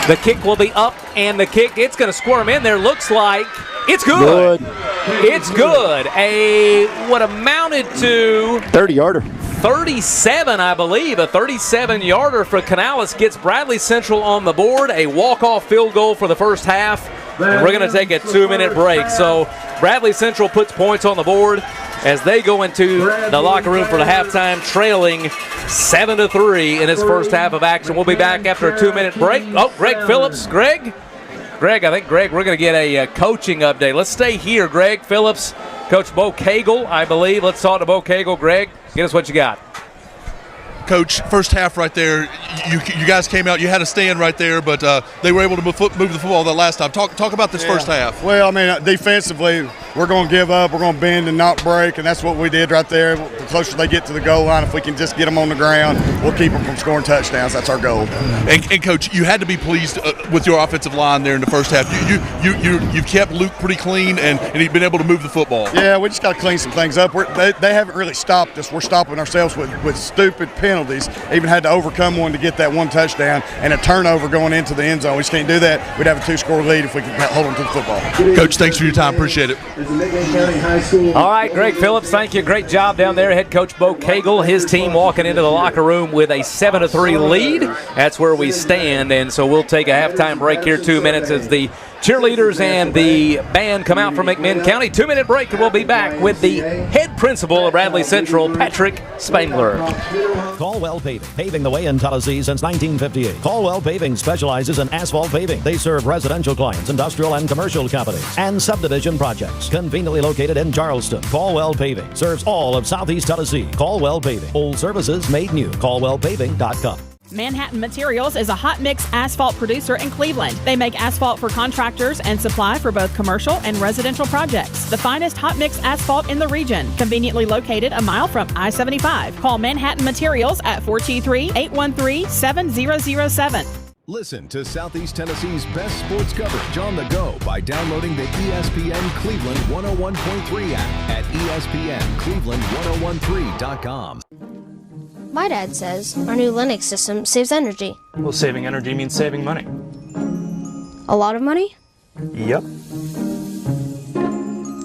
the kick will be up, and the kick, it's going to squirm in there. Looks like it's good. It's good. What amounted to 30-yarder. 37, I believe. A 37-yarder for Canales gets Bradley Central on the board. A walk-off field goal for the first half. And we're going to take a 2-minute break. So Bradley Central puts points on the board as they go into the locker room for the halftime, trailing 7-3 in this first half of action. We'll be back after a 2-minute break. Oh, Greg Phillips. Greg, we're going to get a coaching update. Let's stay here, Greg Phillips. Coach Bo Cagle, I believe. Let's talk to Bo Cagle. Greg, get us what you got. Coach, first half right there, you guys came out, you had a stand right there, but they were able to move the football that last time. Talk about this first half. Well, I mean, defensively, we're going to give up, we're going to bend and not break, and that's what we did right there. The closer they get to the goal line, if we can just get them on the ground, we'll keep them from scoring touchdowns. That's our goal. And Coach, you had to be pleased with your offensive line there in the first half. You've kept Luke pretty clean, and you've been able to move the football. Yeah, we just got to clean some things up. They haven't really stopped us. We're stopping ourselves with stupid penalties. Even had to overcome one to get that one touchdown and a turnover going into the end zone. We just can't do that. We'd have a 2-score lead if we could hold them to the football. Coach, thanks for your time. Appreciate it. All right, Greg Phillips, thank you. Great job down there. Head coach Bo Cagle, his team walking into the locker room with a 7-3 lead. That's where we stand, and so we'll take a halftime break here, 2 minutes, as the cheerleaders and the band come out from McMinn County. 2-minute break, and we'll be back with the head principal of Bradley Central, Patrick Spangler. Caldwell Paving, paving the way in Tennessee since 1958. Caldwell Paving specializes in asphalt paving. They serve residential clients, industrial and commercial companies, and subdivision projects. Conveniently located in Charleston, Caldwell Paving serves all of Southeast Tennessee. Caldwell Paving, old services made new. CaldwellPaving.com. Manhattan Materials is a hot mix asphalt producer in Cleveland. They make asphalt for contractors and supply for both commercial and residential projects. The finest hot mix asphalt in the region, conveniently located a mile from I-75. Call Manhattan Materials at 423-813-7007. Listen to Southeast Tennessee's best sports coverage on the go by downloading the ESPN Cleveland 101.3 app at ESPNCleveland1013.com. My dad says our new Linux system saves energy. Well, saving energy means saving money. A lot of money? Yep.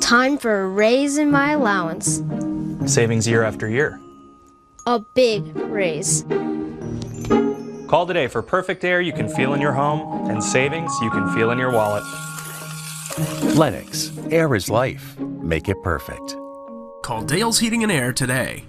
Time for a raise in my allowance. Savings year after year. A big raise. Call today for perfect air you can feel in your home and savings you can feel in your wallet. Lennox, air is life. Make it perfect. Call Dale's Heating and Air today.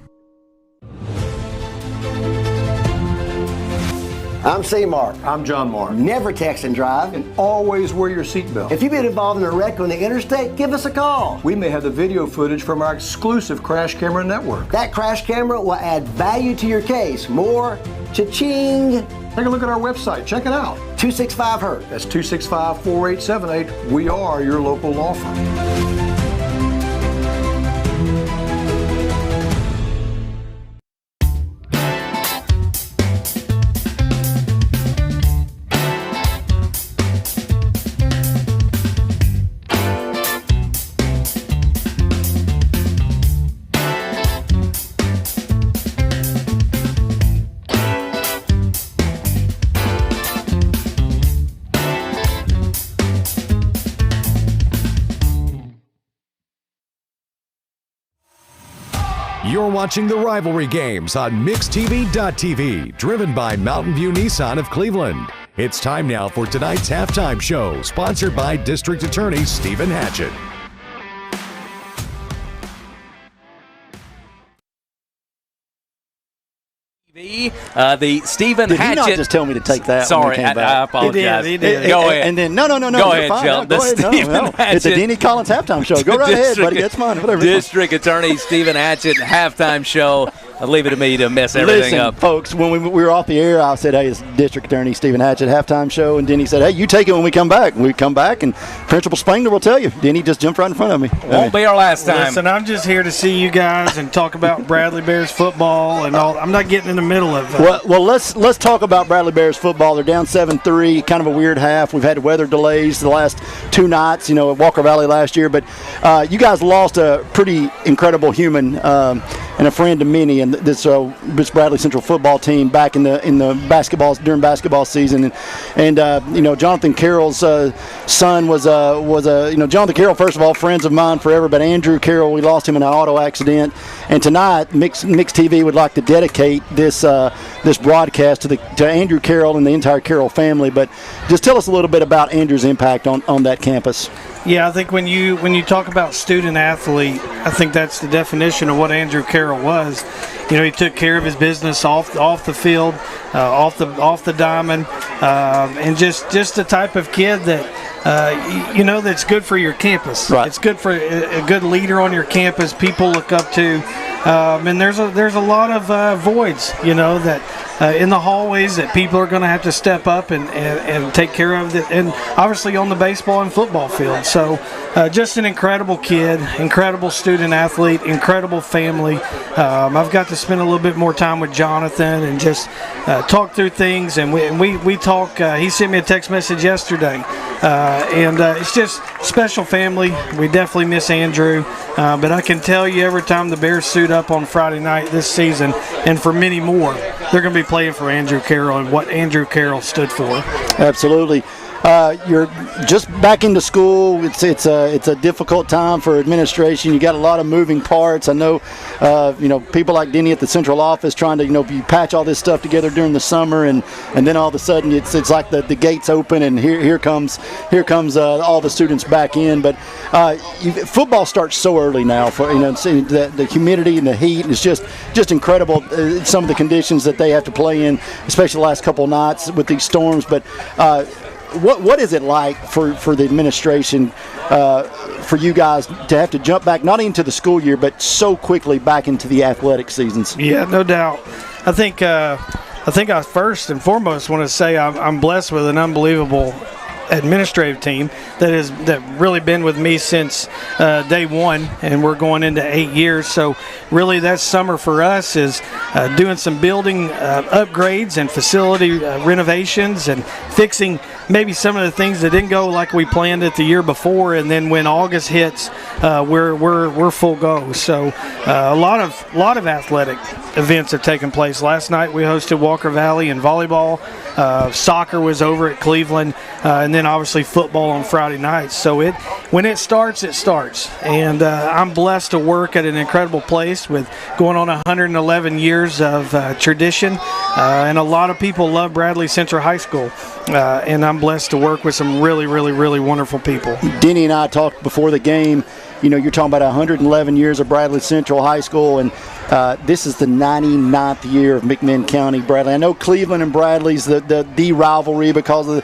I'm C-Mark. I'm John Mark. Never text and drive. And always wear your seatbelt. If you've been involved in a wreck on the interstate, give us a call. We may have the video footage from our exclusive crash camera network. That crash camera will add value to your case. More cha-ching. Take a look at our website. Check it out. 265-HURT. That's 265-4878. We are your local law firm. You're watching the Rivalry Games on MixTV.tv, driven by Mountain View Nissan of Cleveland. It's time now for tonight's halftime show, sponsored by District Attorney Stephen Hatchett. The Stephen Did Hatchett. he not just tell me to take that? Sorry, when we came back? I apologize. He did. Go ahead. And then no. Go ahead, Joe. Go ahead. No. It's a Denny Collins halftime show. Go right ahead, buddy. That's fine. Whatever. District Attorney Stephen Hatchett halftime show. I'll leave it to me to mess everything up. Folks, when we were off the air, I said, hey, it's District Attorney Stephen Hatchett halftime show. And Denny said, hey, you take it when we come back. We come back, and Principal Spangler will tell you. Denny just jumped right in front of me. Won't be our last time. Listen, I'm just here to see you guys and talk about Bradley Bears football and all. I'm not getting in the middle of it. Well, let's talk about Bradley Bears football. They're down 7-3, kind of a weird half. We've had weather delays the last two nights, at Walker Valley last year. But you guys lost a pretty incredible human and a friend to many, and this Bradley Central football team back in the basketball during basketball season, and Jonathan Carroll's son was Jonathan Carroll, first of all, friends of mine forever, but Andrew Carroll, we lost him in an auto accident, and tonight Mix TV would like to dedicate this broadcast to Andrew Carroll and the entire Carroll family. But just tell us a little bit about Andrew's impact on that campus. Yeah, I think when you talk about student athlete, I think that's the definition of what Andrew Carroll was. He took care of his business off the field, off the diamond, and just the type of kid that that's good for your campus. Right. It's good for a good leader on your campus. People look up to, and there's a lot of voids, that in the hallways that people are going to have to step up and take care of it, and obviously on the baseball and football field. So just an incredible kid, incredible student athlete, incredible family. I've got to spend a little bit more time with Jonathan and just talk through things, and we talk. He sent me a text message yesterday, and it's just special family. We definitely miss Andrew, but I can tell you every time the Bears suit up on Friday night this season, and for many more, they're going to be playing for Andrew Carroll and what Andrew Carroll stood for. Absolutely. You're just back into school. It's a difficult time for administration. You got a lot of moving parts. I know, people like Denny at the central office trying to, you patch all this stuff together during the summer, and then all of a sudden it's like the gates open, and here comes all the students back in. But football starts so early now. For the humidity and the heat is just incredible. Some of the conditions that they have to play in, especially the last couple of nights with these storms. But what is it like for the administration, for you guys to have to jump back not into the school year, but so quickly back into the athletic seasons? Yeah, no doubt. I think I first and foremost want to say I'm blessed with an unbelievable administrative team that really been with me since day one, and we're going into 8 years. So really that summer for us is doing some building upgrades and facility renovations and fixing maybe some of the things that didn't go like we planned it the year before, and then when August hits, we're full go. So a lot of athletic events are taking place. Last night we hosted Walker Valley in volleyball. Soccer was over at Cleveland, and and then obviously football on Friday nights. So when it starts, it starts. And I'm blessed to work at an incredible place with going on 111 years of tradition, and a lot of people love Bradley Central High School. And I'm blessed to work with some really, really, really wonderful people. Denny and I talked before the game. You're talking about 111 years of Bradley Central High School, and this is the 99th year of McMinn County Bradley. I know Cleveland and Bradley's the rivalry because of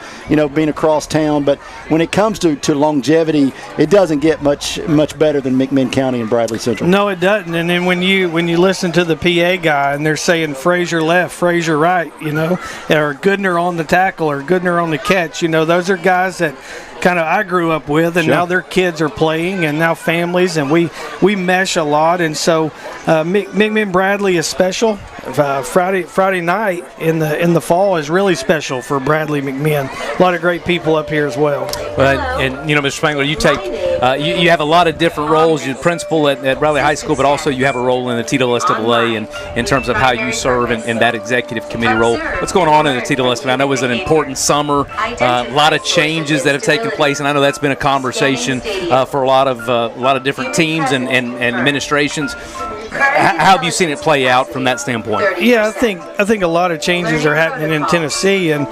being across town, but when it comes to longevity, it doesn't get much better than McMinn County and Bradley Central. No, it doesn't. And then when you listen to the PA guy and they're saying Frazier left, Frazier right, or Goodner on the tackle or Goodner on the catch, those are guys that kind of I grew up with, and now their kids are playing, and now families, and we mesh a lot. And so McMinn Bradley is special. Friday night in the fall is really special for Bradley McMinn. A lot of great people up here as well. And Mr. Spangler, you take you have a lot of different roles. You're principal at Bradley High School, but also you have a role in the TSSAA and in terms of how you serve in that executive committee role. What's going on in the TSSAA? I know it was an important summer. A lot of changes that have taken place, and I know that's been a conversation for a lot of different teams and administrations. How have you seen it play out from that standpoint? Yeah, I think a lot of changes are happening in Tennessee, and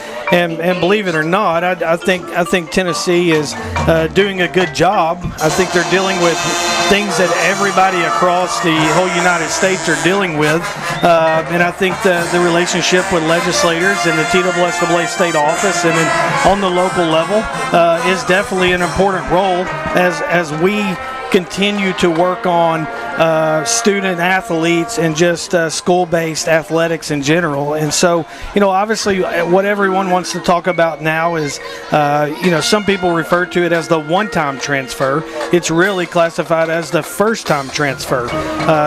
believe it or not, I think Tennessee is doing a good job. I think they're dealing with things that everybody across the whole United States are dealing with, and I think the relationship with legislators in the TSSAA state office and on the local level is definitely an important role as we continue to work on student athletes and just school-based athletics in general. And so, obviously what everyone wants to talk about now is, some people refer to it as the one-time transfer. It's really classified as the first-time transfer.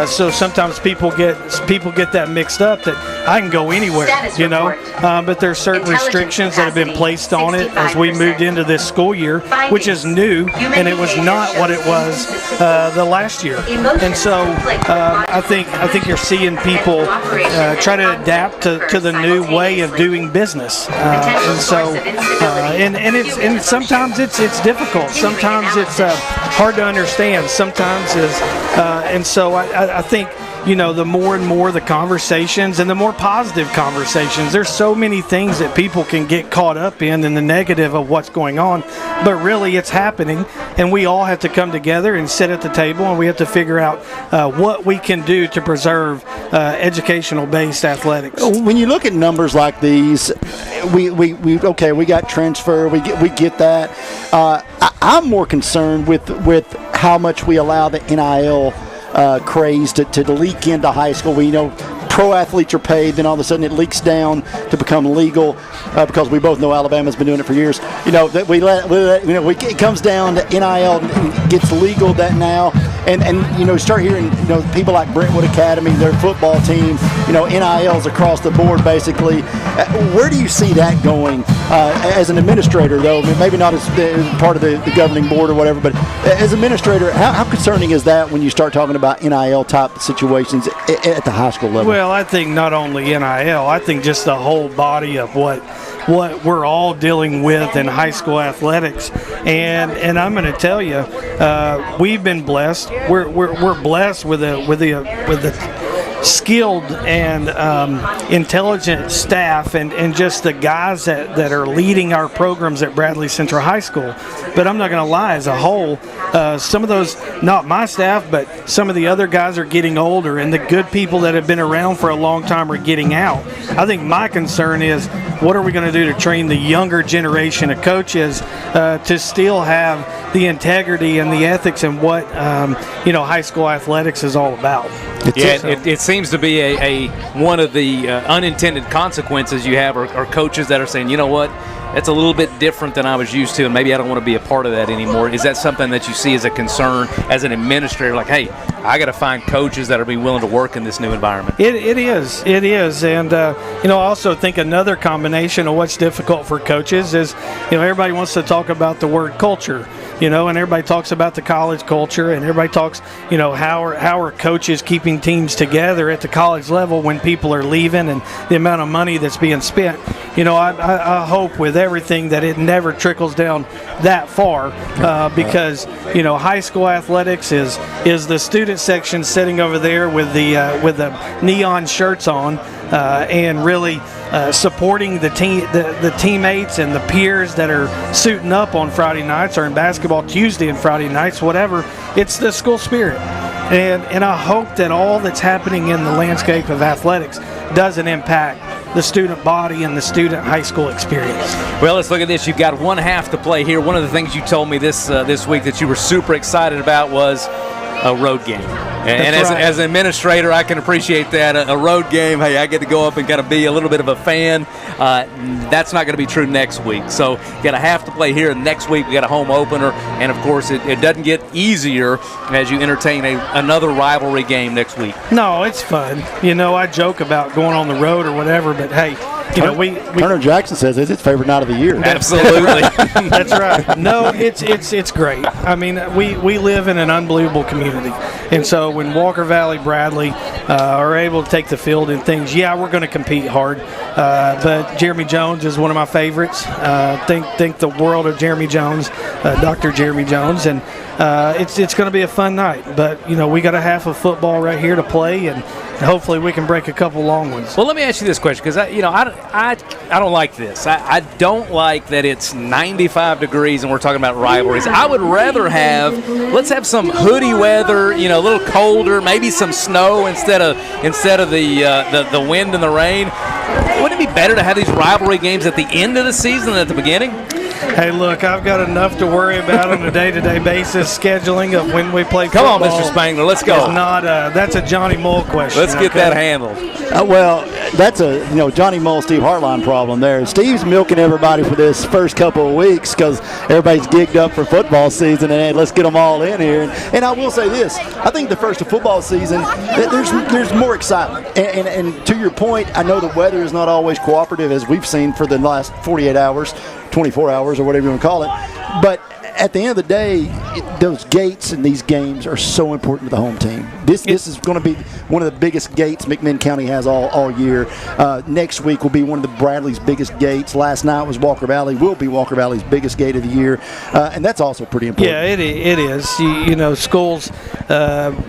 So sometimes people get that mixed up, that I can go anywhere, but there's certain restrictions that have been placed on it as we moved into this school year, which is new, and it was not what it was the last year. And so I think you're seeing people try to adapt to the new way of doing business, and so and sometimes it's difficult. Sometimes it's hard to understand. Sometimes and so I think. The more and more the conversations and the more positive conversations, there's so many things that people can get caught up in the negative of what's going on, but really it's happening, and we all have to come together and sit at the table, and we have to figure out what we can do to preserve educational-based athletics. When you look at numbers like these, we got transfer, we get that. I'm more concerned with how much we allow the NIL craze to leak into high school. We know pro athletes are paid, then all of a sudden it leaks down to become legal because we both know Alabama's been doing it for years. That it comes down to NIL and gets legal that now, and start hearing people like Brentwood Academy, their football team, NILs across the board basically. Where do you see that going as an administrator, though? Maybe not as part of the governing board or whatever, but as administrator, how concerning is that when you start talking about NIL type situations at the high school level? Well, I think not only NIL, I think just the whole body of what we're all dealing with in high school athletics, and I'm going to tell you, we've been blessed. We're blessed with the skilled and intelligent staff and just the guys that are leading our programs at Bradley Central High School. But I'm not going to lie, as a whole, some of those, not my staff, but some of the other guys are getting older, and the good people that have been around for a long time are getting out. I think my concern is, what are we going to do to train the younger generation of coaches to still have the integrity and the ethics and what high school athletics is all about? It seems to be one of the unintended consequences you have are coaches that are saying, you know what, that's a little bit different than I was used to, and maybe I don't want to be a part of that anymore. Is that something that you see as a concern as an administrator? Like, hey, I got to find coaches that are be willing to work in this new environment. It is, and I also think another combination of what's difficult for coaches is, everybody wants to talk about the word culture, and everybody talks about the college culture, and everybody talks, how are coaches keeping teams together at the college level when people are leaving and the amount of money that's being spent. I hope with everything that it never trickles down that far, because high school athletics is the student section sitting over there with the neon shirts on, and really supporting the teammates and the peers that are suiting up on Friday nights or in basketball Tuesday and Friday nights, whatever. It's the school spirit. And I hope that all that's happening in the landscape of athletics doesn't impact the student body and the student high school experience. Well, let's look at this. You've got one half to play here. One of the things you told me this week that you were super excited about was a road game. And as an administrator, I can appreciate that. A road game, hey, I get to go up and kind of be a little bit of a fan. That's not going to be true next week. So you got a half to play here. Next week we got a home opener. And, of course, it doesn't get easier as you entertain another rivalry game next week. No, it's fun. I joke about going on the road or whatever, but, hey, Turner Jackson says it's his favorite night of the year. Absolutely. That's right. No, it's great. I mean, we live in an unbelievable community. And so when Walker Valley Bradley are able to take the field and things, we're going to compete hard. But Jeremy Jones is one of my favorites. Think the world of Jeremy Jones, Dr. Jeremy Jones. And it's going to be a fun night. But, we got a half of football right here to play, and hopefully we can break a couple long ones. Well, let me ask you this question, because I don't like this. I don't like that it's 95 degrees and we're talking about rivalries. I would rather let's have some hoodie weather, a little colder, maybe some snow instead of the wind and the rain. Wouldn't it be better to have these rivalry games at the end of the season than at the beginning? Hey, look, I've got enough to worry about on a day-to-day basis, scheduling of when we play football. Come on, Mr. Spangler, let's go. That's a Johnny Mull question. Let's get that handled. Well, that's a Johnny Mull, Steve Hartline problem there. Steve's milking everybody for this first couple of weeks because everybody's gigged up for football season, and hey, let's get them all in here. And I will say this: I think the first of football season, there's more excitement. And to your point, I know the weather is not always cooperative, as we've seen for the last 48 hours. 24 hours or whatever you want to call it. But at the end of the day, those gates in these games are so important to the home team. This is going to be one of the biggest gates McMinn County has all year. Next week will be one of the Bradley's biggest gates. Last night was Walker Valley, will be Walker Valley's biggest gate of the year. And that's also pretty important. Yeah, it is. Schools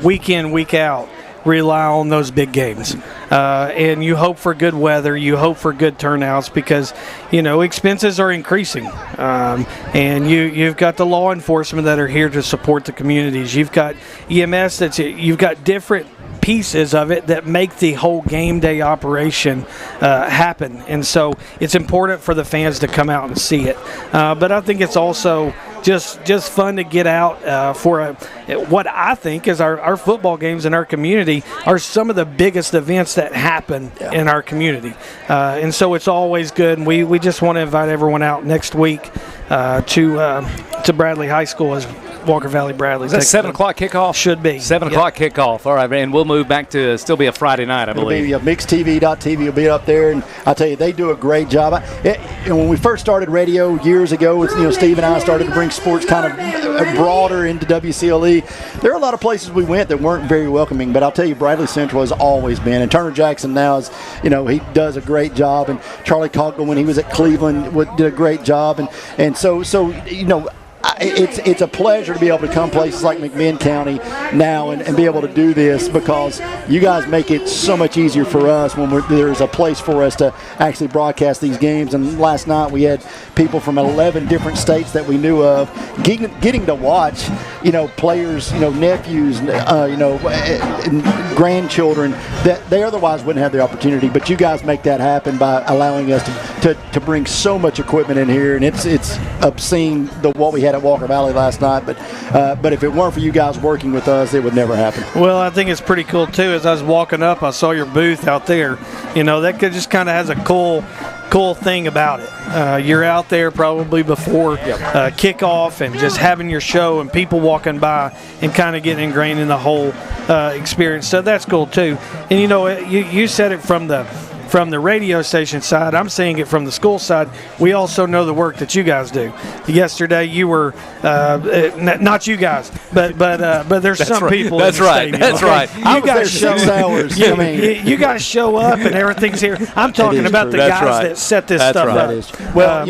week in, week out rely on those big games. And you hope for good weather, you hope for good turnouts because, expenses are increasing. And you've got the law enforcement that are here to support the communities. You've got EMS, you've got different pieces of it that make the whole game day operation happen. And so it's important for the fans to come out and see it. But I think it's also just fun to get out for what I think is our football games in our community are some of the biggest events that happen in our community. And so it's always good. And we just want to invite everyone out next week to Bradley High School as Walker Valley Bradley. Is that 7 o'clock kickoff? Should be. 7 o'clock kickoff. All right, and we'll move back to still be a Friday night, I believe. It'll be MixedTV.tv will be up there, and I'll tell you, they do a great job. When we first started radio years ago, Steve and I started to bring sports kind of broader into WCLE. There are a lot of places we went that weren't very welcoming, but I'll tell you, Bradley Central has always been, and Turner Jackson now is, he does a great job, and Charlie Conkle, when he was at Cleveland, did a great job, and so it's a pleasure to be able to come places like McMinn County now and be able to do this because you guys make it so much easier for us when there's a place for us to actually broadcast these games. And last night we had people from 11 different states that we knew of getting to watch, players, nephews, grandchildren that they otherwise wouldn't have the opportunity. But you guys make that happen by allowing us to bring so much equipment in here, and it's obscene what we had at Walker Valley last night, but if it weren't for you guys working with us, it would never happen. Well, I think it's pretty cool too. As I was walking up, I saw your booth out there. That just kind of has a cool cool thing about it. You're out there probably before kickoff and just having your show and people walking by and kind of getting ingrained in the whole experience. So that's cool too. And you said it from the radio station side. I'm seeing it from the school side. We also know the work that you guys do. Yesterday, you were not you guys, but there's some people. That's in the right. stadium, That's okay? right. You guys show 6 hours. You guys show up and everything's here. I'm talking about the guys that set this stuff up. Well,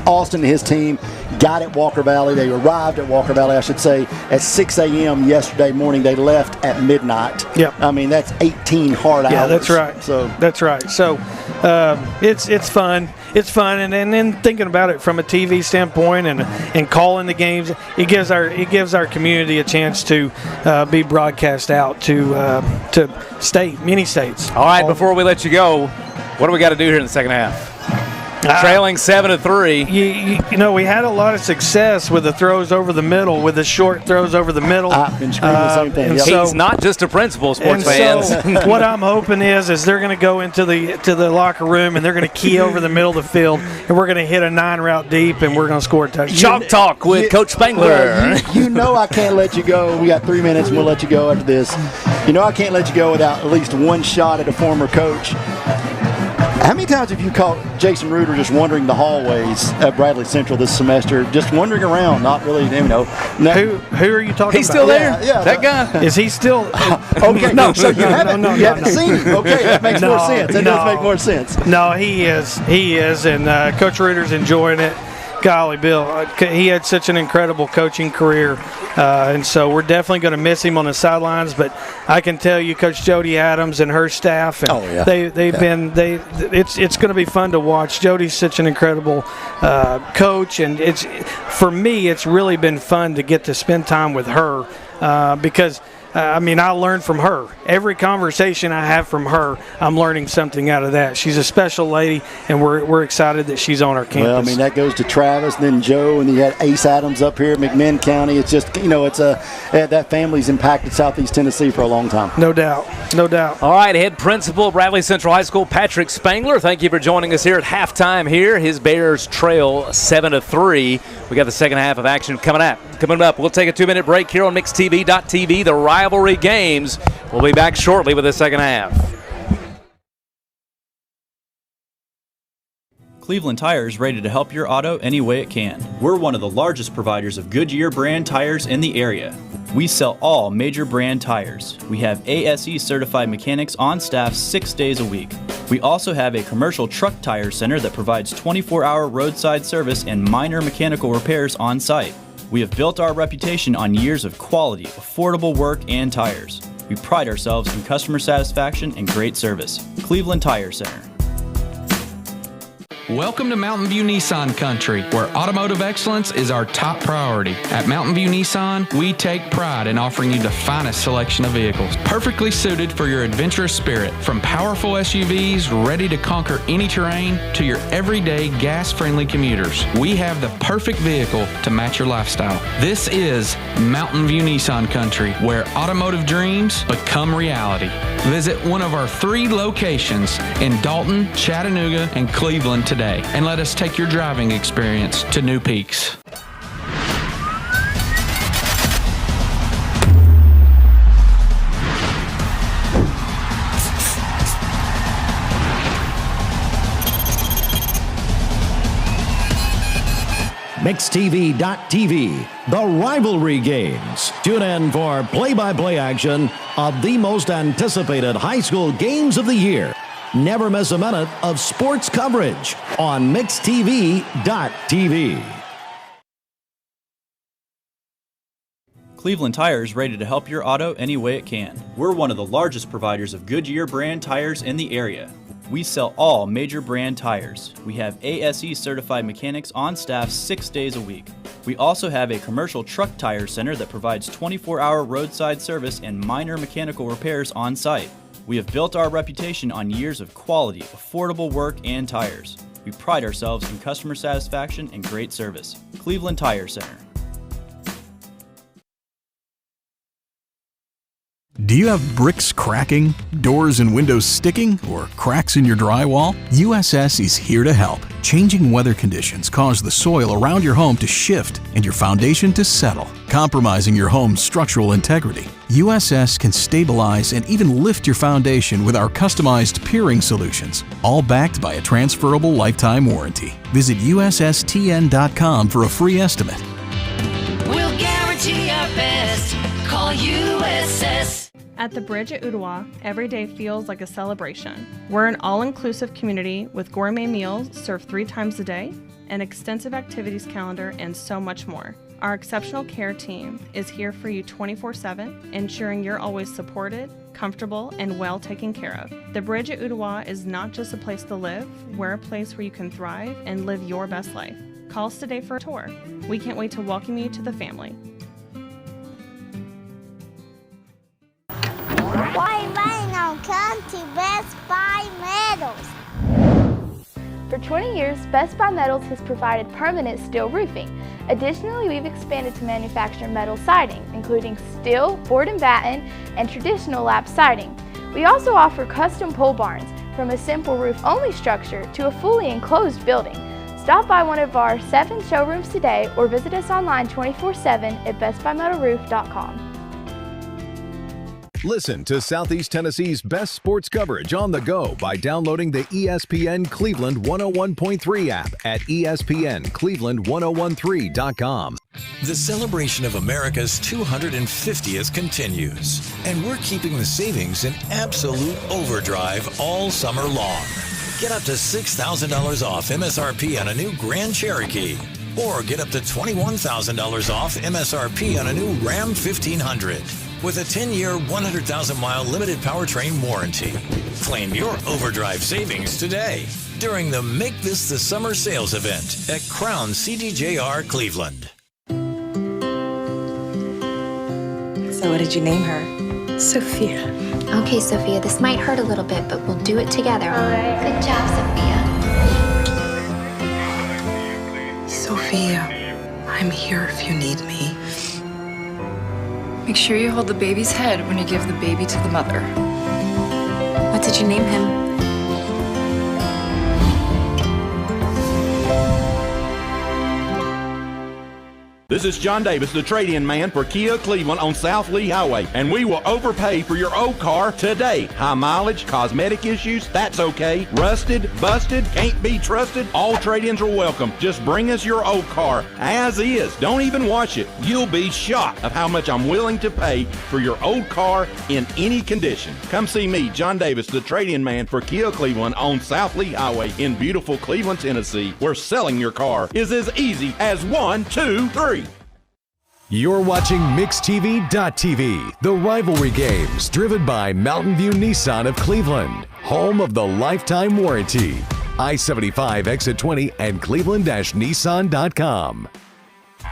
Austin and his team got at Walker Valley. They arrived at Walker Valley, I should say, at 6 a.m. yesterday morning. They left at midnight. Yep. I mean, that's 18 hard hours. Yeah, that's right. So that's right. So it's fun. It's fun, and then thinking about it from a TV standpoint and calling the games, it gives our community a chance to be broadcast out to many states. All right, before we let you go, what do we got to do here in the second half? Trailing 7-3. We had a lot of success with the throws over the middle, with the short throws over the middle. I've been screaming the same thing. Yep. So, he's not just a principal, sports fans. So what I'm hoping is they're going to go into the locker room and they're going to key over the middle of the field, and we're going to hit a 9 route deep, and we're going to score a touchdown. Chalk talk with Coach Spangler. I can't let you go. We got 3 minutes, and we'll let you go after this. I can't let you go without at least one shot at a former coach. How many times have you caught Jason Reuter just wandering the hallways at Bradley Central this semester, just wandering around, not really, Who are you talking about? He's still there? Yeah, that guy? Is he still? Okay, no, so you haven't seen him. Okay, that makes more sense. That does make more sense. No, he is, and Coach Reuter's enjoying it. Golly, Bill, he had such an incredible coaching career, and so we're definitely going to miss him on the sidelines. But I can tell you, Coach Jody Adams and her staff, and it's going to be fun to watch. Jody's such an incredible coach, and for me, it's really been fun to get to spend time with her because. I learn from her. Every conversation I have from her, I'm learning something out of that. She's a special lady, and we're excited that she's on our campus. Well, that goes to Travis, then Joe, and you had Ace Adams up here at McMinn County. It's just, that family's impacted Southeast Tennessee for a long time. No doubt. All right, head principal, Bradley Central High School, Patrick Spangler. Thank you for joining us here at halftime here. His Bears trail 7-3. We got the second half of action coming up. We'll take a 2-minute break here on MixedTV.tv. The Rivalry Games. We'll be back shortly with the second half. Cleveland Tire is ready to help your auto any way it can. We're one of the largest providers of Goodyear brand tires in the area. We sell all major brand tires. We have ASE certified mechanics on staff 6 days a week. We also have a commercial truck tire center that provides 24-hour roadside service and minor mechanical repairs on site. We have built our reputation on years of quality, affordable work, and tires. We pride ourselves in customer satisfaction and great service. Cleveland Tire Center. Welcome to Mountain View Nissan Country, where automotive excellence is our top priority. At Mountain View Nissan, we take pride in offering you the finest selection of vehicles, perfectly suited for your adventurous spirit. From powerful SUVs ready to conquer any terrain to your everyday gas-friendly commuters, we have the perfect vehicle to match your lifestyle. This is Mountain View Nissan Country, where automotive dreams become reality. Visit one of our 3 locations in Dalton, Chattanooga, and Cleveland today, and let us take your driving experience to new peaks. MixedTV.tv, the Rivalry Games. Tune in for play-by-play action of the most anticipated high school games of the year. Never miss a minute of sports coverage on MixedTV.tv. Cleveland Tire is ready to help your auto any way it can. We're one of the largest providers of Goodyear brand tires in the area. We sell all major brand tires. We have ASE certified mechanics on staff 6 days a week. We also have a commercial truck tire center that provides 24-hour roadside service and minor mechanical repairs on site. We have built our reputation on years of quality, affordable work, and tires. We pride ourselves in customer satisfaction and great service. Cleveland Tire Center. Do you have bricks cracking, doors and windows sticking, or cracks in your drywall? USS is here to help. Changing weather conditions cause the soil around your home to shift and your foundation to settle, compromising your home's structural integrity. USS can stabilize and even lift your foundation with our customized piering solutions, all backed by a transferable lifetime warranty. Visit USSTN.com for a free estimate. We'll guarantee our best. Call USS. At the Bridge at Ottawa, every day feels like a celebration. We're an all-inclusive community with gourmet meals served 3 times a day, an extensive activities calendar, and so much more. Our exceptional care team is here for you 24/7, ensuring you're always supported, comfortable, and well taken care of. The Bridge at Ottawa is not just a place to live, we're a place where you can thrive and live your best life. Call us today for a tour. We can't wait to welcome you to the family. Why Rhino come to Best Buy Metals? For 20 years, Best Buy Metals has provided permanent steel roofing. Additionally, we've expanded to manufacture metal siding, including steel, board and batten, and traditional lap siding. We also offer custom pole barns, from a simple roof-only structure to a fully enclosed building. Stop by one of our 7 showrooms today or visit us online 24/7 at bestbuymetalroof.com. Listen to Southeast Tennessee's best sports coverage on the go by downloading the ESPN Cleveland 101.3 app at ESPNCleveland1013.com. The celebration of America's 250th continues, and we're keeping the savings in absolute overdrive all summer long. Get up to $6,000 off MSRP on a new Grand Cherokee, or get up to $21,000 off MSRP on a new Ram 1500. With a 10-year, 100,000-mile limited powertrain warranty. Claim your overdrive savings today during the Make This the Summer sales event at Crown CDJR Cleveland. So what did you name her? Sophia. Okay, Sophia, this might hurt a little bit, but we'll do it together. All right. Good job, Sophia, I'm here if you need me. Make sure you hold the baby's head when you give the baby to the mother. What did you name him? This is John Davis, the trade-in man for Kia Cleveland on South Lee Highway, and we will overpay for your old car today. High mileage, cosmetic issues, that's okay. Rusted, busted, can't be trusted, all trade-ins are welcome. Just bring us your old car as is. Don't even wash it. You'll be shocked of how much I'm willing to pay for your old car in any condition. Come see me, John Davis, the trade-in man for Kia Cleveland on South Lee Highway in beautiful Cleveland, Tennessee, where selling your car is as easy as 1, 2, 3. You're watching MixTV.tv, the rivalry games driven by Mountain View Nissan of Cleveland, home of the lifetime warranty. I-75 exit 20 and cleveland-nissan.com.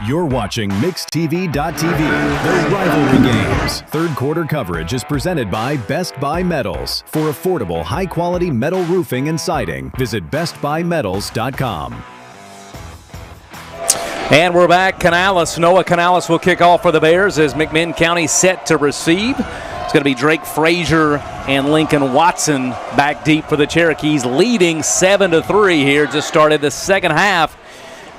You're watching MixTV.tv, the rivalry games. Third quarter coverage is presented by Best Buy Metals. For affordable, high-quality metal roofing and siding, visit bestbuymetals.com. And we're back. Noah Canales will kick off for the Bears as McMinn County set to receive. It's going to be Drake Frazier and Lincoln Watson back deep for the Cherokees, leading 7-3 here. Just started the second half.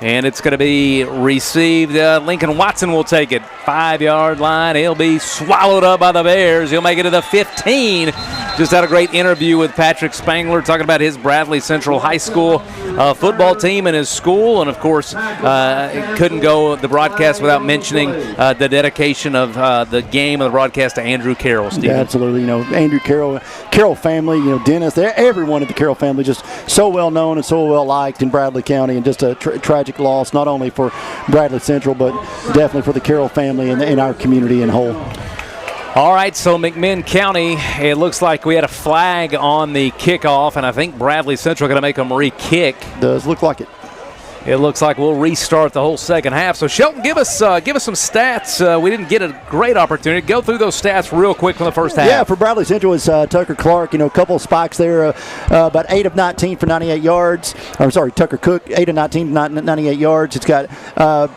And it's going to be received. Lincoln Watson will take it. 5-yard line. He'll be swallowed up by the Bears. He'll make it to the 15. Just had a great interview with Patrick Spangler talking about his Bradley Central High School football team and his school. And, of course, couldn't go the broadcast without mentioning the dedication of the game of the broadcast to Andrew Carroll, Steve. Yeah, absolutely. Andrew Carroll family, Dennis, everyone at the Carroll family just so well known and so well liked in Bradley County, and just a tragic loss, not only for Bradley Central, but definitely for the Carroll family and our community in whole. All right, so McMinn County, it looks like we had a flag on the kickoff, and I think Bradley Central going to make them re-kick. Does look like it. It looks like we'll restart the whole second half. So, Shelton, give us some stats. We didn't get a great opportunity. Go through those stats real quick from the first half. Yeah, for Bradley Central is Tucker Clark. A couple of spikes there. About 8 of 19 for 98 yards. I'm sorry, Tucker Cook, 8 of 19 for 98 yards. It's got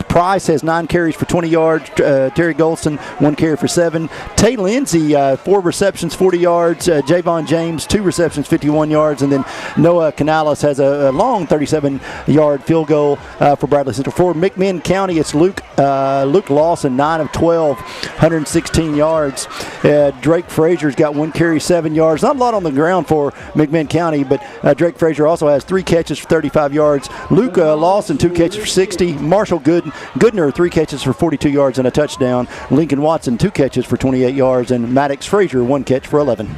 Price has 9 carries for 20 yards. Terry Golston, 1 carry for 7. Tay Lindsay, 4 receptions, 40 yards. Javon James, 2 receptions, 51 yards. And then Noah Canales has a long 37-yard field goal for Bradley Central. For McMinn County, it's Luke Lawson, 9 of 12, 116 yards. Drake Frazier's got 1 carry, 7 yards. Not a lot on the ground for McMinn County, but Drake Frazier also has 3 catches for 35 yards. Luke Lawson, 2 catches for 60. Marshall Goodner, 3 catches for 42 yards and a touchdown. Lincoln Watson, 2 catches for 28 yards. And Maddox Frazier, 1 catch for 11.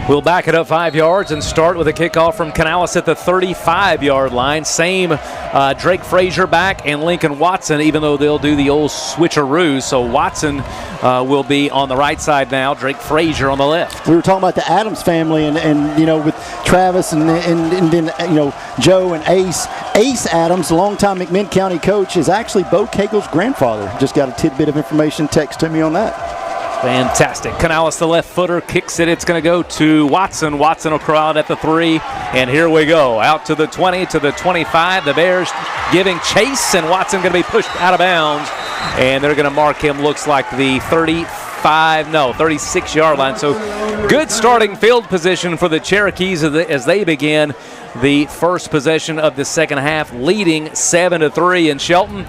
We'll back it up 5 yards and start with a kickoff from Canales at the 35-yard line. Same Drake Frazier back and Lincoln Watson, even though they'll do the old switcheroo. So Watson will be on the right side now, Drake Frazier on the left. We were talking about the Adams family and with Travis and then Joe and Ace. Ace Adams, longtime McMinn County coach, is actually Bo Cagle's grandfather. Just got a tidbit of information text to me on that. Fantastic. Canales, the left footer, kicks it. It's going to go to Watson. Watson will crowd at the 3. And here we go. Out to the 20, to the 25. The Bears giving chase, and Watson going to be pushed out of bounds. And they're going to mark him, looks like the 36-yard line. So good starting field position for the Cherokees as they begin the first possession of the second half, leading 7-3. And Shelton,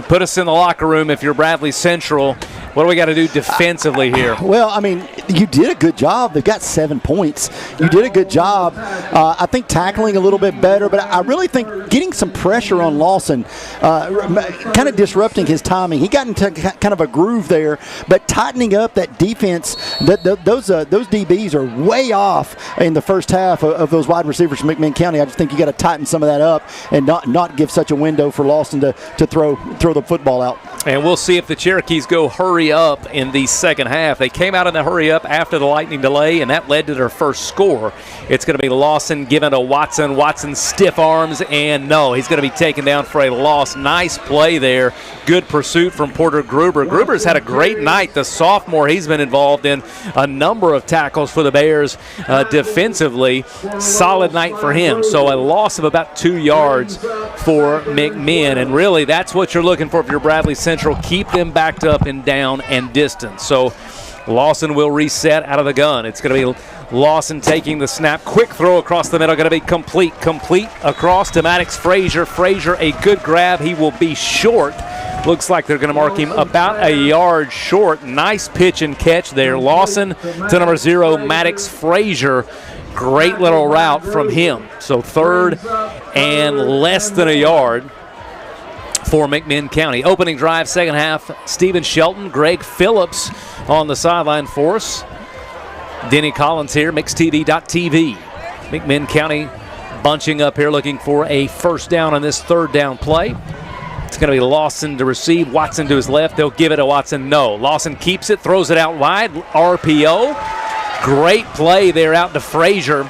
put us in the locker room if you're Bradley Central. What do we got to do defensively here? Well, I mean, you did a good job. They've got 7 points. You did a good job. I think tackling a little bit better, but I really think getting some pressure on Lawson, kind of disrupting his timing. He got into kind of a groove there, but tightening up that defense, those DBs are way off in the first half of those wide receivers from McMinn County. I just think you got to tighten some of that up and not give such a window for Lawson to throw the football out. And we'll see if the Cherokees go hurry up in the second half. They came out in the hurry up after the lightning delay, and that led to their first score. It's going to be Lawson given to Watson. Watson stiff arms, and no, he's going to be taken down for a loss. Nice play there. Good pursuit from Porter Gruber. Gruber's had a great night. The sophomore, he's been involved in a number of tackles for the Bears defensively. Solid night for him. So a loss of about 2 yards for McMinn, and really that's what you're looking for if you're Bradley Central. Keep them backed up and down and distance. So Lawson will reset out of the gun. It's going to be Lawson taking the snap. Quick throw across the middle. Going to be complete across to Maddox Frazier. Frazier, a good grab. He will be short. Looks like they're going to mark him about a yard short. Nice pitch and catch there. Lawson to number 0, Maddox Frazier. Great little route from him. So 3rd and less than a yard for McMinn County. Opening drive, second half, Stephen Shelton, Greg Phillips on the sideline for us. Denny Collins here, MixTV.tv. McMinn County bunching up here, looking for a first down on this 3rd down play. It's going to be Lawson to receive, Watson to his left. They'll give it to Watson. No. Lawson keeps it, throws it out wide. RPO. Great play there out to Frazier.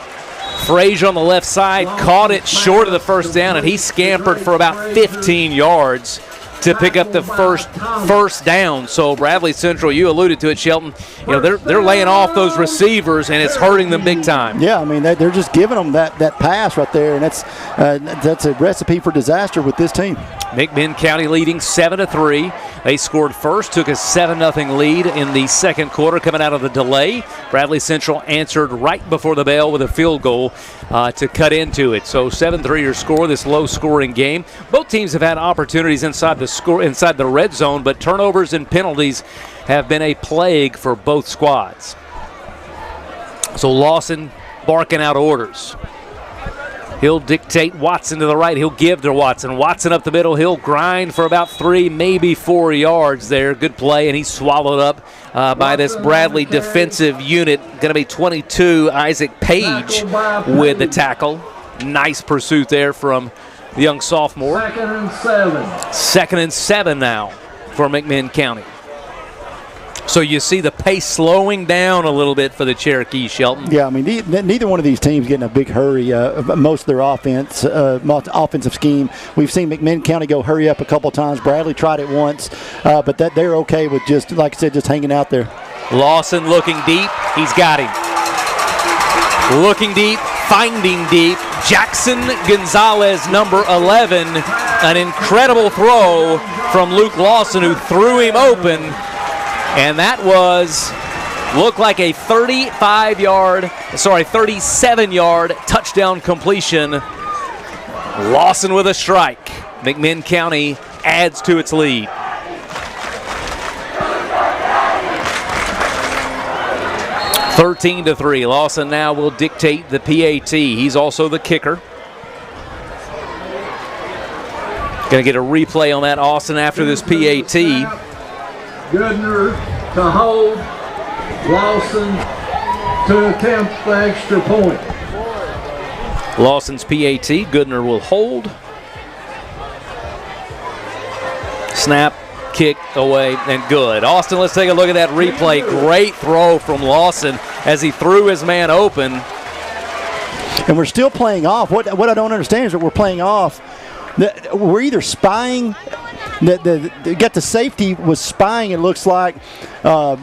Frazier on the left side caught it short of the first down, and he scampered for about 15 yards to pick up the first down. So Bradley Central, you alluded to it, Shelton. They're laying off those receivers, and it's hurting them big time. Yeah, I mean they're just giving them that pass right there, and that's a recipe for disaster with this team. McMinn County leading 7-3. They scored first, took a 7-0 lead in the second quarter coming out of the delay. Bradley Central answered right before the bell with a field goal to cut into it. So 7-3 your score, this low-scoring game. Both teams have had opportunities inside the red zone, but turnovers and penalties have been a plague for both squads. So Lawson barking out orders. He'll dictate Watson to the right. He'll give to Watson. Watson up the middle. He'll grind for about 3, maybe 4 yards there. Good play, and he's swallowed up by this Bradley defensive unit. Going to be 22, Isaac Page with the tackle. Nice pursuit there from the young sophomore. 2nd and 7. 2nd and 7 now for McMinn County. So you see the pace slowing down a little bit for the Cherokee, Shelton. Yeah, I mean, neither one of these teams getting a big hurry. Most of their offensive scheme. We've seen McMinn County go hurry up a couple times. Bradley tried it once, but they're okay with just, like I said, just hanging out there. Lawson looking deep. He's got him. Looking deep, finding deep. Jackson Gonzalez, number 11. An incredible throw from Luke Lawson, who threw him open. And that looked like a 37-yard touchdown completion. Lawson with a strike. McMinn County adds to its lead. (13-3). Lawson now will dictate the PAT. He's also the kicker. Going to get a replay on that, Austin, after this PAT. Goodner to hold. Lawson to attempt the extra point. Lawson's PAT. Goodner will hold. Snap, kick away, and good. Austin, let's take a look at that replay. Great throw from Lawson as he threw his man open. And we're still playing off. What I don't understand is that we're playing off. We're either spying. The safety was spying, it looks like, a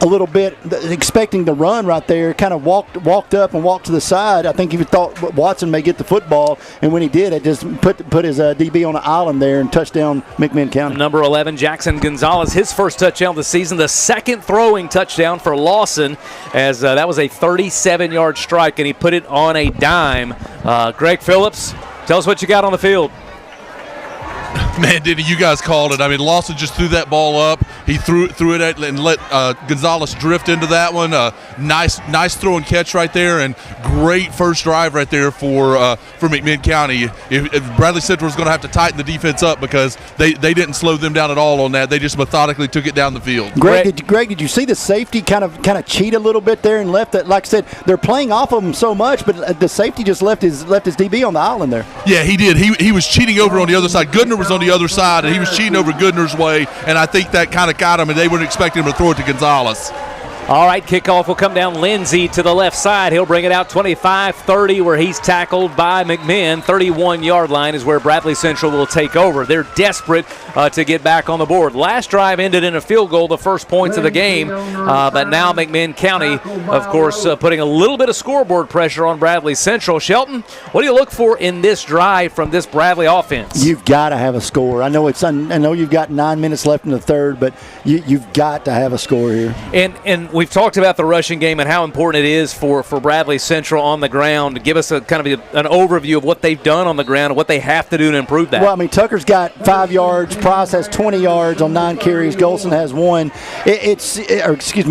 little bit, expecting the run right there, kind of walked up and walked to the side. I think he thought Watson may get the football, and when he did, it just put his DB on the island there and touchdown McMinn County. Number 11, Jackson Gonzalez, his first touchdown of the season, the second throwing touchdown for Lawson, as that was a 37-yard strike, and he put it on a dime. Greg Phillips, tell us what you got on the field. Man, Denny, you guys called it. I mean, Lawson just threw that ball up. He threw it at, and let Gonzalez drift into that one. Nice throw and catch right there, and great first drive right there for McMinn County. If Bradley Central was going to have to tighten the defense up, because they didn't slow them down at all on that. They just methodically took it down the field. Greg, did you see the safety kind of cheat a little bit there and left it? Like I said, they're playing off of him so much, but the safety just left his DB on the island there. Yeah, he did. He was cheating over on the other side. Goodner was on the other side, and he was cheating over Goodner's way, and I think that kind of got him, and they weren't expecting him to throw it to Gonzalez. All right, kickoff will come down Lindsay to the left side. He'll bring it out 25-30, where he's tackled by McMinn. 31-yard line is where Bradley Central will take over. They're desperate to get back on the board. Last drive ended in a field goal, the first points of the game, but now McMinn County, of course, putting a little bit of scoreboard pressure on Bradley Central. Shelton, what do you look for in this drive from this Bradley offense? You've got to have a score. I know you've got 9 minutes left in the third, but you've got to have a score here. And we've talked about the rushing game and how important it is for Bradley Central on the ground. Give us a kind of an overview of what they've done on the ground and what they have to do to improve that. Well, I mean, Tucker's got 5 yards. Price has 20 yards on 9 carries. Golson has 1.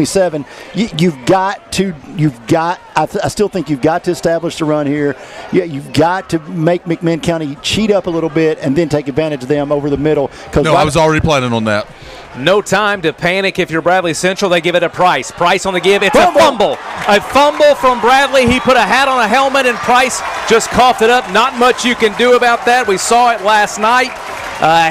7. I still think you've got to establish the run here. Yeah, you've got to make McMinn County cheat up a little bit and then take advantage of them over the middle. No, I was already planning on that. No time to panic if you're Bradley Central. They give it a Price. Price on the give. It's a fumble. A fumble from Bradley. He put a hat on a helmet, and Price just coughed it up. Not much you can do about that. We saw it last night.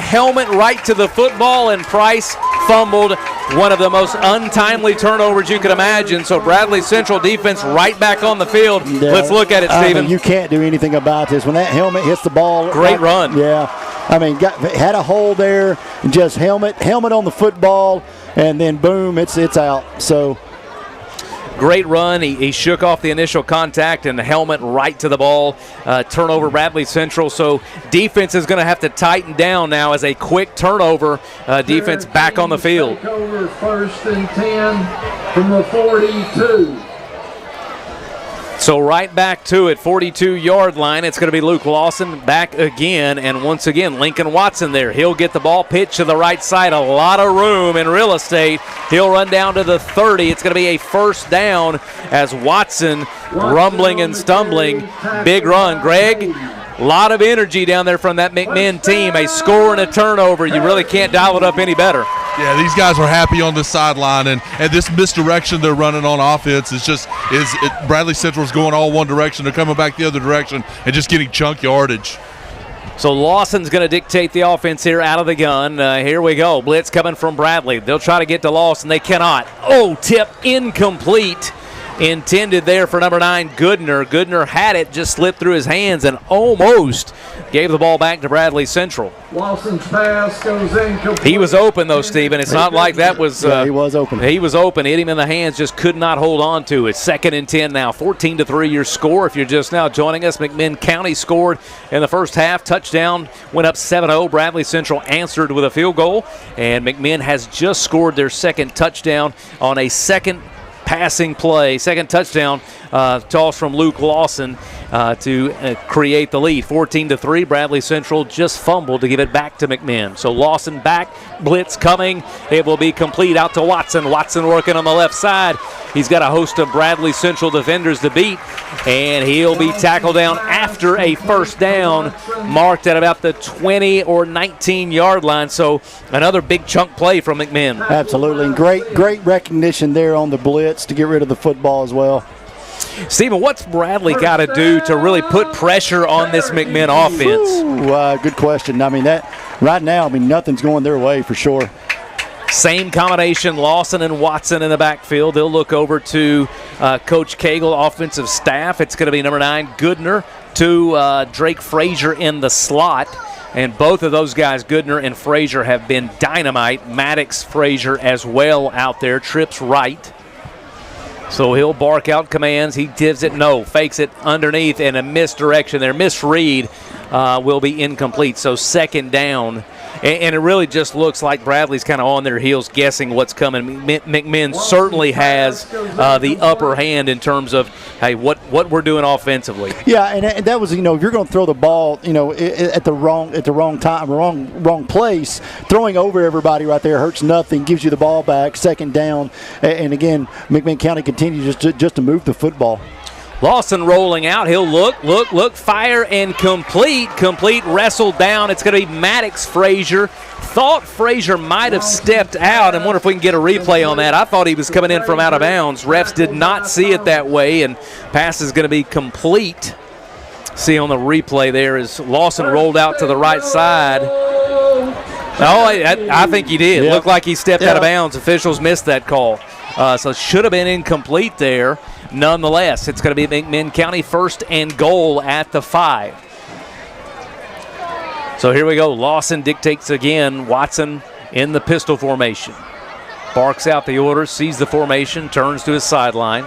Helmet right to the football, and Price fumbled. One of the most untimely turnovers you could imagine. So Bradley Central defense right back on the field. Yeah. Let's look at it, Stephen. You can't do anything about this. When that helmet hits the ball. Great run. Yeah. I mean, had a hole there, and just helmet on the football, and then boom, it's out. So great run. He shook off the initial contact, and the helmet right to the ball. Turnover, Bradley Central. So defense is going to have to tighten down now as a quick turnover. Defense back on the field. Over 1st and 10 from the 42. So right back to it, 42-yard line. It's going to be Luke Lawson back again, and once again, Lincoln Watson there. He'll get the ball pitched to the right side. A lot of room in real estate. He'll run down to the 30. It's going to be a first down as Watson rumbling and stumbling. Big run. Greg, a lot of energy down there from that McMinn team. A score and a turnover. You really can't dial it up any better. Yeah, these guys are happy on the sideline, and this misdirection they're running on offense is Bradley Central's going all one direction. They're coming back the other direction and just getting chunk yardage. So Lawson's going to dictate the offense here out of the gun. Here we go. Blitz coming from Bradley. They'll try to get to Lawson. They cannot. Oh, tip incomplete. Intended there for number 9, Goodner. Goodner had it, just slipped through his hands and almost gave the ball back to Bradley Central. Lawson's pass goes incomplete. He was open, though, Stephen. It's not like that was... he was open. He was open. Hit him in the hands, just could not hold on to it. 2nd and 10 now. 14-3 your score. If you're just now joining us, McMinn County scored in the first half. Touchdown went up 7-0. Bradley Central answered with a field goal. And McMinn has just scored their second touchdown on a second passing play, second touchdown toss from Luke Lawson to create the lead. 14-3. Bradley Central just fumbled to give it back to McMinn. So Lawson back, blitz coming. It will be complete out to Watson. Watson working on the left side. He's got a host of Bradley Central defenders to beat, and he'll be tackled down after a first down, marked at about the 20 or 19-yard line. So another big chunk play from McMinn. Absolutely, and great recognition there on the blitz to get rid of the football as well. Stephen, what's Bradley got to do to really put pressure on this McMinn offense? Good question. I mean, right now, nothing's going their way for sure. Same combination, Lawson and Watson in the backfield. They'll look over to Coach Cagle, offensive staff. It's going to be number 9, Goodner, to Drake Frazier in the slot. And both of those guys, Goodner and Frazier, have been dynamite. Maddox Frazier as well out there, trips right. So he'll bark out commands. He gives it no, fakes it underneath, and a misdirection there. Misread will be incomplete. So 2nd down. And it really just looks like Bradley's kind of on their heels guessing what's coming. McMinn certainly has the upper hand in terms of, hey, what we're doing offensively. Yeah, and that was, if you're going to throw the ball, at the wrong time, wrong place, throwing over everybody right there hurts nothing, gives you the ball back, 2nd down. And again, McMinn County continues just to move the football. Lawson rolling out. He'll look, fire, and complete. Complete, wrestled down. It's going to be Maddox Frazier. Thought Frazier might have stepped out, and wonder if we can get a replay on that. I thought he was coming in from out of bounds. Refs did not see it that way, and pass is going to be complete. See on the replay there is Lawson rolled out to the right side. Oh, I think he did. Yep. Looked like he stepped out of bounds. Officials missed that call. So it should have been incomplete there. Nonetheless, it's going to be McMinn County 1st and goal at the 5. So here we go. Lawson dictates again. Watson in the pistol formation. Barks out the order, sees the formation, turns to his sideline.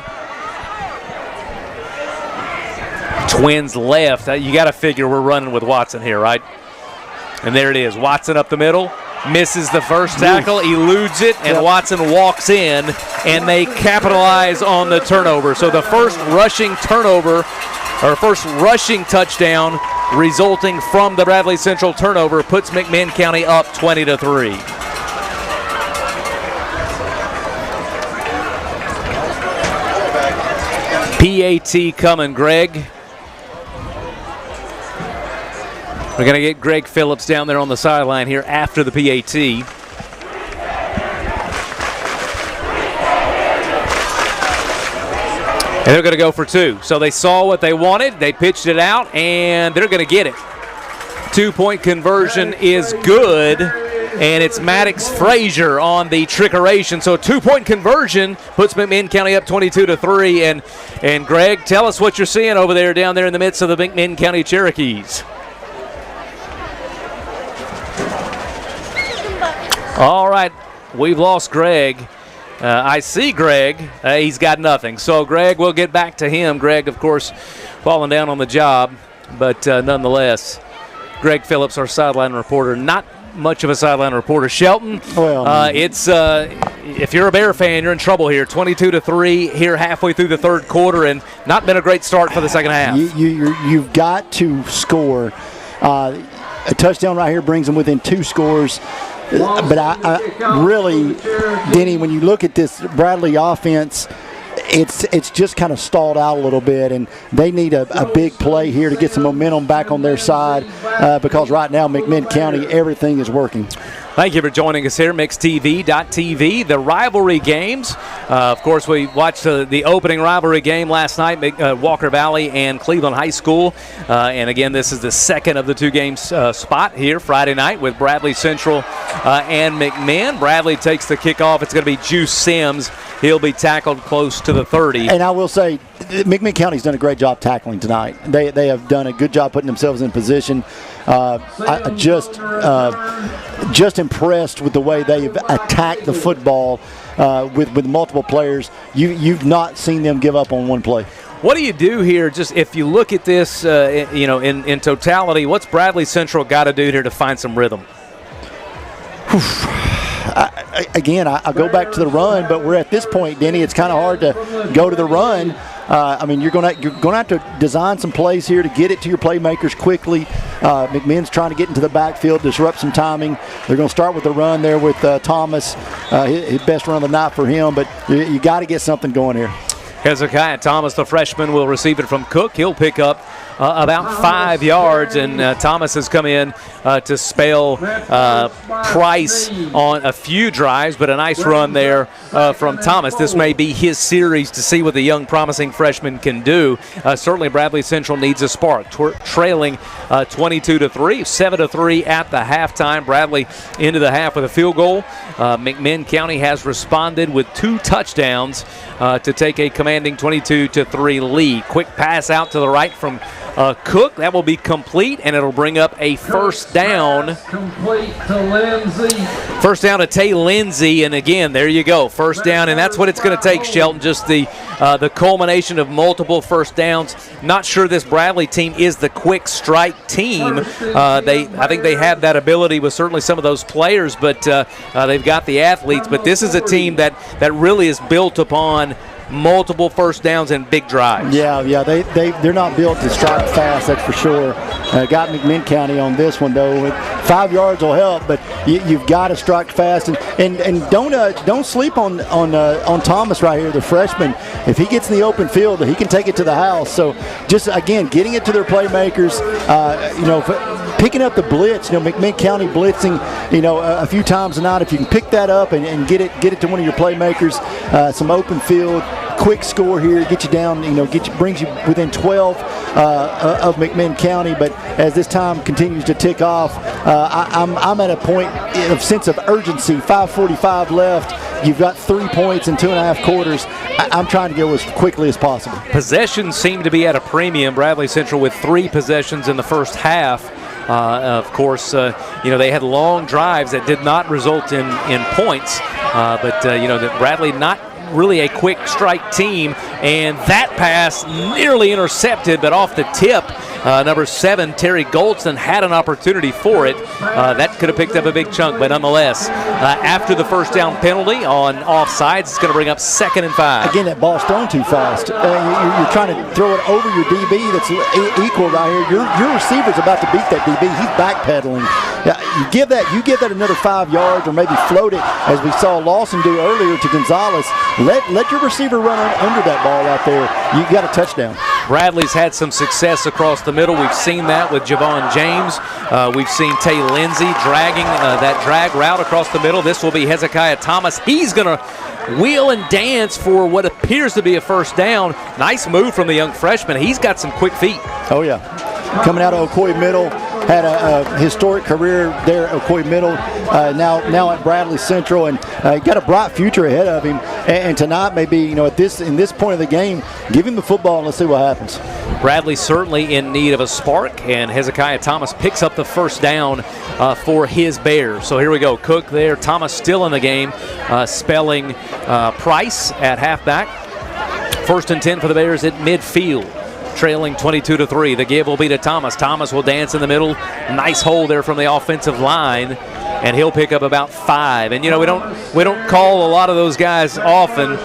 Twins left. You got to figure we're running with Watson here, right? And there it is. Watson up the middle. Misses the first tackle, eludes it, and Watson walks in, and they capitalize on the turnover. So the first rushing turnover, or first rushing touchdown resulting from the Bradley Central turnover puts McMinn County up 20-3. PAT coming, Greg. We're going to get Greg Phillips down there on the sideline here after the PAT. And they're going to go for 2. So they saw what they wanted. They pitched it out, and they're going to get it. 2-point conversion is good, and it's Maddox Frazier on the trickeration. So a 2-point conversion puts McMinn County up 22-3. And Greg, tell us what you're seeing over there down there in the midst of the McMinn County Cherokees. All right, we've lost Greg. I see Greg. He's got nothing. So, Greg, we'll get back to him. Greg, of course, falling down on the job. But nonetheless, Greg Phillips, our sideline reporter, not much of a sideline reporter. Shelton, it's if you're a Bear fan, you're in trouble here. 22-3 here halfway through the third quarter, and not been a great start for the second half. You've got to score. A touchdown right here brings them within 2 scores. But I really, Denny, when you look at this Bradley offense, it's just kind of stalled out a little bit, and they need a big play here to get some momentum back on their side because right now McMinn County, everything is working. Thank you for joining us here, MixTV.tv, the rivalry games. Of course, we watched the opening rivalry game last night, Walker Valley and Cleveland High School. And again, this is the second of the two games spot here Friday night with Bradley Central and McMinn. Bradley takes the kickoff. It's going to be Juice Sims. He'll be tackled close to the 30. And I will say, McMinn County's done a great job tackling tonight. They have done a good job putting themselves in position. Just impressed with the way they've attacked the football with multiple players. You've not seen them give up on one play. What do you do here? Just if you look at this, in totality, what's Bradley Central got to do here to find some rhythm? I go back to the run, but we're at this point, Denny. It's kind of hard to go to the run. You're going to have to design some plays here to get it to your playmakers quickly. McMinn's trying to get into the backfield, disrupt some timing. They're going to start with the run there with Thomas. His best run of the night for him, but you got to get something going here. Hezekiah Thomas, the freshman, will receive it from Cook. He'll pick up about 5 yards, and Thomas has come in to spell Price on a few drives, but a nice run there from Thomas. This may be his series to see what the young promising freshman can do. Certainly Bradley Central needs a spark, trailing 22-3, 7-3 at the halftime. Bradley into the half with a field goal. McMinn County has responded with 2 touchdowns to take a commanding 22-3 lead. Quick pass out to the right from Cook. That will be complete, and it'll bring up a first down. Complete to Lindsay. First down to Tay Lindsay, and again, there you go, first down, and that's what it's going to take, Shelton, just the culmination of multiple first downs. Not sure this Bradley team is the quick strike team. I think they have that ability with certainly some of those players, but they've got the athletes. But this is a team that really is built upon multiple first downs and big drives. Yeah, they're not built to strike fast, that's for sure. Got McMinn County on this one though. 5 yards will help, but you've got to strike fast, and don't sleep on Thomas right here, the freshman. If he gets in the open field, he can take it to the house. So just again, getting it to their playmakers. Picking up the blitz, McMinn County blitzing, a few times a night. If you can pick that up and get it to one of your playmakers, some open field, quick score here, get you down, brings you within 12 of McMinn County. But as this time continues to tick off, I'm at a point of sense of urgency. 5:45 left. You've got 3 points in 2.5 quarters. I'm trying to go as quickly as possible. Possessions seem to be at a premium. Bradley Central with 3 possessions in the first half. Of course, they had long drives that did not result in points. But Bradley not really a quick strike team, and that pass nearly intercepted, but off the tip. Number 7, Terry Goldston, had an opportunity for it. That could have picked up a big chunk, but nonetheless, after the first down penalty on offsides, it's going to bring up 2nd and 5. Again, that ball's thrown too fast. You're trying to throw it over your DB that's equal right here. Your receiver's about to beat that DB. He's backpedaling. You give that another 5 yards, or maybe float it, as we saw Lawson do earlier to Gonzalez. Let your receiver run under that ball out there. You got a touchdown. Bradley's had some success across the middle. We've seen that with Javon James. We've seen Tay Lindsay dragging that drag route across the middle. This will be Hezekiah Thomas. He's going to wheel and dance for what appears to be a first down. Nice move from the young freshman. He's got some quick feet. Oh, yeah. Coming out of Ocoee Middle. Had a historic career there at Ocoee Middle, now at Bradley Central, and got a bright future ahead of him. And tonight, maybe in this point of the game, give him the football and let's see what happens. Bradley certainly in need of a spark, and Hezekiah Thomas picks up the first down for his Bears. So here we go. Cook there, Thomas still in the game, spelling Price at halfback. 1st and 10 for the Bears at midfield. Trailing 22-3. The give will be to Thomas. Thomas will dance in the middle. Nice hole there from the offensive line, and he'll pick up about 5. And we don't call a lot of those guys often.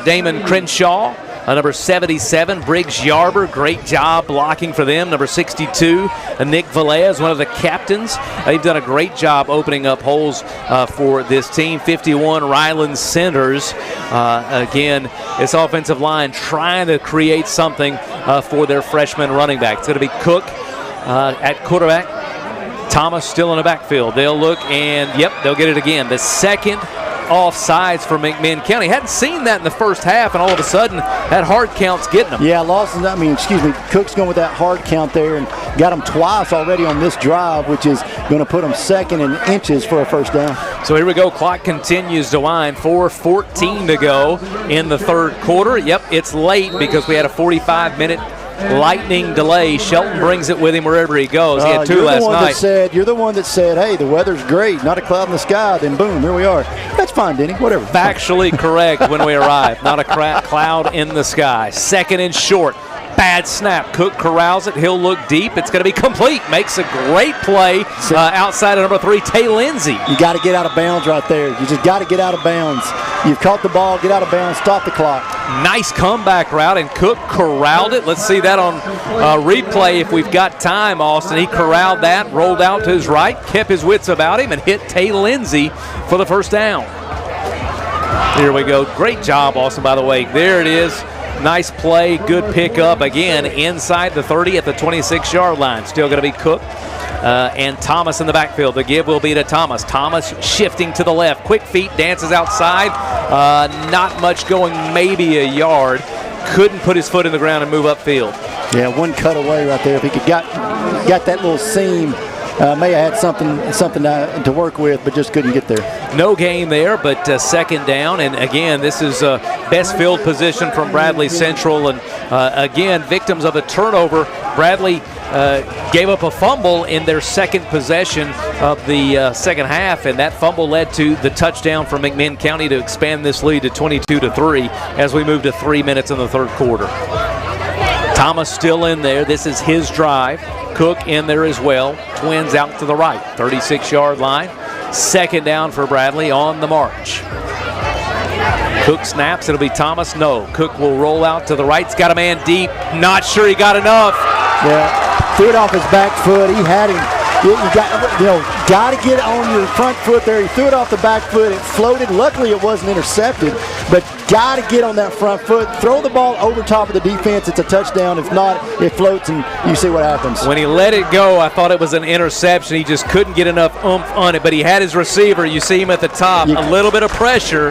Damon Crenshaw, number 77, Briggs Yarber, great job blocking for them. Number 62, Nick Velez, one of the captains. They've done a great job opening up holes for this team. 51, Ryland Centers. Again, this offensive line trying to create something for their freshman running back. It's going to be Cook at quarterback. Thomas still in the backfield. They'll look and, yep, they'll get it again. The second offsides for McMinn County. Hadn't seen that in the first half, and all of a sudden that hard count's getting them. Yeah, Cook's going with that hard count there and got them twice already on this drive, which is going to put them second in inches for a first down. So here we go. Clock continues to wind. 4:14 to go in the third quarter. Yep, it's late because we had a 45-minute lightning delay. Shelton brings it with him wherever he goes. He had two last night. You're the one that said, hey, the weather's great, not a cloud in the sky. Then boom, here we are. That's fine, Denny, whatever. Factually correct when we arrived. Not a cloud in the sky. Second and short. Bad snap. Cook corrals it. He'll look deep. It's going to be complete. Makes a great play outside of number 3, Tay Lindsay. You got to get out of bounds right there. You just got to get out of bounds. You've caught the ball. Get out of bounds. Stop the clock. Nice comeback route, and Cook corralled it. Let's see that on replay if we've got time, Austin. He corralled that, rolled out to his right, kept his wits about him, and hit Tay Lindsay for the first down. Here we go. Great job, Austin, by the way. There it is. Nice play, good pickup. Again, inside the 30 at the 26-yard line. Still going to be Cook and Thomas in the backfield. The give will be to Thomas. Thomas shifting to the left. Quick feet, dances outside. Not much going, maybe a yard. Couldn't put his foot in the ground and move upfield. Yeah, one cut away right there. If he could got that little seam, may have had something to work with, but just couldn't get there. No gain there, but second down. And again, this is best field position from Bradley Central. And again, victims of a turnover. Bradley gave up a fumble in their second possession of the second half, and that fumble led to the touchdown for McMinn County to expand this lead to 22-3 as we move to 3 minutes in the third quarter. Thomas still in there. This is his drive. Cook in there as well. Twins out to the right. 36-yard line. Second down for Bradley on the march. Cook snaps. It'll be Thomas. No. Cook will roll out to the right. He's got a man deep. Not sure he got enough. Yeah. Threw it off his back foot. He had him. You got to get on your front foot there. He threw it off the back foot. It floated. Luckily, it wasn't intercepted, but got to get on that front foot. Throw the ball over top of the defense. It's a touchdown. If not, it floats, and you see what happens. When he let it go, I thought it was an interception. He just couldn't get enough oomph on it, but he had his receiver. You see him at the top. A little bit of pressure.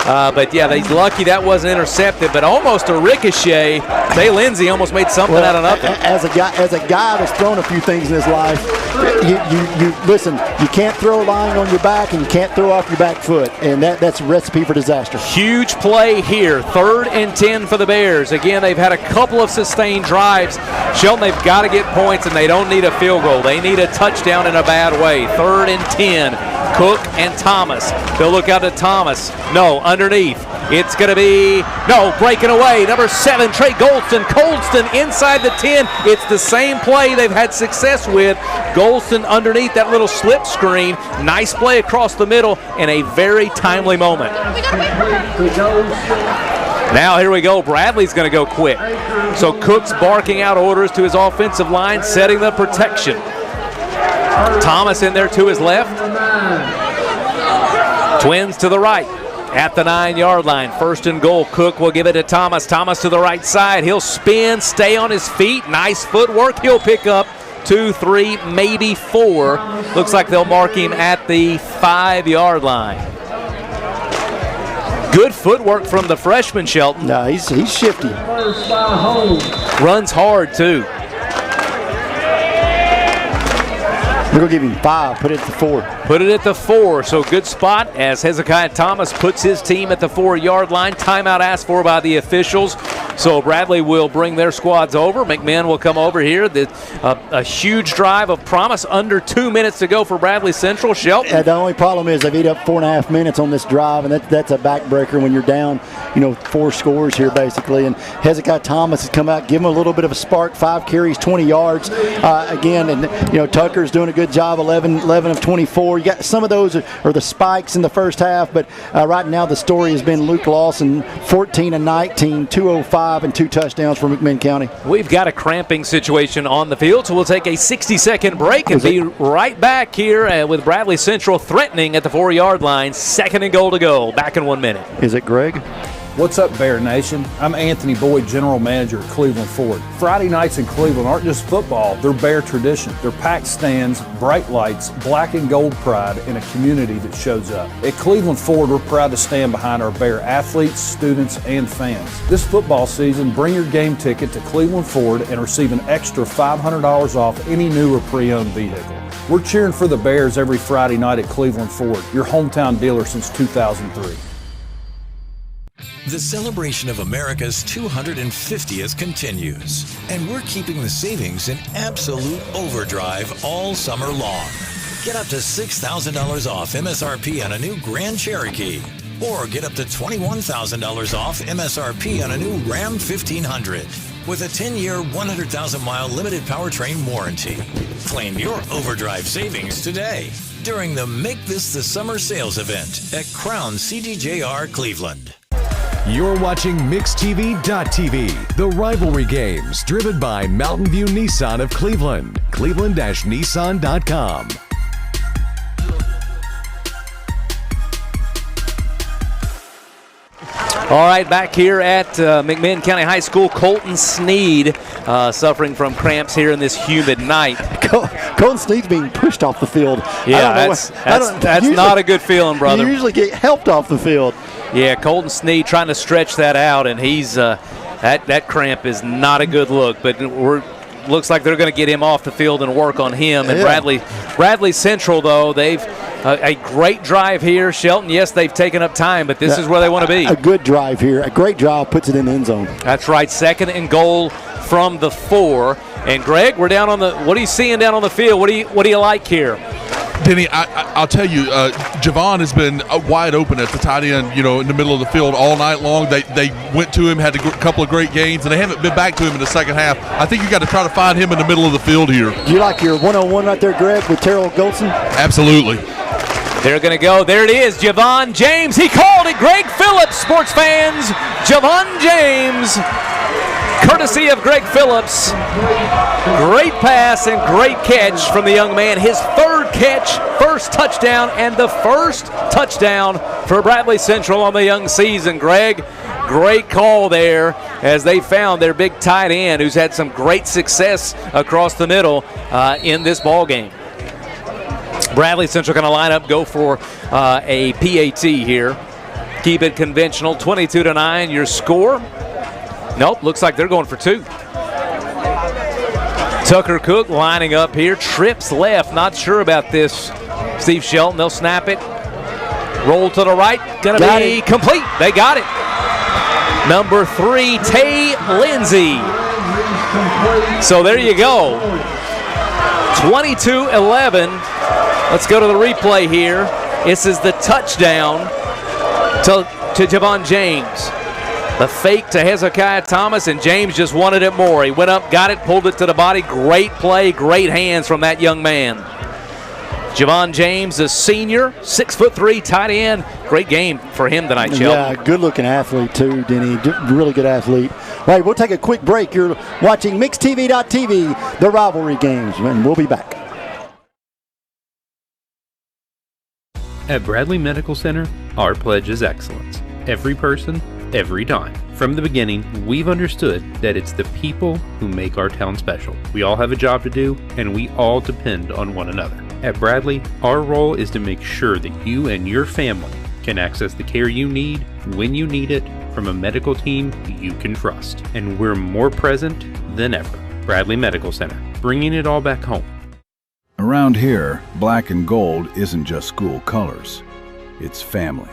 But yeah, he's lucky that wasn't intercepted, but almost a ricochet. Tay Lindsay almost made something out of nothing. As a guy that's thrown a few things in his life, you listen, you can't throw lying on your back and you can't throw off your back foot, and that's a recipe for disaster. Huge play here. 3rd and 10 for the Bears. Again, they've had a couple of sustained drives. Shelton, they've got to get points, and they don't need a field goal. They need a touchdown in a bad way. 3rd and 10. Cook and Thomas. They'll look out to Thomas. No, underneath. It's going to be, no, breaking away. Number 7, Trey Goldston. Colston inside the 10. It's the same play they've had success with. Goldston underneath that little slip screen. Nice play across the middle in a very timely moment. Now here we go. Bradley's going to go quick. So Cook's barking out orders to his offensive line, setting the protection. Thomas in there to his left. Twins to the right at the 9-yard line. 1st and goal. Cook will give it to Thomas. Thomas to the right side. He'll spin, stay on his feet. Nice footwork. He'll pick up 2, 3, maybe 4. Looks like they'll mark him at the 5-yard line. Good footwork from the freshman, Shelton. No, he's shifty. Runs hard, too. We're going to give him 5. Put it at the 4. Put it at the 4. So good spot as Hezekiah Thomas puts his team at the 4-yard line. Timeout asked for by the officials. So Bradley will bring their squads over. McMinn will come over here. A huge drive of promise. Under 2 minutes to go for Bradley Central. Shelton. Yeah, the only problem is they've eat up 4.5 minutes on this drive, and that's a backbreaker when you're down, 4 scores here basically. And Hezekiah Thomas has come out, give him a little bit of a spark. 5 carries, 20 yards. Again, and Tucker's doing a good job. 11 of 24. You got some of those are the spikes in the first half, but right now the story has been Luke Lawson, 14 of 19, 205. And 2 touchdowns for McMinn County. We've got a cramping situation on the field, so we'll take a 60-second break and be right back here with Bradley Central threatening at the 4-yard line. 2nd and goal to go. Back in 1 minute. Is it Greg? What's up, Bear Nation? I'm Anthony Boyd, General Manager at Cleveland Ford. Friday nights in Cleveland aren't just football, they're Bear tradition. They're packed stands, bright lights, black and gold pride, and a community that shows up. At Cleveland Ford, we're proud to stand behind our Bear athletes, students, and fans. This football season, bring your game ticket to Cleveland Ford and receive an extra $500 off any new or pre-owned vehicle. We're cheering for the Bears every Friday night at Cleveland Ford, your hometown dealer since 2003. The celebration of America's 250th continues, and we're keeping the savings in absolute overdrive all summer long. Get up to $6,000 off MSRP on a new Grand Cherokee, or get up to $21,000 off MSRP on a new Ram 1500 with a 10-year, 100,000-mile limited powertrain warranty. Claim your overdrive savings today during the Make This the Summer sales event at Crown CDJR Cleveland. You're watching MixTV.tv, the rivalry games driven by Mountain View Nissan of Cleveland, cleveland-nissan.com. All right, back here at McMinn County High School, Colton Sneed suffering from cramps here in this humid night. Colton Sneed's being pushed off the field. Yeah, that's not a good feeling, brother. You usually get helped off the field. Yeah, Colton Sneed trying to stretch that out, and he's that cramp is not a good look. But looks like they're going to get him off the field and work on him. And Bradley Central, though, they've a great drive here. Shelton, yes, they've taken up time, but this is where they want to be. A good drive here. A great drive puts it in the end zone. That's right. 2nd and goal from the 4. And Greg, we're down on the. What are you seeing down on the field? What do you like here? Denny, I'll tell you, Javon has been wide open at the tight end, in the middle of the field all night long. They went to him, had a couple of great gains, and they haven't been back to him in the second half. I think you got to try to find him in the middle of the field here. Do you like your one-on-one right there, Greg, with Terrell Goldson? Absolutely. They're going to go. There it is, Javon James. He called it. Greg Phillips, sports fans. Javon James, courtesy of Greg Phillips. Great pass and great catch from the young man. His 3rd catch, 1st touchdown, and the 1st touchdown for Bradley Central on the young season. Greg, great call there as they found their big tight end who's had some great success across the middle in this ball game. Bradley Central going to line up, go for a PAT here. Keep it conventional, 22-9 your score. Nope, looks like they're going for 2. Tucker Cook lining up here, trips left, not sure about this. Steve Shelton, they'll snap it. Roll to the right, going to be complete. They got it. Number 3, Tay Lindsay. So there you go. 22-11. Let's go to the replay here. This is the touchdown to Javon James. The fake to Hezekiah Thomas, and James just wanted it more. He went up, got it, pulled it to the body. Great play, great hands from that young man. Javon James, a senior, 6'3", tight end. Great game for him tonight, Shelton. Yeah, good-looking athlete, too, Denny. Really good athlete. All right, we'll take a quick break. You're watching MixTV.tv, the rivalry games, and we'll be back. At Bradley Medical Center, our pledge is excellence. Every person, every time. From the beginning, we've understood that it's the people who make our town special. We all have a job to do, and we all depend on one another. At Bradley, our role is to make sure that you and your family can access the care you need when you need it from a medical team you can trust. And we're more present than ever. Bradley Medical Center, bringing it all back home. Around here, black and gold isn't just school colors, it's family.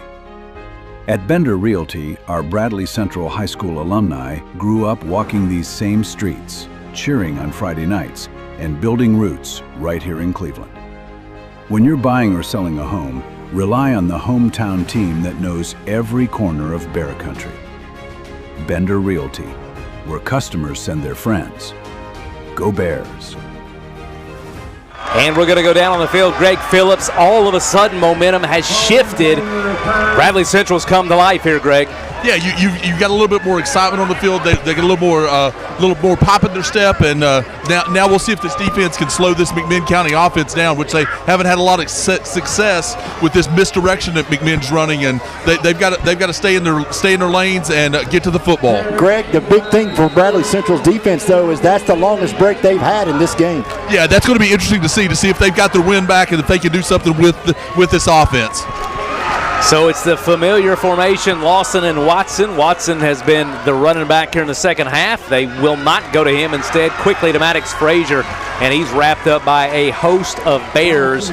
At Bender Realty, our Bradley Central High School alumni grew up walking these same streets, cheering on Friday nights, and building roots right here in Cleveland. When you're buying or selling a home, rely on the hometown team that knows every corner of Bear Country. Bender Realty, where customers send their friends. Go Bears! And we're going to go down on the field. Greg Phillips, all of a sudden momentum has shifted. Bradley Central's come to life here, Greg. Yeah, you got a little bit more excitement on the field. They get a little more pop in their step, and now we'll see if this defense can slow this McMinn County offense down, which they haven't had a lot of success with this misdirection that McMinn's running, and they've got to stay in their lanes and get to the football. Greg, the big thing for Bradley Central's defense, though, is that's the longest break they've had in this game. Yeah, that's going to be interesting to see if they've got their win back and if they can do something with this offense. So it's the familiar formation, Lawson and Watson. Watson has been the running back here in the second half. They will not go to him. Instead, quickly to Maddox Frazier, and he's wrapped up by a host of Bears,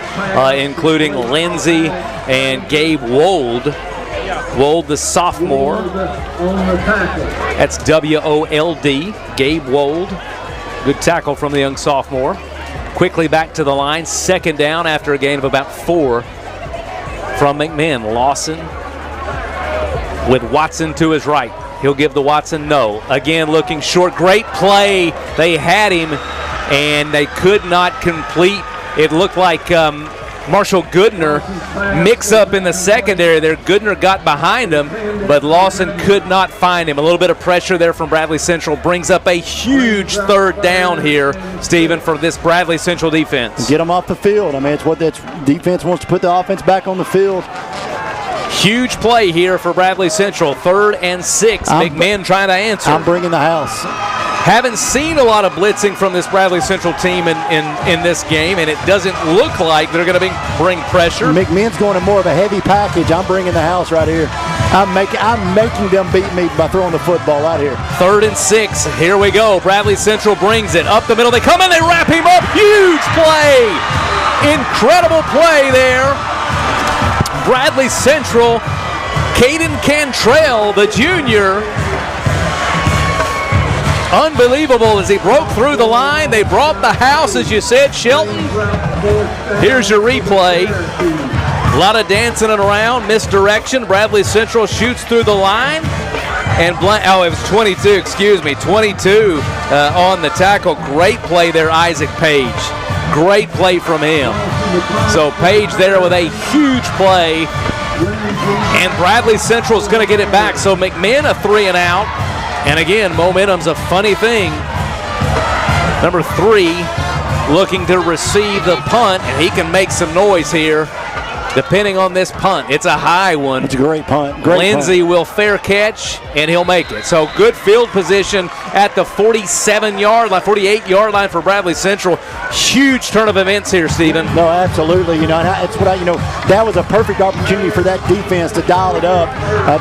including Lindsey and Gabe Wold. Wold, the sophomore. That's W-O-L-D, Gabe Wold. Good tackle from the young sophomore. Quickly back to the line, second down after a gain of about 4 from McMinn. Lawson with Watson to his right. He'll give the Watson no. Again, looking short. Great play. They had him, and they could not complete. It looked like Marshall Goodner mix up in the secondary there. Goodner got behind him, but Lawson could not find him. A little bit of pressure there from Bradley Central brings up a huge third down here, Stephen, for this Bradley Central defense. Get them off the field. I mean, it's what that defense wants to put the offense back on the field. Huge play here for Bradley Central. 3rd and 6. McMinn trying to answer. I'm bringing the house. Haven't seen a lot of blitzing from this Bradley Central team in this game, and it doesn't look like they're going to bring pressure. McMinn's going to more of a heavy package. I'm bringing the house right here. I'm making them beat me by throwing the football out here. 3rd and 6. Here we go. Bradley Central brings it up the middle. They come in. They wrap him up. Huge play. Incredible play there. Bradley Central. Caden Cantrell, the junior. Unbelievable as he broke through the line. They brought the house, as you said, Shelton. Here's your replay. A lot of dancing around, misdirection. Bradley Central shoots through the line. And it was 22, excuse me, 22 on the tackle. Great play there, Isaac Page. Great play from him. So Page there with a huge play. And Bradley Central's going to get it back. So McMinn a 3 and out. And again, momentum's a funny thing. Number 3 looking to receive the punt, and he can make some noise here depending on this punt. It's a high one. It's a great punt. Lindsey will fair catch, and he'll make it. So good field position at the 47-yard line, 48-yard line for Bradley Central. Huge turn of events here, Stephen. No, absolutely. It's what that was a perfect opportunity for that defense to dial it up.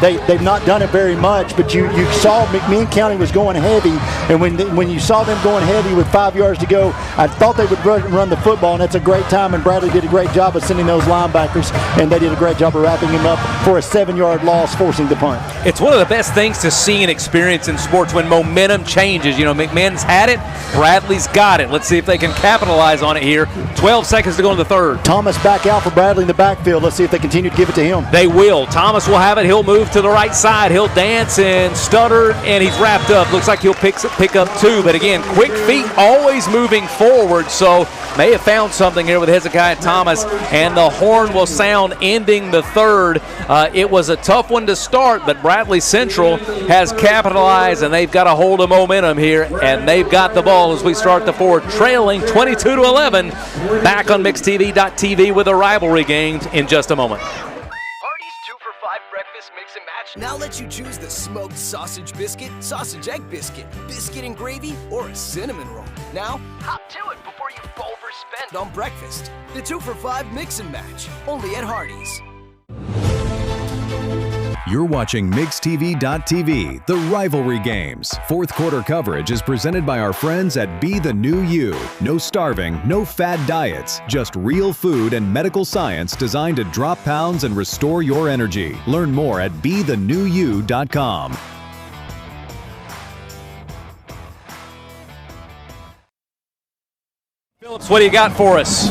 They've not done it very much, but you saw McMinn County was going heavy, and when you saw them going heavy with 5 yards to go, I thought they would run the football, and that's a great time, and Bradley did a great job of sending those linebackers, and they did a great job of wrapping him up for a 7-yard loss, forcing the punt. It's one of the best things to see and experience in sports when momentum changes. McMinn's had it, Bradley's got it. Let's see if they can capitalize on it here. 12 seconds to go in the third. Thomas back out for Bradley in the backfield. Let's see if they continue to give it to him. They will. Thomas will have it. He'll move to the right side. He'll dance and stutter, and he's wrapped up. Looks like he'll pick up 2, but again, quick feet, always moving forward, so may have found something here with Hezekiah Thomas, and the horn will sound ending the third. It was a tough one to start, but Bradley Central has capitalized, and they've got a hold of momentum here, and they've got the ball as we start the fourth, trailing 22-11. Back on MixTV.tv with the rivalry games in just a moment. Mix and match. Now let you choose the smoked sausage biscuit, sausage egg biscuit, biscuit and gravy, or a cinnamon roll. Now, hop to it before you overspend on breakfast. The 2 for $5 mix and match, only at Hardee's. You're watching MixTV.tv, the rivalry games. Fourth quarter coverage is presented by our friends at Be the New You. No starving, no fad diets, just real food and medical science designed to drop pounds and restore your energy. Learn more at BeTheNewYou.com. Phillips, what do you got for us?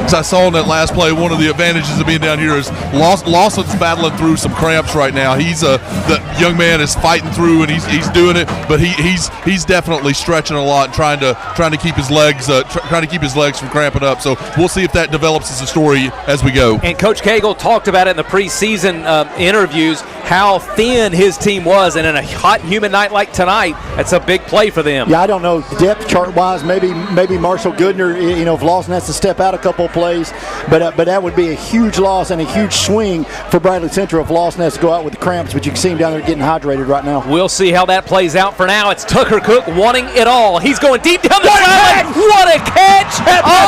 As I saw in that last play, one of the advantages of being down here is Lawson's battling through some cramps right now. The young man is fighting through, and he's doing it, but he's definitely stretching a lot, trying to keep his legs from cramping up. So we'll see if that develops as a story as we go. And Coach Cagle talked about it in the preseason interviews. how thin his team was, and in a hot, humid night like tonight, that's a big play for them. Yeah, I don't know depth chart wise. Maybe Marshall Goodner, if Lawson has to step out a couple of plays, but that would be a huge loss and a huge swing for Bradley Central if Lawson has to go out with the cramps. But you can see him down there getting hydrated right now. We'll see how that plays out. For now, it's Tucker Cook wanting it all. He's going deep down the sideline. What a catch!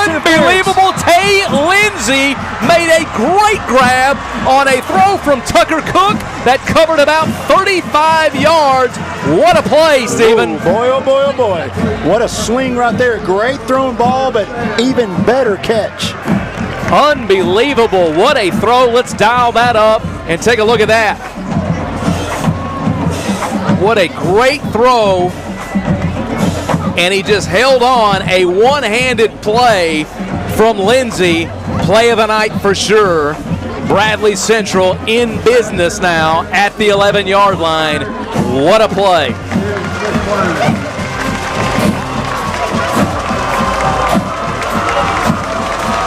Unbelievable. Tay Lindsay made a great grab on a throw from Tucker Cook that covered about 35 yards. What a play, Stephen. Oh boy, oh boy. What a swing right there. Great thrown ball, but even better catch. Unbelievable. What a throw. Let's dial that up and take a look at that. What a great throw. And he just held on. A one-handed play from Lindsay. Play of the night for sure. Bradley Central in business now at the 11-yard line. What a play.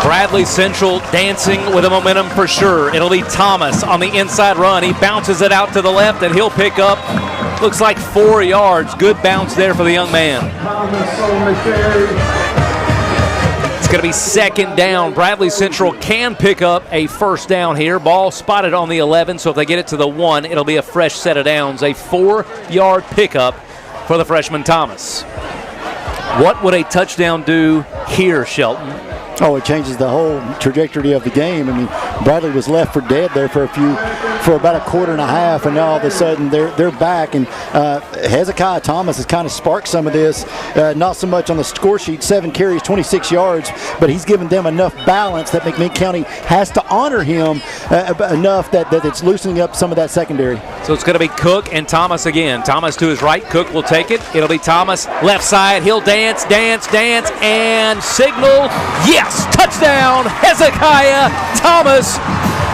Bradley Central dancing with the momentum for sure. It'll be Thomas on the inside run. He bounces it out to the left, and he'll pick up, looks like 4 yards. Good bounce there for the young man. It's going to be second down. Bradley Central can pick up a first down here. Ball spotted on the 11, so if they get it to the 1, it'll be a fresh set of downs. A 4-yard pickup for the freshman Thomas. What would a touchdown do here, Shelton? Oh, it changes the whole trajectory of the game. I mean, Bradley was left for dead there for about a quarter and a half, and now all of a sudden they're back. And Hezekiah Thomas has kind of sparked some of this. Not so much on the score sheet, 7 carries, 26 yards, but he's given them enough balance that McMinn County has to honor him enough that it's loosening up some of that secondary. So it's going to be Cook and Thomas again. Thomas to his right. Cook will take it. It'll be Thomas left side. He'll dance, and signal. Yes, touchdown, Hezekiah Thomas.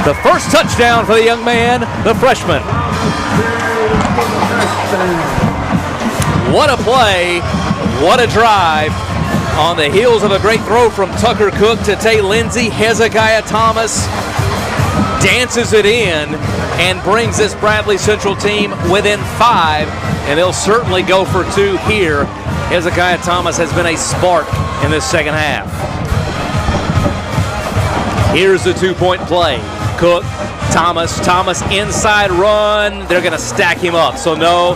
The first touchdown for the young man, the freshman. What a play, what a drive. On the heels of a great throw from Tucker Cook to Tay Lindsay, Hezekiah Thomas dances it in and brings this Bradley Central team within 5, and they'll certainly go for 2 here. Hezekiah Thomas has been a spark in this second half. Here's the 2-point play. Cook, Thomas inside run. They're going to stack him up, so no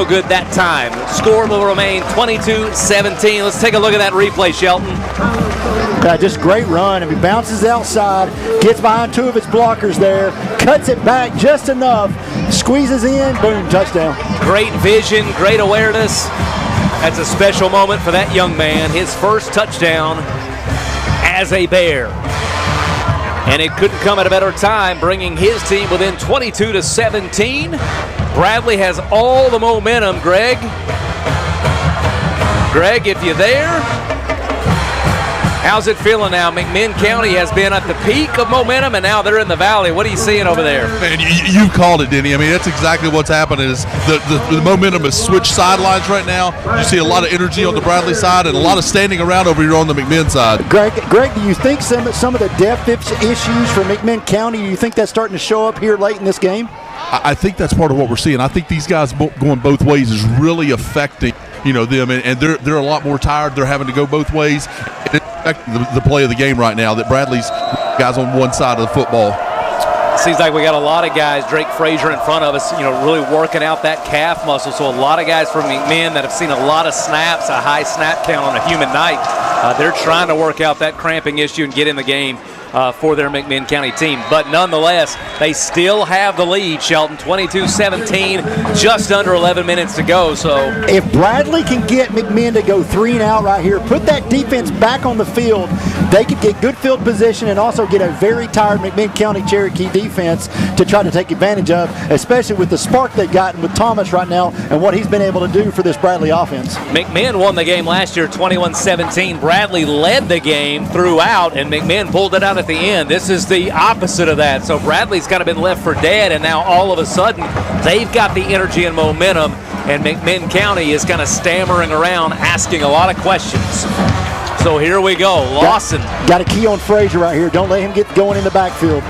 good that time. Score will remain 22-17. Let's take a look at that replay, Shelton. Just great run. He bounces outside, gets behind 2 of his blockers there, cuts it back just enough, squeezes in, boom, touchdown. Great vision, great awareness. That's a special moment for that young man. His first touchdown as a Bear. And it couldn't come at a better time, bringing his team within 22-17. Bradley has all the momentum, Greg. Greg, if you're there, how's it feeling now? McMinn County has been at the peak of momentum, and now they're in the valley. What are you seeing over there? Man, you called it, Denny. I mean, that's exactly what's happening. Is the momentum has switched sidelines right now. You see a lot of energy on the Bradley side and a lot of standing around over here on the McMinn side. Greg, do you think some of the depth issues for McMinn County, do you think that's starting to show up here late in this game? I think that's part of what we're seeing. I think these guys going both ways is really affecting them, and they're a lot more tired. They're having to go both ways. It's the play of the game right now that Bradley's guys on one side of the football. Seems like we got a lot of guys, Drake Frazier in front of us, really working out that calf muscle. So a lot of guys from McMinn that have seen a lot of snaps, a high snap count on a humid night. They're trying to work out that cramping issue and get in the game for their McMinn County team. But nonetheless, they still have the lead, Shelton, 22-17, just under 11 minutes to go. So if Bradley can get McMinn to go 3 and out right here, put that defense back on the field, they could get good field position and also get a very tired McMinn County Cherokee defense to try to take advantage of, especially with the spark they've gotten with Thomas right now and what he's been able to do for this Bradley offense. McMinn won the game last year 21-17. Bradley led the game throughout, and McMinn pulled it out at the end. This is the opposite of that. So Bradley's kind of been left for dead, and now all of a sudden they've got the energy and momentum, and McMinn County is kind of stammering around asking a lot of questions. So here we go. Lawson. Got a key on Frazier right here. Don't let him get going in the backfield.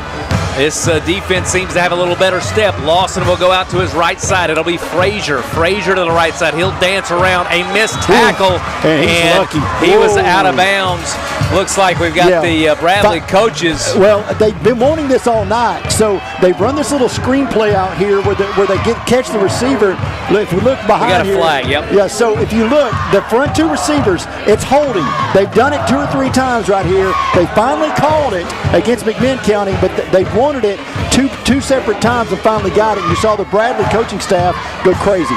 This defense seems to have a little better step. Lawson will go out to his right side. It'll be Frazier. Frazier to the right side. He'll dance around. A missed tackle. And lucky. He was out of bounds. Looks like we've got the Bradley coaches. Well, they've been wanting this all night, so they run this little screenplay out here where they catch the receiver. If we look behind, we got a here, flag. Yep. Yeah. So if you look, the front two receivers, it's holding. They've done it 2 or 3 times right here. They finally called it against McMinn County, but they've wanted it two separate times and finally got it. You saw the Bradley coaching staff go crazy.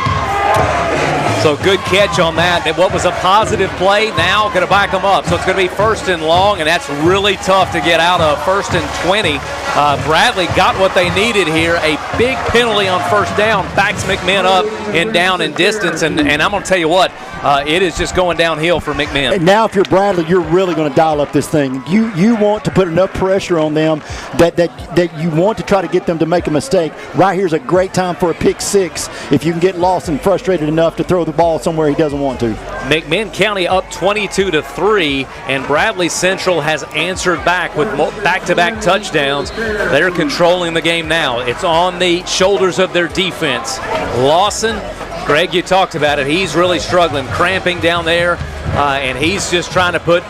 So good catch on that. And what was a positive play, now going to back them up. So it's going to be 1st and long, and that's really tough to get out of. 1st and 20. Bradley got what they needed here. A big penalty on 1st down. Backs McMinn up and down in distance. And I'm going to tell you what, it is just going downhill for McMinn. And now if you're Bradley, you're really going to dial up this thing. You want to put enough pressure on them that you want to try to get them to make a mistake. Right here's a great time for a pick 6 if you can get Lawson frustrated enough to throw the ball somewhere he doesn't want to. McMinn County up 22-3, and Bradley Central has answered back with back-to-back touchdowns. They're controlling the game now. It's on the shoulders of their defense. Lawson, Greg, you talked about it. He's really struggling, cramping down there, and he's just trying to put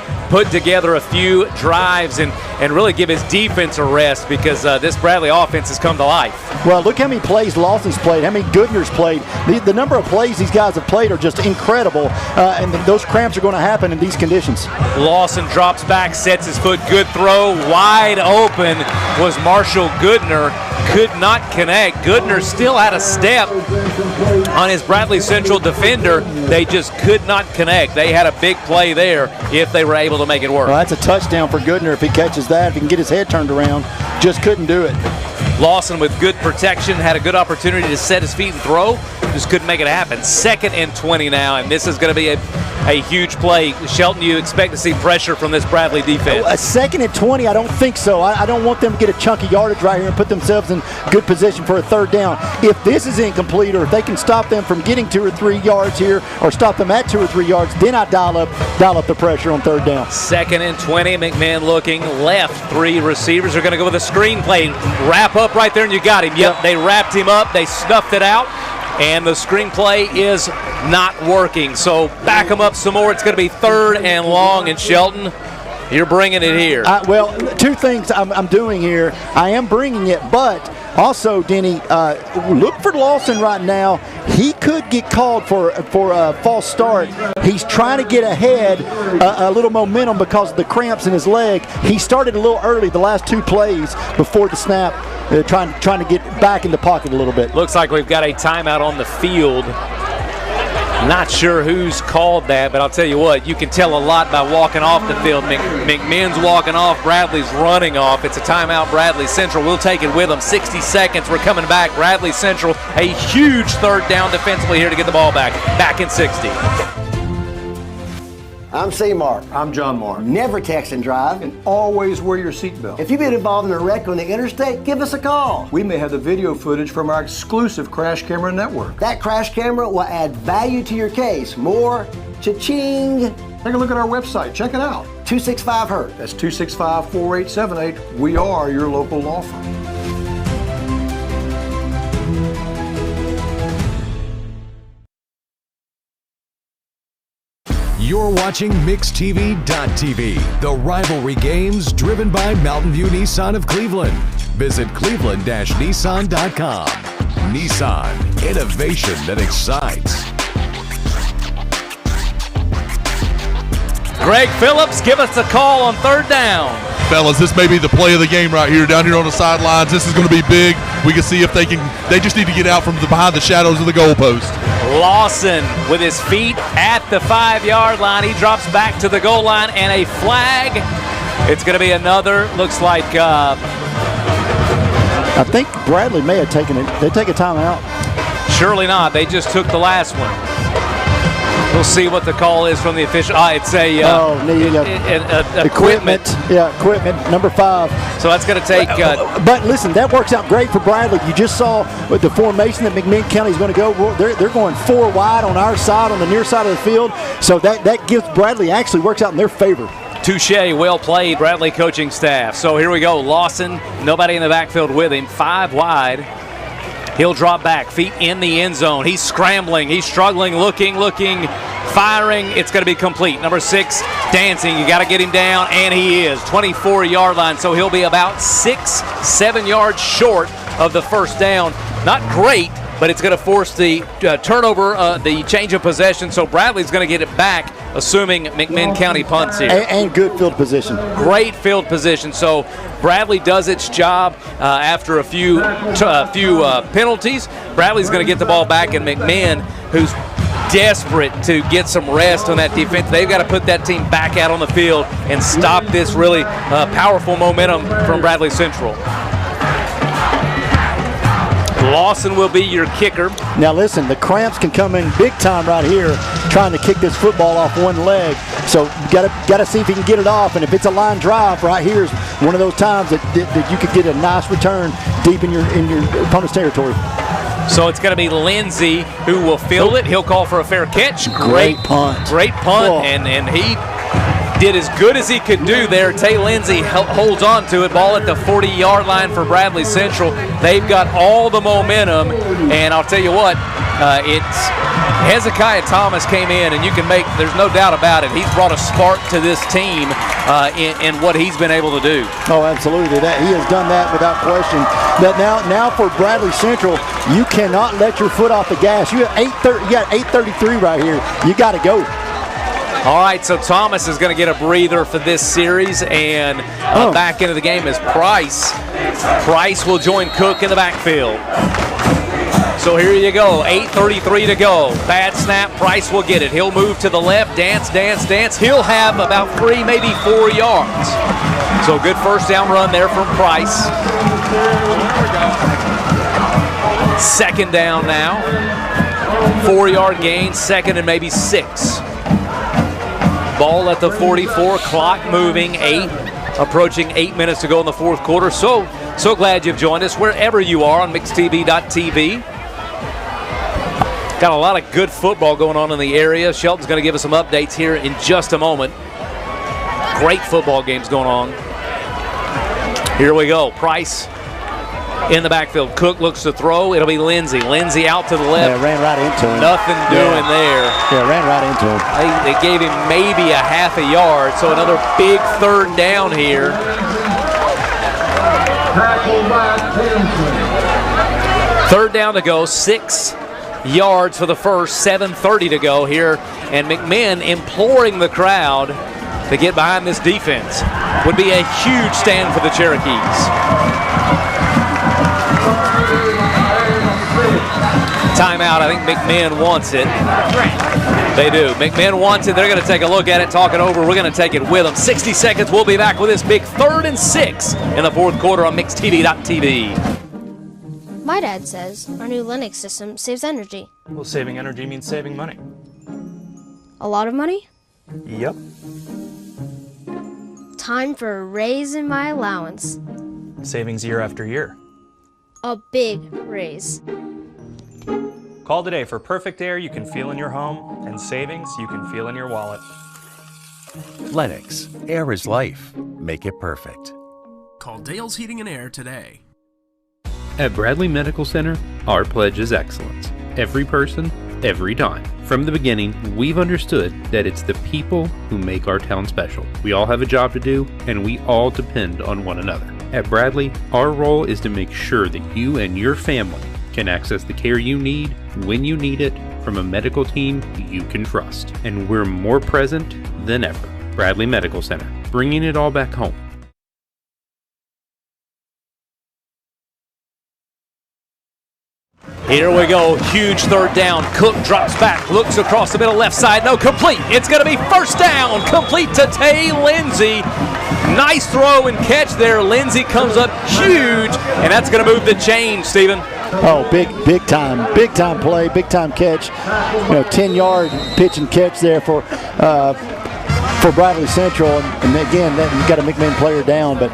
together a few drives and really give his defense a rest because this Bradley offense has come to life. Well, look how many plays Lawson's played, how many Goodner's played. The number of plays these guys have played are just incredible, and those cramps are going to happen in these conditions. Lawson drops back, sets his foot, good throw, wide open was Marshall Goodner. Could not connect. Goodner still had a step on his Bradley Central defender. They just could not connect. They had a big play there if they were able to make it work. Well, that's a touchdown for Goodner if he catches that, if he can get his head turned around. Just couldn't do it. Lawson with good protection, had a good opportunity to set his feet and throw, just couldn't make it happen. 2nd and 20 now, and this is going to be a huge play. Shelton, you expect to see pressure from this Bradley defense? A 2nd and 20, I don't think so. I don't want them to get a chunky yardage right here and put themselves in good position for a 3rd down. If this is incomplete, or if they can stop them from getting 2 or 3 yards here, or stop them at 2 or 3 yards, then I dial up the pressure on 3rd down. 2nd and 20, McMinn looking left. 3 receivers are going to go with a screen play. Wrap up right there, and you got him. Yep, they wrapped him up. They snuffed it out. And the screenplay is not working. So back them up some more. It's going to be 3rd and long. And Shelton, you're bringing it here. Well, 2 things I'm doing here. I am bringing it, but also, Denny, look for Lawson right now. He could get called for a false start. He's trying to get ahead, a little momentum because of the cramps in his leg. He started a little early the last 2 plays before the snap, trying to get back in the pocket a little bit. Looks like we've got a timeout on the field. Not sure who's called that, but I'll tell you what, you can tell a lot by walking off the field. McMinn's walking off, Bradley's running off. It's a timeout, Bradley Central. We'll take it with them. 60 seconds, we're coming back. Bradley Central, a huge 3rd down defensively here to get the ball back in 60. I'm C-Mark. I'm John Mark. Never text and drive. And always wear your seatbelt. If you've been involved in a wreck on the interstate, give us a call. We may have the video footage from our exclusive crash camera network. That crash camera will add value to your case. More cha-ching. Take a look at our website. Check it out. 265-HURT. That's 265-4878. We are your local law firm. You're watching MixTV.tv, the rivalry games driven by Mountain View Nissan of Cleveland. Visit cleveland-nissan.com. Nissan, innovation that excites. Greg Phillips, give us a call on 3rd down. Fellas, this may be the play of the game right here down here on the sidelines. This is going to be big. We can see if they just need to get out from behind the shadows of the goalpost. Lawson with his feet at the 5-yard line. He drops back to the goal line and a flag. It's going to be another, looks like. I think Bradley may have taken it. They take a timeout. Surely not. They just took the last one. We'll see what the call is from the official. It's equipment. Yeah, equipment, number 5. So that's going to take. But listen, that works out great for Bradley. You just saw with the formation that McMinn County is going to go. They're going 4 wide on our side, on the near side of the field. So that gives Bradley, actually works out in their favor. Touche, well played, Bradley coaching staff. So here we go, Lawson, nobody in the backfield with him, 5 wide. He'll drop back, feet in the end zone. He's scrambling, he's struggling, looking, firing. It's going to be complete. Number 6, dancing. You got to get him down, and he is. 24-yard line, so he'll be about 6-7 yards short of the first down. Not great, but it's going to force the turnover, the change of possession. So Bradley's going to get it back, assuming McMinn County punts here. And good field position. Great field position. So Bradley does its job after a few penalties. Bradley's going to get the ball back, and McMinn, who's desperate to get some rest on that defense, they've got to put that team back out on the field and stop this really powerful momentum from Bradley Central. Lawson will be your kicker. Now listen, the cramps can come in big time right here trying to kick this football off one leg. So you gotta see if he can get it off. And if it's a line drive, right here is one of those times that you could get a nice return deep in your opponent's territory. So it's going to be Lindsey who will field it. He'll call for a fair catch. Great punt. Great punt, and he did as good as he could do there. Tay Lindsey holds on to it. Ball at the 40-yard line for Bradley Central. They've got all the momentum, and I'll tell you what, it's Hezekiah Thomas came in, and there's no doubt about it, he's brought a spark to this team in what he's been able to do. Oh, absolutely. He has done that without question. But now for Bradley Central, you cannot let your foot off the gas. You got 8:33 right here. You got to go. All right, so Thomas is going to get a breather for this series, and back into the game is Price. Price will join Cook in the backfield. So here you go, 8:33 to go. Bad snap, Price will get it. He'll move to the left, dance. He'll have about 3, maybe 4 yards. So good first down run there from Price. Second down now. 4-yard gain, 2nd and maybe 6. Ball at the 44, clock moving, approaching 8 minutes to go in the fourth quarter. So glad you've joined us wherever you are on mixtv.tv. Got a lot of good football going on in the area. Shelton's going to give us some updates here in just a moment. Great football games going on. Here we go. Price in the backfield. Cook looks to throw. It'll be Lindsey. Lindsey out to the left. Yeah, ran right into him. Nothing doing there. Yeah, ran right into him. They gave him maybe a half a yard, so another big third down here. Third down to go, 6 yards for the first, 7:30 to go here, and McMinn imploring the crowd to get behind this defense. Would be a huge stand for the Cherokees. Timeout, I think McMinn wants it. They do. McMinn wants it. They're going to take a look at it, talk it over. We're going to take it with them. 60 seconds. We'll be back with this big 3rd and 6 in the fourth quarter on mixtv.tv. My dad says our new Linux system saves energy. Well, saving energy means saving money. A lot of money? Yep. Time for a raise in my allowance. Savings year after year. A big raise. Call today for perfect air you can feel in your home and savings you can feel in your wallet. Lennox, air is life. Make it perfect. Call Dale's Heating and Air today. At Bradley Medical Center, our pledge is excellence. Every person, every dime. From the beginning, we've understood that it's the people who make our town special. We all have a job to do, and we all depend on one another. At Bradley, our role is to make sure that you and your family can access the care you need when you need it from a medical team you can trust. And we're more present than ever. Bradley Medical Center, bringing it all back home. Here we go, huge third down. Cook drops back, looks across the middle left side. No, complete. It's going to be first down, complete to Tay Lindsey. Nice throw and catch there. Lindsey comes up huge, and that's going to move the chain, Stephen. Oh, big time play, big time catch. 10-yard pitch and catch there for Bradley Central. And again, you got a McMinn player down, but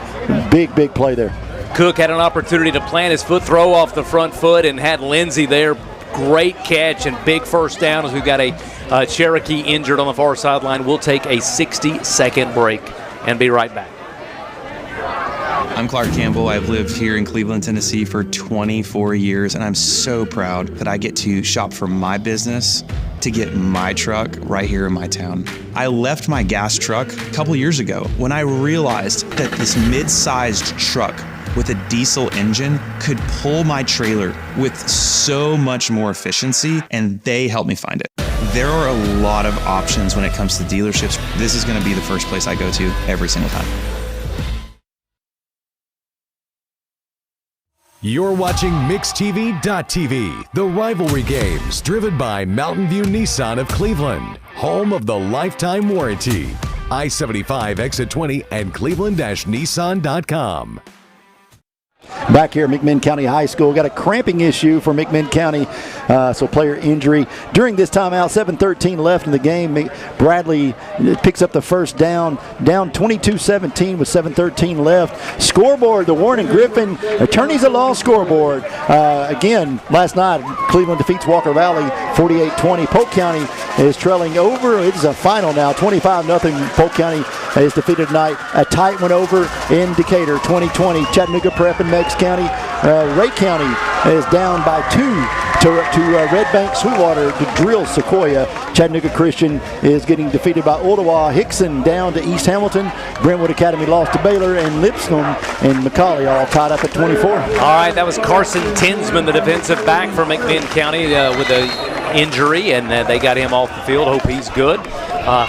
big play there. Cook had an opportunity to plant his foot, throw off the front foot, and had Lindsey there. Great catch and big first down as we've got a Cherokee injured on the far sideline. We'll take a 60-second break. and be right back. I'm Clark Campbell. I've lived here in Cleveland, Tennessee for 24 years, and I'm so proud that I get to shop for my business to get my truck right here in my town. I left my gas truck a couple years ago when I realized that this mid-sized truck with a diesel engine could pull my trailer with so much more efficiency, and they helped me find it. There are a lot of options when it comes to dealerships. This is going to be the first place I go to every single time. You're watching MixTV.tv, the rivalry games driven by Mountain View Nissan of Cleveland, home of the lifetime warranty. I-75 exit 20 and cleveland-nissan.com. Back here at McMinn County High School, got a cramping issue for McMinn County, so player injury. During this timeout, 7:13 left in the game. Bradley picks up the first down 22-17 with 7:13 left. Scoreboard, the Warren and Griffin Attorneys at Law scoreboard. Again, last night, Cleveland defeats Walker Valley 48-20. Polk County is trailing over. It's a final now, 25-0. Polk County is defeated tonight. A tight one over in Decatur, 20-20. Chattanooga Prep and Meigs County. Ray County is down by 2 to Red Bank Sweetwater to drill Sequoia. Chattanooga Christian is getting defeated by Ottawa. Hickson down to East Hamilton. Brentwood Academy lost to Baylor, and Lipscomb and McCauley all tied up at 24. All right, that was Carson Tinsman, the defensive back for McMinn County with an injury, and they got him off the field. Hope he's good.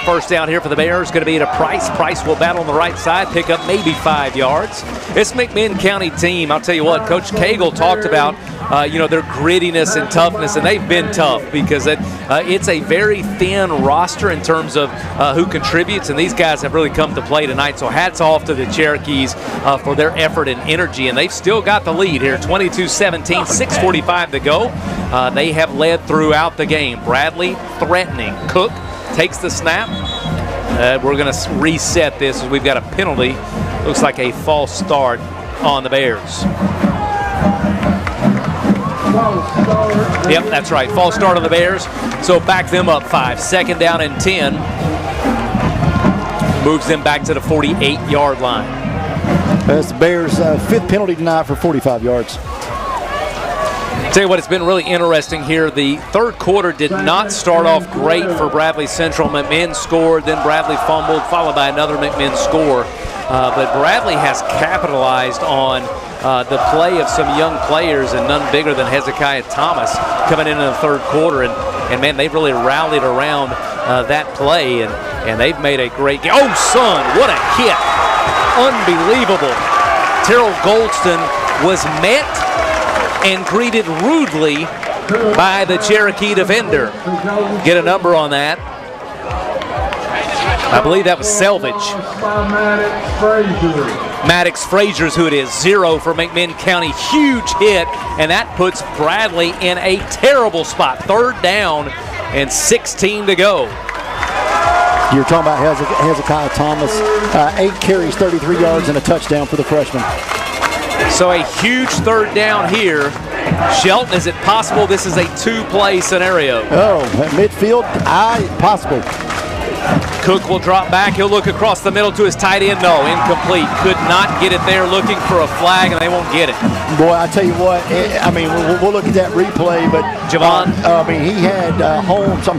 First down here for the Bears, going to be at a Price. Price will battle on the right side, pick up maybe 5 yards. This McMinn County team, I'll tell you what, Coach Cagle talked about, their grittiness and toughness, and they've been tough because it's a very thin roster in terms of who contributes, and these guys have really come to play tonight. So hats off to the Cherokees for their effort and energy, and they've still got the lead here, 22-17, 6:45 to go. They have led throughout the game. Bradley threatening. Cook takes the snap. We're going to reset this as we've got a penalty. Looks like a false start on the Bears. Yep, that's right. False start on the Bears. So back them up 5. Second down and 10. Moves them back to the 48-yard line. That's the Bears' 5th penalty tonight for 45 yards. Tell you what, it's been really interesting here. The third quarter did not start off great for Bradley Central. McMinn scored, then Bradley fumbled, followed by another McMinn score. But Bradley has capitalized on the play of some young players, and none bigger than Hezekiah Thomas coming into the third quarter. And man, they've really rallied around that play, and they've made a great game. Oh, son, what a hit. Unbelievable. Terrell Goldston was met and greeted rudely by the Cherokee defender. Get a number on that. I believe that was Selvage. Maddox Frazier's who it is. 0 for McMinn County. Huge hit, and that puts Bradley in a terrible spot. Third down and 16 to go. You're talking about Hezekiah Thomas. 8 carries, 33 yards, and a touchdown for the freshman. So a huge third down here. Shelton, is it possible this is a 2-play scenario? Oh, midfield, possible. Cook will drop back. He'll look across the middle to his tight end. No, incomplete. Could not get it there, looking for a flag, and they won't get it. Boy, I tell you what, we'll look at that replay, but Javon, he had Holmes, he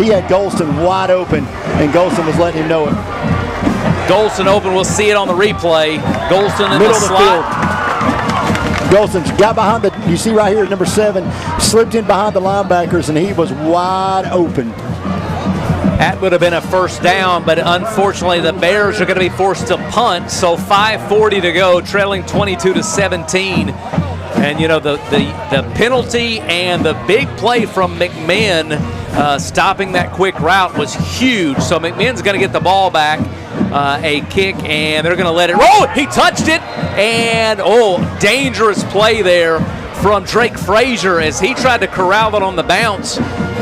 had Golston wide open, and Golston was letting him know it. Golston open, we'll see it on the replay. Golston in the slot. Golston got behind you see right here at number 7, slipped in behind the linebackers, and he was wide open. That would have been a first down, but unfortunately the Bears are going to be forced to punt, so 5:40 to go, trailing 22-17. And the penalty and the big play from McMinn stopping that quick route was huge. So McMinn's going to get the ball back, a kick, and they're going to let it roll. He touched it, and dangerous play there from Drake Frazier as he tried to corral it on the bounce.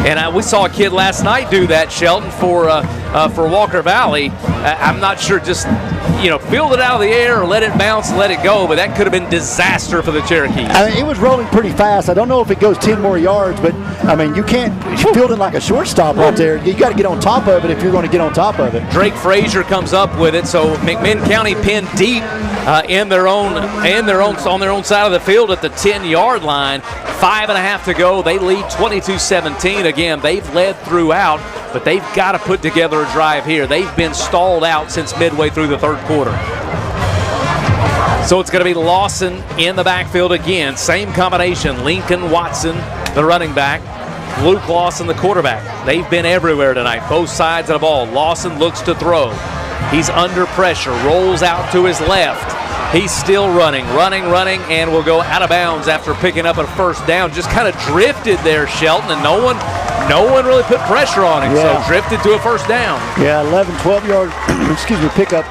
And we saw a kid last night do that, Shelton, for Walker Valley. I'm not sure just field it out of the air or let it bounce and let it go, but that could have been disaster for the Cherokees. I mean, it was rolling pretty fast. I don't know if it goes 10 more yards, but, I mean, you can't field it like a shortstop right there. You got to get on top of it if you're going to get on top of it. Drake Frazier comes up with it, so McMinn County pinned deep on their own side of the field at the 10-yard line. 5.5 to go. They lead 22-17. Again, they've led throughout, but they've got to put together a drive here. They've been stalled out since midway through the third quarter. So it's going to be Lawson in the backfield again. Same combination. Lincoln Watson, the running back. Luke Lawson, the quarterback. They've been everywhere tonight, both sides of the ball. Lawson looks to throw. He's under pressure, rolls out to his left. He's still running, and will go out of bounds after picking up a first down. Just kind of drifted there, Shelton, and no one really put pressure on him, so drifted to a first down. Yeah, 11, 12-yard, pickup.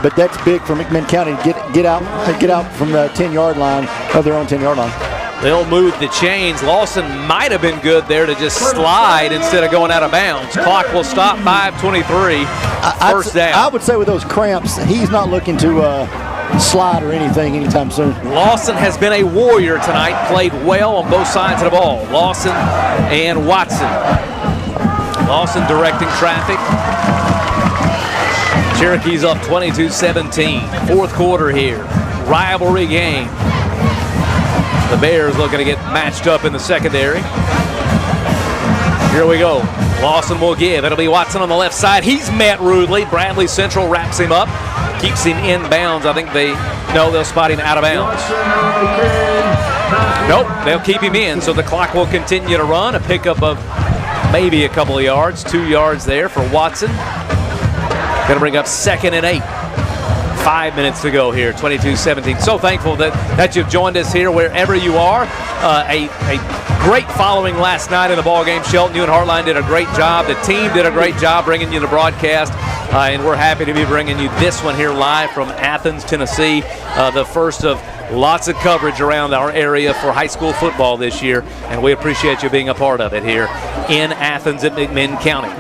But that's big for McMinn County to get out from the 10-yard line of their own 10-yard line. They'll move the chains. Lawson might have been good there to just slide instead of going out of bounds. Clock will stop, 5:23, first down. I would say with those cramps, he's not looking to slide or anything anytime soon. Lawson has been a warrior tonight, played well on both sides of the ball. Lawson and Watson. Lawson directing traffic. Cherokee's up 22-17. Fourth quarter here. Rivalry game. The Bears looking to get matched up in the secondary. Here we go. Lawson will give. It'll be Watson on the left side. He's met rudely. Bradley Central wraps him up. Keeps him in bounds. I think they'll spot him out of bounds. Nope, they'll keep him in. So the clock will continue to run. A pickup of maybe a couple of yards. 2 yards there for Watson. Going to bring up 2nd and 8. 5 minutes to go here, 22-17. So thankful that you've joined us here wherever you are. A great following last night in the ball game. Shelton, you and Hartline did a great job. The team did a great job bringing you the broadcast, and we're happy to be bringing you this one here live from Athens, Tennessee, the first of lots of coverage around our area for high school football this year, and we appreciate you being a part of it here in Athens at McMinn County.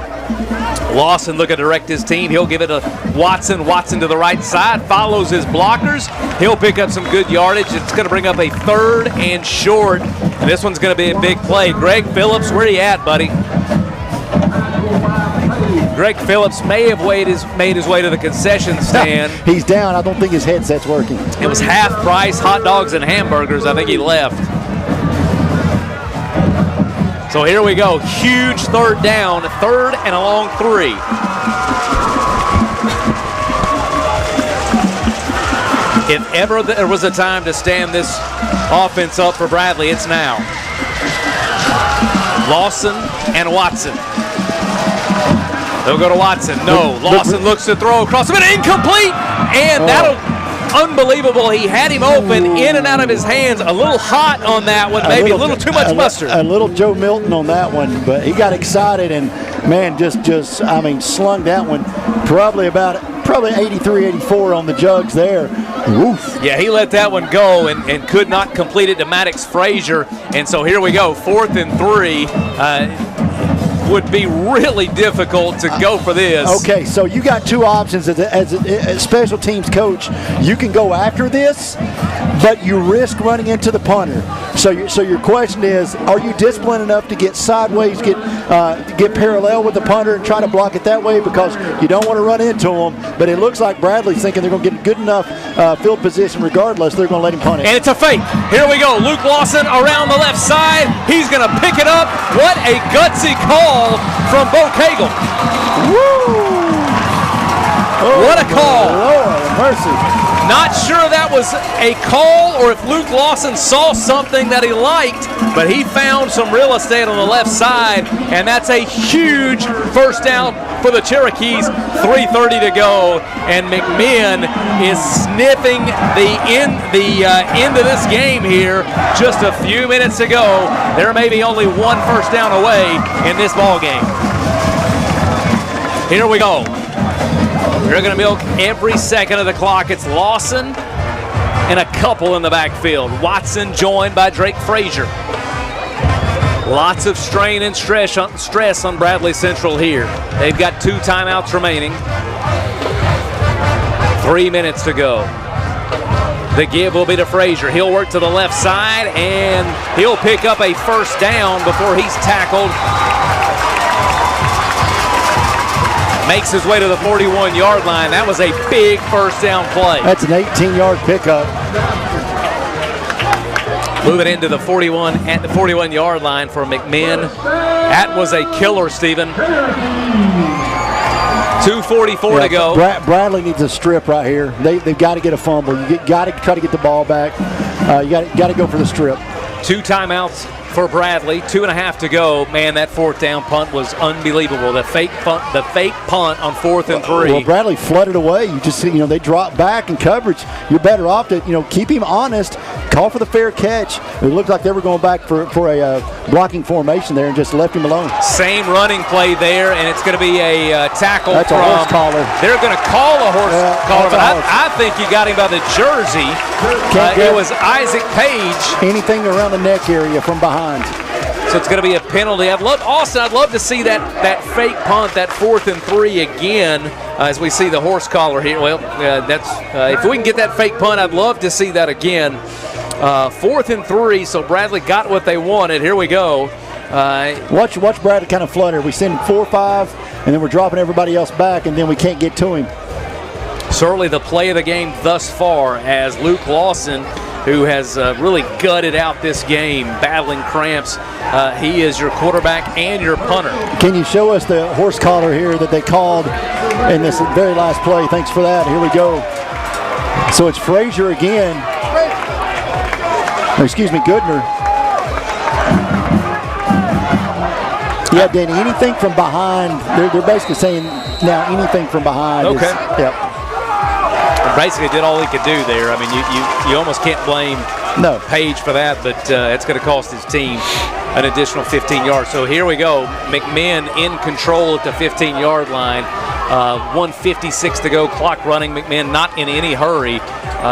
Lawson looking to direct his team. He'll give it to Watson. Watson to the right side, follows his blockers. He'll pick up some good yardage. It's going to bring up a 3rd and short. And this one's going to be a big play. Greg Phillips, where you at, buddy? Greg Phillips may have made his way to the concession stand. He's down. I don't think his headset's working. It was half price hot dogs and hamburgers. I think he left. So here we go. Huge 3rd down. 3rd and a long 3. If ever there was a time to stand this offense up for Bradley, it's now. Lawson and Watson. They'll go to Watson. No. Lawson looks to throw across, but incomplete. And that'll unbelievable. He had him open, in and out of his hands. A little hot on that one, maybe a little too much mustard. A little Joe Milton on that one, but he got excited and, man, just slung that one probably 83, 84 on the jugs there. Oof. Yeah, he let that one go and could not complete it to Maddox Frazier. And so here we go, 4th and 3. Would be really difficult to go for this. Okay, so you got 2 options as a special teams coach. You can go after this, but you risk running into the punter. So your question is, are you disciplined enough to get sideways, get parallel with the punter and try to block it that way, because you don't want to run into him. But it looks like Bradley's thinking they're going to get good enough field position regardless. They're going to let him punt it. And it's a fake. Here we go. Luke Lawson around the left side. He's going to pick it up. What a gutsy call from Bo Cagle. Woo! Oh, what a call. Lord mercy. Not sure that was a call or if Luke Lawson saw something that he liked, but he found some real estate on the left side, and that's a huge first down for the Cherokees. 3:30 to go, and McMinn is sniffing the end of this game here. Just a few minutes ago, there may be only 1 first down away in this ball game. Here we go. They're going to milk every second of the clock. It's Lawson and a couple in the backfield. Watson joined by Drake Frazier. Lots of strain and stress on Bradley Central here. They've got 2 timeouts remaining. 3 minutes to go. The give will be to Frazier. He'll work to the left side, and he'll pick up a first down before he's tackled. Makes his way to the 41-yard line. That was a big first down play. That's an 18-yard pickup. Moving into the 41 at the 41-yard line for McMinn. That was a killer, Stephen. 2:44 to go. Bradley needs a strip right here. They've got to get a fumble. You got to try to get the ball back. You got to go for the strip. 2 timeouts for Bradley. 2.5 to go. Man, that fourth down punt was unbelievable. The fake punt on 4th and 3. Well, Bradley flooded away. You just see, they drop back in coverage. You're better off to, keep him honest. Call for the fair catch. It looked like they were going back for a blocking formation there and just left him alone. Same running play there, and it's going to be a tackle. That's a horse collar. They're going to call a horse collar, but I think you got him by the jersey. It was Isaac Page. Anything around the neck area from behind. So it's going to be a penalty. I'd love to see that fake punt, that 4th and 3 again, as we see the horse collar here. Well, that's if we can get that fake punt, I'd love to see that again. 4th and 3, so Bradley got what they wanted. Here we go. Watch Bradley kind of flutter. We send him 4-5, and then we're dropping everybody else back, and then we can't get to him. Certainly the play of the game thus far, as Luke Lawson, who has really gutted out this game, battling cramps. He is your quarterback and your punter. Can you show us the horse collar here that they called in this very last play? Thanks for that. Here we go. So it's Frazier again. Excuse me, Goodner. Yeah, Danny, anything from behind, they're basically saying now anything from behind. Okay. Yep. Basically did all he could do there. I mean, you almost can't blame Page for that, but it's going to cost his team an additional 15 yards. So here we go. McMinn in control at the 15-yard line. 1:56 to go, clock running. McMinn not in any hurry.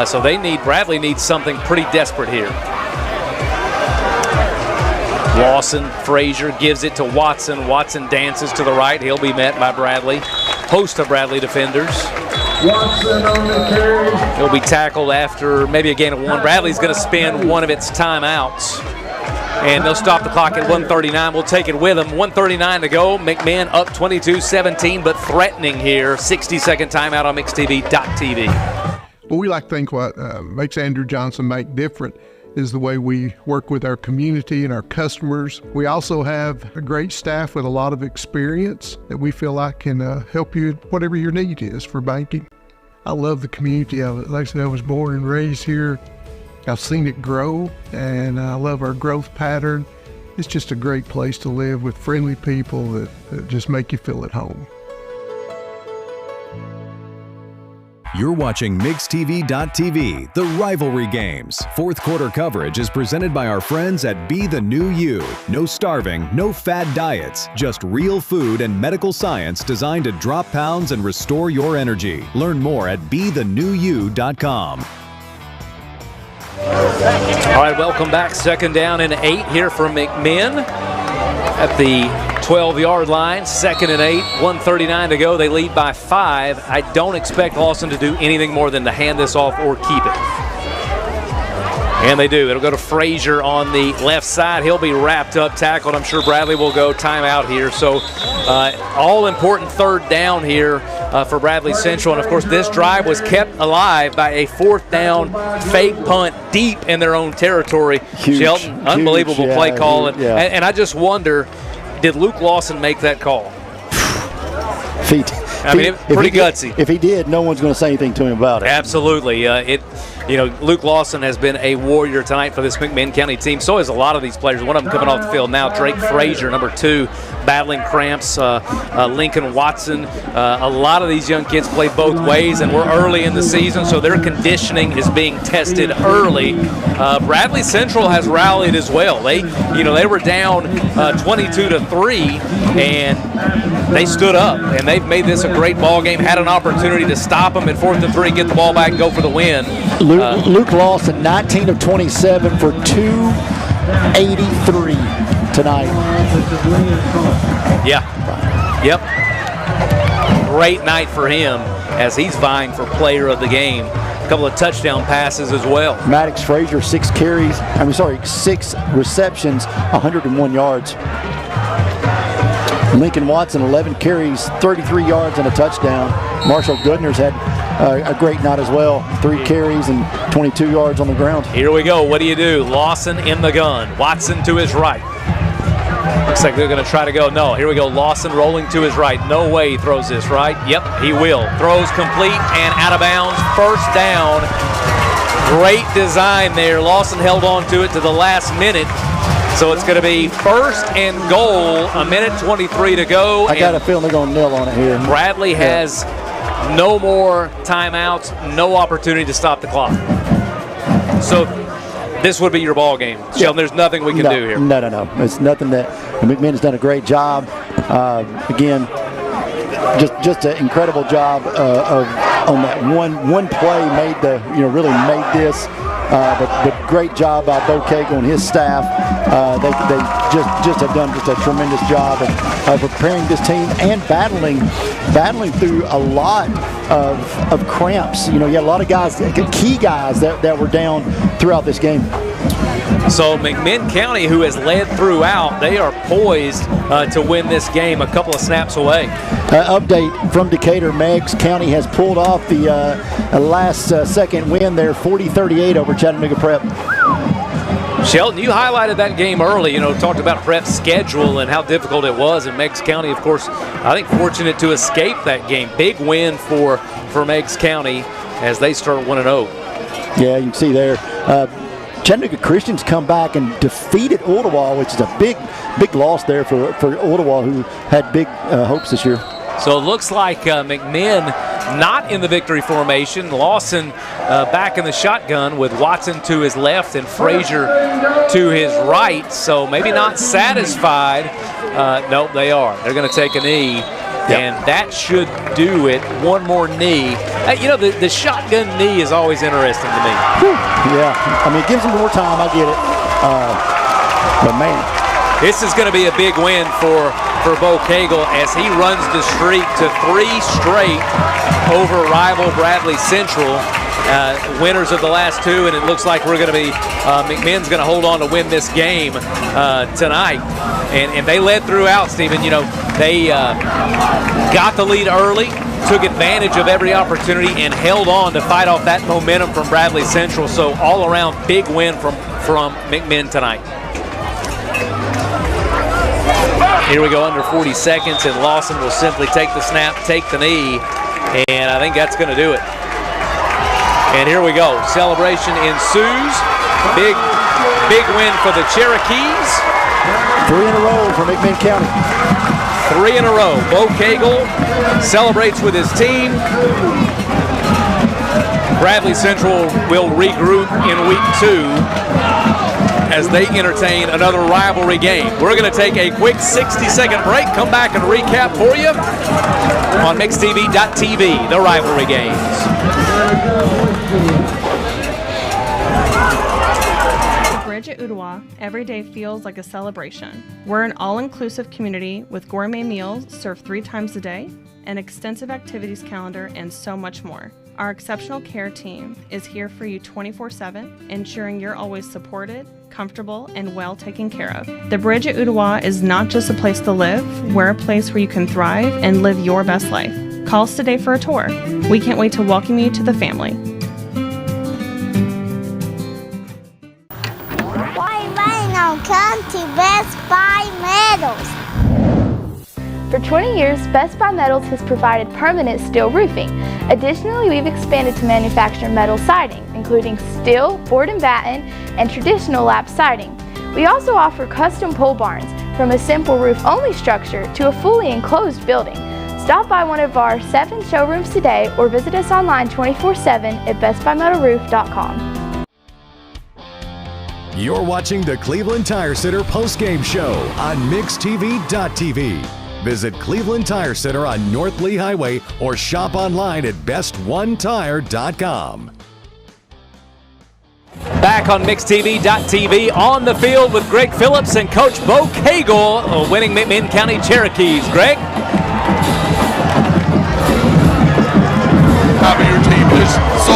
So Bradley needs something pretty desperate here. Lawson, Frazier gives it to Watson. Watson dances to the right. He'll be met by Bradley. Host of Bradley defenders. Watson on the carry. He'll be tackled after maybe a gain of 1. Bradley's going to spend one of its timeouts. And they'll stop the clock at 1:39. We'll take it with them. 1:39 to go. McMinn up 22-17, but threatening here. 60-second timeout on MixTV.tv. Well, we like to think what makes Andrew Johnson make different is the way we work with our community and our customers. We also have a great staff with a lot of experience that we feel like can help you whatever your need is for banking. I love the community of it. Like I said, I was born and raised here. I've seen it grow, and I love our growth pattern. It's just a great place to live with friendly people that just make you feel at home. You're watching MixTV.tv, the rivalry games. Fourth quarter coverage is presented by our friends at Be the New You. No starving, no fad diets, just real food and medical science designed to drop pounds and restore your energy. Learn more at BeTheNewYou.com. All right, welcome back. 2nd down and 8 here for McMinn at the 12-yard line. 2nd and 8, 1:39 to go. They lead by 5. I don't expect Lawson to do anything more than to hand this off or keep it. And they do. It'll go to Frazier on the left side. He'll be wrapped up, tackled. I'm sure Bradley will go timeout here. So all-important 3rd down here for Bradley Central. And, of course, this drive was kept alive by a 4th down fake punt deep in their own territory. Huge, Shelton, unbelievable play call. Yeah. And I just wonder, did Luke Lawson make that call? Pretty gutsy. If he did, no one's going to say anything to him about it. Absolutely. Luke Lawson has been a warrior tonight for this McMinn County team. So is a lot of these players. One of them coming off the field now, Drake Frazier, number 2, battling cramps. Lincoln Watson. A lot of these young kids play both ways, and we're early in the season, so their conditioning is being tested early. Bradley Central has rallied as well. They were down 22-3, and they stood up, and they've made this a great ball game. Had an opportunity to stop them at 4th and 3, get the ball back, and go for the win. Luke Lawson, 19 of 27 for 283 tonight. Yeah. Yep. Great night for him. as he's vying for player of the game. A couple of touchdown passes as well. Maddox Frazier, 6 receptions, 101 yards. Lincoln Watson, 11 carries, 33 yards and a touchdown. Marshall Goodner's had a great night as well. 3 carries and 22 yards on the ground. Here we go. What do? Lawson in the gun. Watson to his right. Looks like they're going to try to go. No, here we go. Lawson rolling to his right. No way he throws this, right? Yep, he will. Throws complete and out of bounds. First down. Great design there. Lawson held on to it to the last minute. So it's going to be 1st and goal, a minute 23 to go. I got a feeling they're going to nail on it here. Bradley has no more timeouts, no opportunity to stop the clock. So this would be your ball game. Sheldon, there's nothing we can do here. No. It's nothing that McMinn has done a great job. Again, just an incredible job on that one play really made this. But great job by Bo Cagle and his staff. They just have done just a tremendous job of preparing this team and battling through a lot of cramps. You had a lot of guys, key guys that were down throughout this game. So McMinn County, who has led throughout, they are poised to win this game a couple of snaps away. Update from Decatur, Meigs County has pulled off the last second win there, 40-38 over Chattanooga Prep. Shelton, you highlighted that game early, talked about Prep's schedule and how difficult it was. And Meigs County, of course, I think fortunate to escape that game. Big win for Meigs County as they start 1-0. Yeah, you can see there. Chattanooga Christians come back and defeated Ottawa, which is a big loss there for Ottawa, who had big hopes this year. So it looks like McMinn not in the victory formation. Lawson back in the shotgun with Watson to his left and Frazier to his right. So maybe not satisfied. No, they are. They're going to take a knee. Yep. And that should do it. One more knee. The shotgun knee is always interesting to me. Yeah, it gives them more time. I get it. But man, this is going to be a big win for Bo Cagle as he runs the streak to 3 straight over rival Bradley Central. Winners of the last 2, and it looks like we're going to be McMinn's going to hold on to win this game tonight. And they led throughout, Stephen. They got the lead early, took advantage of every opportunity, and held on to fight off that momentum from Bradley Central. So all around, big win from McMinn tonight. Here we go, under 40 seconds, and Lawson will simply take the snap, take the knee, and I think that's going to do it. And here we go. Celebration ensues. Big win for the Cherokees. 3 in a row for McMinn County. 3 in a row. Bo Cagle celebrates with his team. Bradley Central will regroup in week 2 as they entertain another rivalry game. We're going to take a quick 60-second break, come back and recap for you on MixTV.tv, the rivalry games. Bridge at Ottawa, every day feels like a celebration. We're an all-inclusive community with gourmet meals served 3 times a day, an extensive activities calendar, and so much more. Our exceptional care team is here for you 24/7, ensuring you're always supported, comfortable, and well taken care of. The Bridge at Ottawa is not just a place to live, we're a place where you can thrive and live your best life. Call us today for a tour. We can't wait to welcome you to the family. Come to Best Buy Metals. For 20 years, Best Buy Metals has provided permanent steel roofing. Additionally, we've expanded to manufacture metal siding, including steel, board and batten, and traditional lap siding. We also offer custom pole barns, from a simple roof-only structure to a fully enclosed building. Stop by one of our 7 showrooms today or visit us online 24/7 at bestbuymetalroof.com. You're watching the Cleveland Tire Center postgame show on MixTV.tv. Visit Cleveland Tire Center on North Lee Highway or shop online at bestonetire.com. Back on MixTV.tv, on the field with Greg Phillips and Coach Bo Cagle, winning McMinn County Cherokees. Greg?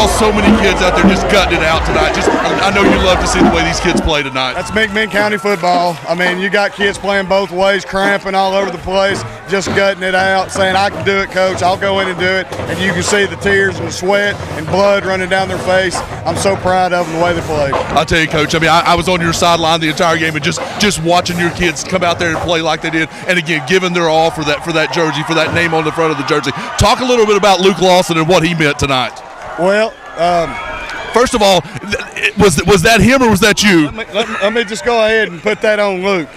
saw so many kids out there just gutting it out tonight. I know you love to see the way these kids play tonight. That's McMinn County football. I mean, you got kids playing both ways, cramping all over the place, just gutting it out, saying, I can do it, Coach. I'll go in and do it. And you can see the tears and the sweat and blood running down their face. I'm so proud of them the way they played. I'll tell you, Coach, I mean, I was on your sideline the entire game, and just watching your kids come out there and play like they did, and again, giving their all for that jersey, for that name on the front of the jersey. Talk a little bit about Luke Lawson and what he meant tonight. Well, first of all, was that him or was that you? Let me just go ahead and put that on Luke.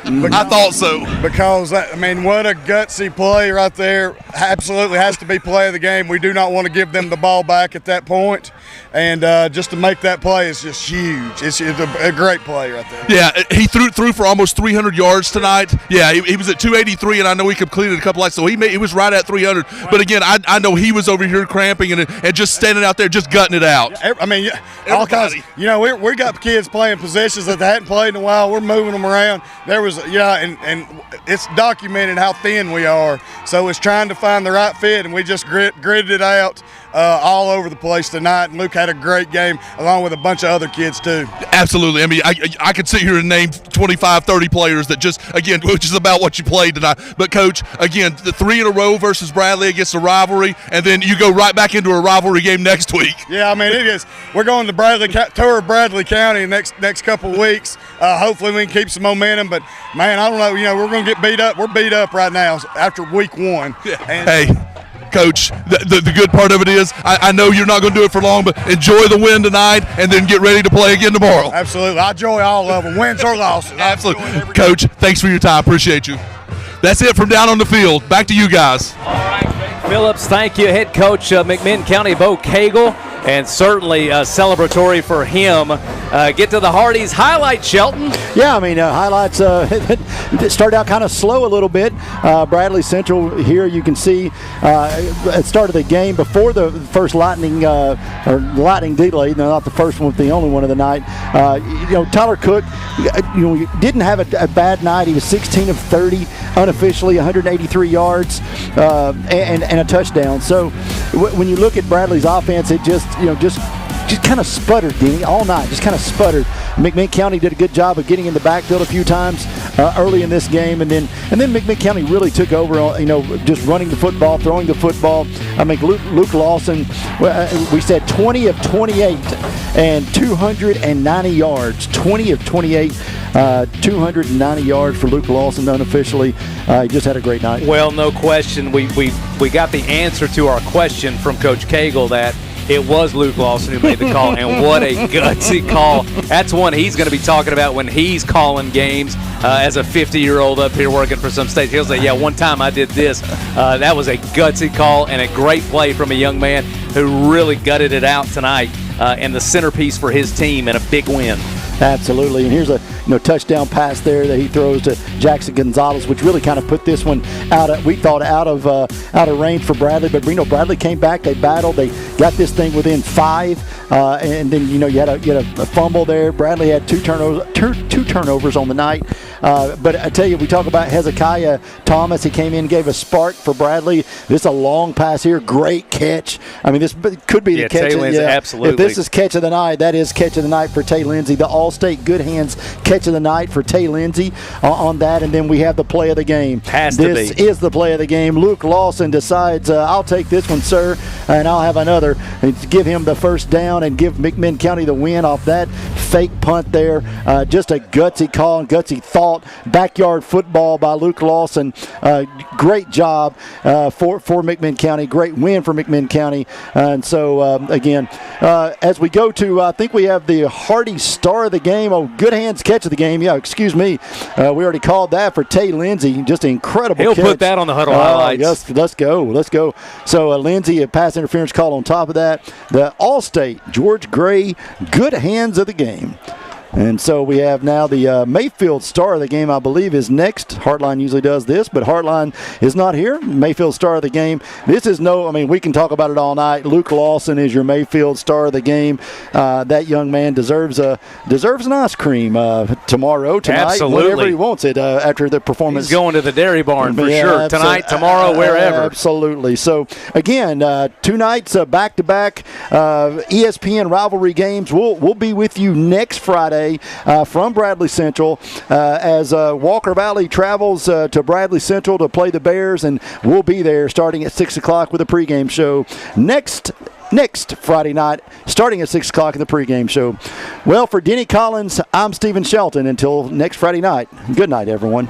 I thought so. Because, I mean, what a gutsy play right there. Absolutely has to be play of the game. We do not want to give them the ball back at that point. And just to make that play is just huge. It's a great play right there. Yeah, he threw for almost 300 yards tonight. Yeah, he was at 283, and I know he completed a couple lights, so he was right at 300. But again, I know he was over here cramping and just standing out there, just gutting it out. I mean, all kinds. You know, we got kids playing positions that they hadn't played in a while. We're moving them around. There was, and it's documented how thin we are. So it's trying to find the right fit, and we just gridded it out all over the place tonight. And Luke had a great game, along with a bunch of other kids too. Absolutely. I mean, I could sit here and name 25, 30 players that just, again, which is about what you played tonight. But, Coach, again, the 3 in a row versus Bradley against the rivalry, and then you go right back into a rivalry game next week. Yeah, I mean, it is. We're going to tour Bradley County next couple of weeks. Hopefully we can keep some momentum. But, man, I don't know. You know, we're going to get beat up. We're beat up right now after week 1. Yeah. Hey, Coach, the good part of it is I know you're not going to do it for long, but enjoy the win tonight and then get ready to play again tomorrow. Absolutely. I enjoy all of them, wins or losses. Absolutely. Coach, thanks for your time. Appreciate you. That's it from down on the field. Back to you guys. All right, Phillips, thank you. Head coach McMinn County, Bo Cagle, and certainly celebratory for him. Get to the Hardee's highlight, Shelton. Yeah, I mean, highlights started out kind of slow a little bit. Bradley Central here, you can see at the start of the game before the first lightning delay, no, not the first one, but the only one of the night. Tyler Cook, didn't have a bad night. He was 16 of 30 unofficially, 183 yards and a touchdown. So when you look at Bradley's offense, it just kind of sputtered, Denny, all night. Just kind of sputtered. McMinn County did a good job of getting in the backfield a few times early in this game, and then McMinn County really took over. Just running the football, throwing the football. I mean, Luke Lawson, we said 20 of 28 and 290 yards. 20 of 28, 290 yards for Luke Lawson unofficially. He just had a great night. Well, no question. We got the answer to our question from Coach Cagle that it was Luke Lawson who made the call, and what a gutsy call. That's one he's going to be talking about when he's calling games as a 50-year-old up here working for some state. He'll say, yeah, one time I did this. That was a gutsy call and a great play from a young man who really gutted it out tonight and the centerpiece for his team and a big win. Absolutely, and here's a touchdown pass there that he throws to Jackson Gonzalez, which really kind of put this one out of range for Bradley. But Bradley came back, they battled, they got this thing within 5, and then you had a fumble there. Bradley had two turnovers on the night. But I tell you, we talk about Hezekiah Thomas. He came in, gave a spark for Bradley. This is a long pass here, great catch. I mean, this could be the catch. Tay Lindsey, absolutely. If this is catch of the night, that is catch of the night for Tay Lindsey. The All-State Good Hands catch of the night for Tay Lindsey on that. And then we have the play of the game. This is the play of the game. Luke Lawson decides, I'll take this one, sir, and I'll have another. And give him the first down and give McMinn County the win off that fake punt there. Just a gutsy call and gutsy thought. Backyard football by Luke Lawson. Great job for McMinn County. Great win for McMinn County. And so, again, as we go to, I think we have the Hardee star of the game. Oh, Good Hands catch of the game. Yeah, excuse me. We already called that for Tay Lindsey. Just an incredible catch. He'll put that on the huddle highlights. Yes, let's go. So, Lindsey, a pass interference call on top of that. The All-State George Gray Good Hands of the game. And so we have now the Mayfield star of the game, I believe, is next. Heartline usually does this, but Heartline is not here. Mayfield star of the game. This is we can talk about it all night. Luke Lawson is your Mayfield star of the game. That young man deserves an ice cream tonight, Absolutely. whenever he wants it after the performance. He's going to the Dairy Barn for sure. Tonight, tomorrow, wherever. Absolutely. So, again, 2 nights back-to-back ESPN Rivalry Games. We'll be with you next Friday from Bradley Central as Walker Valley travels to Bradley Central to play the Bears, and we'll be there starting at 6 o'clock with a pregame show next Friday night, starting at 6 o'clock in the pregame show. Well, for Denny Collins, I'm Stephen Shelton. Until next Friday night, good night, everyone.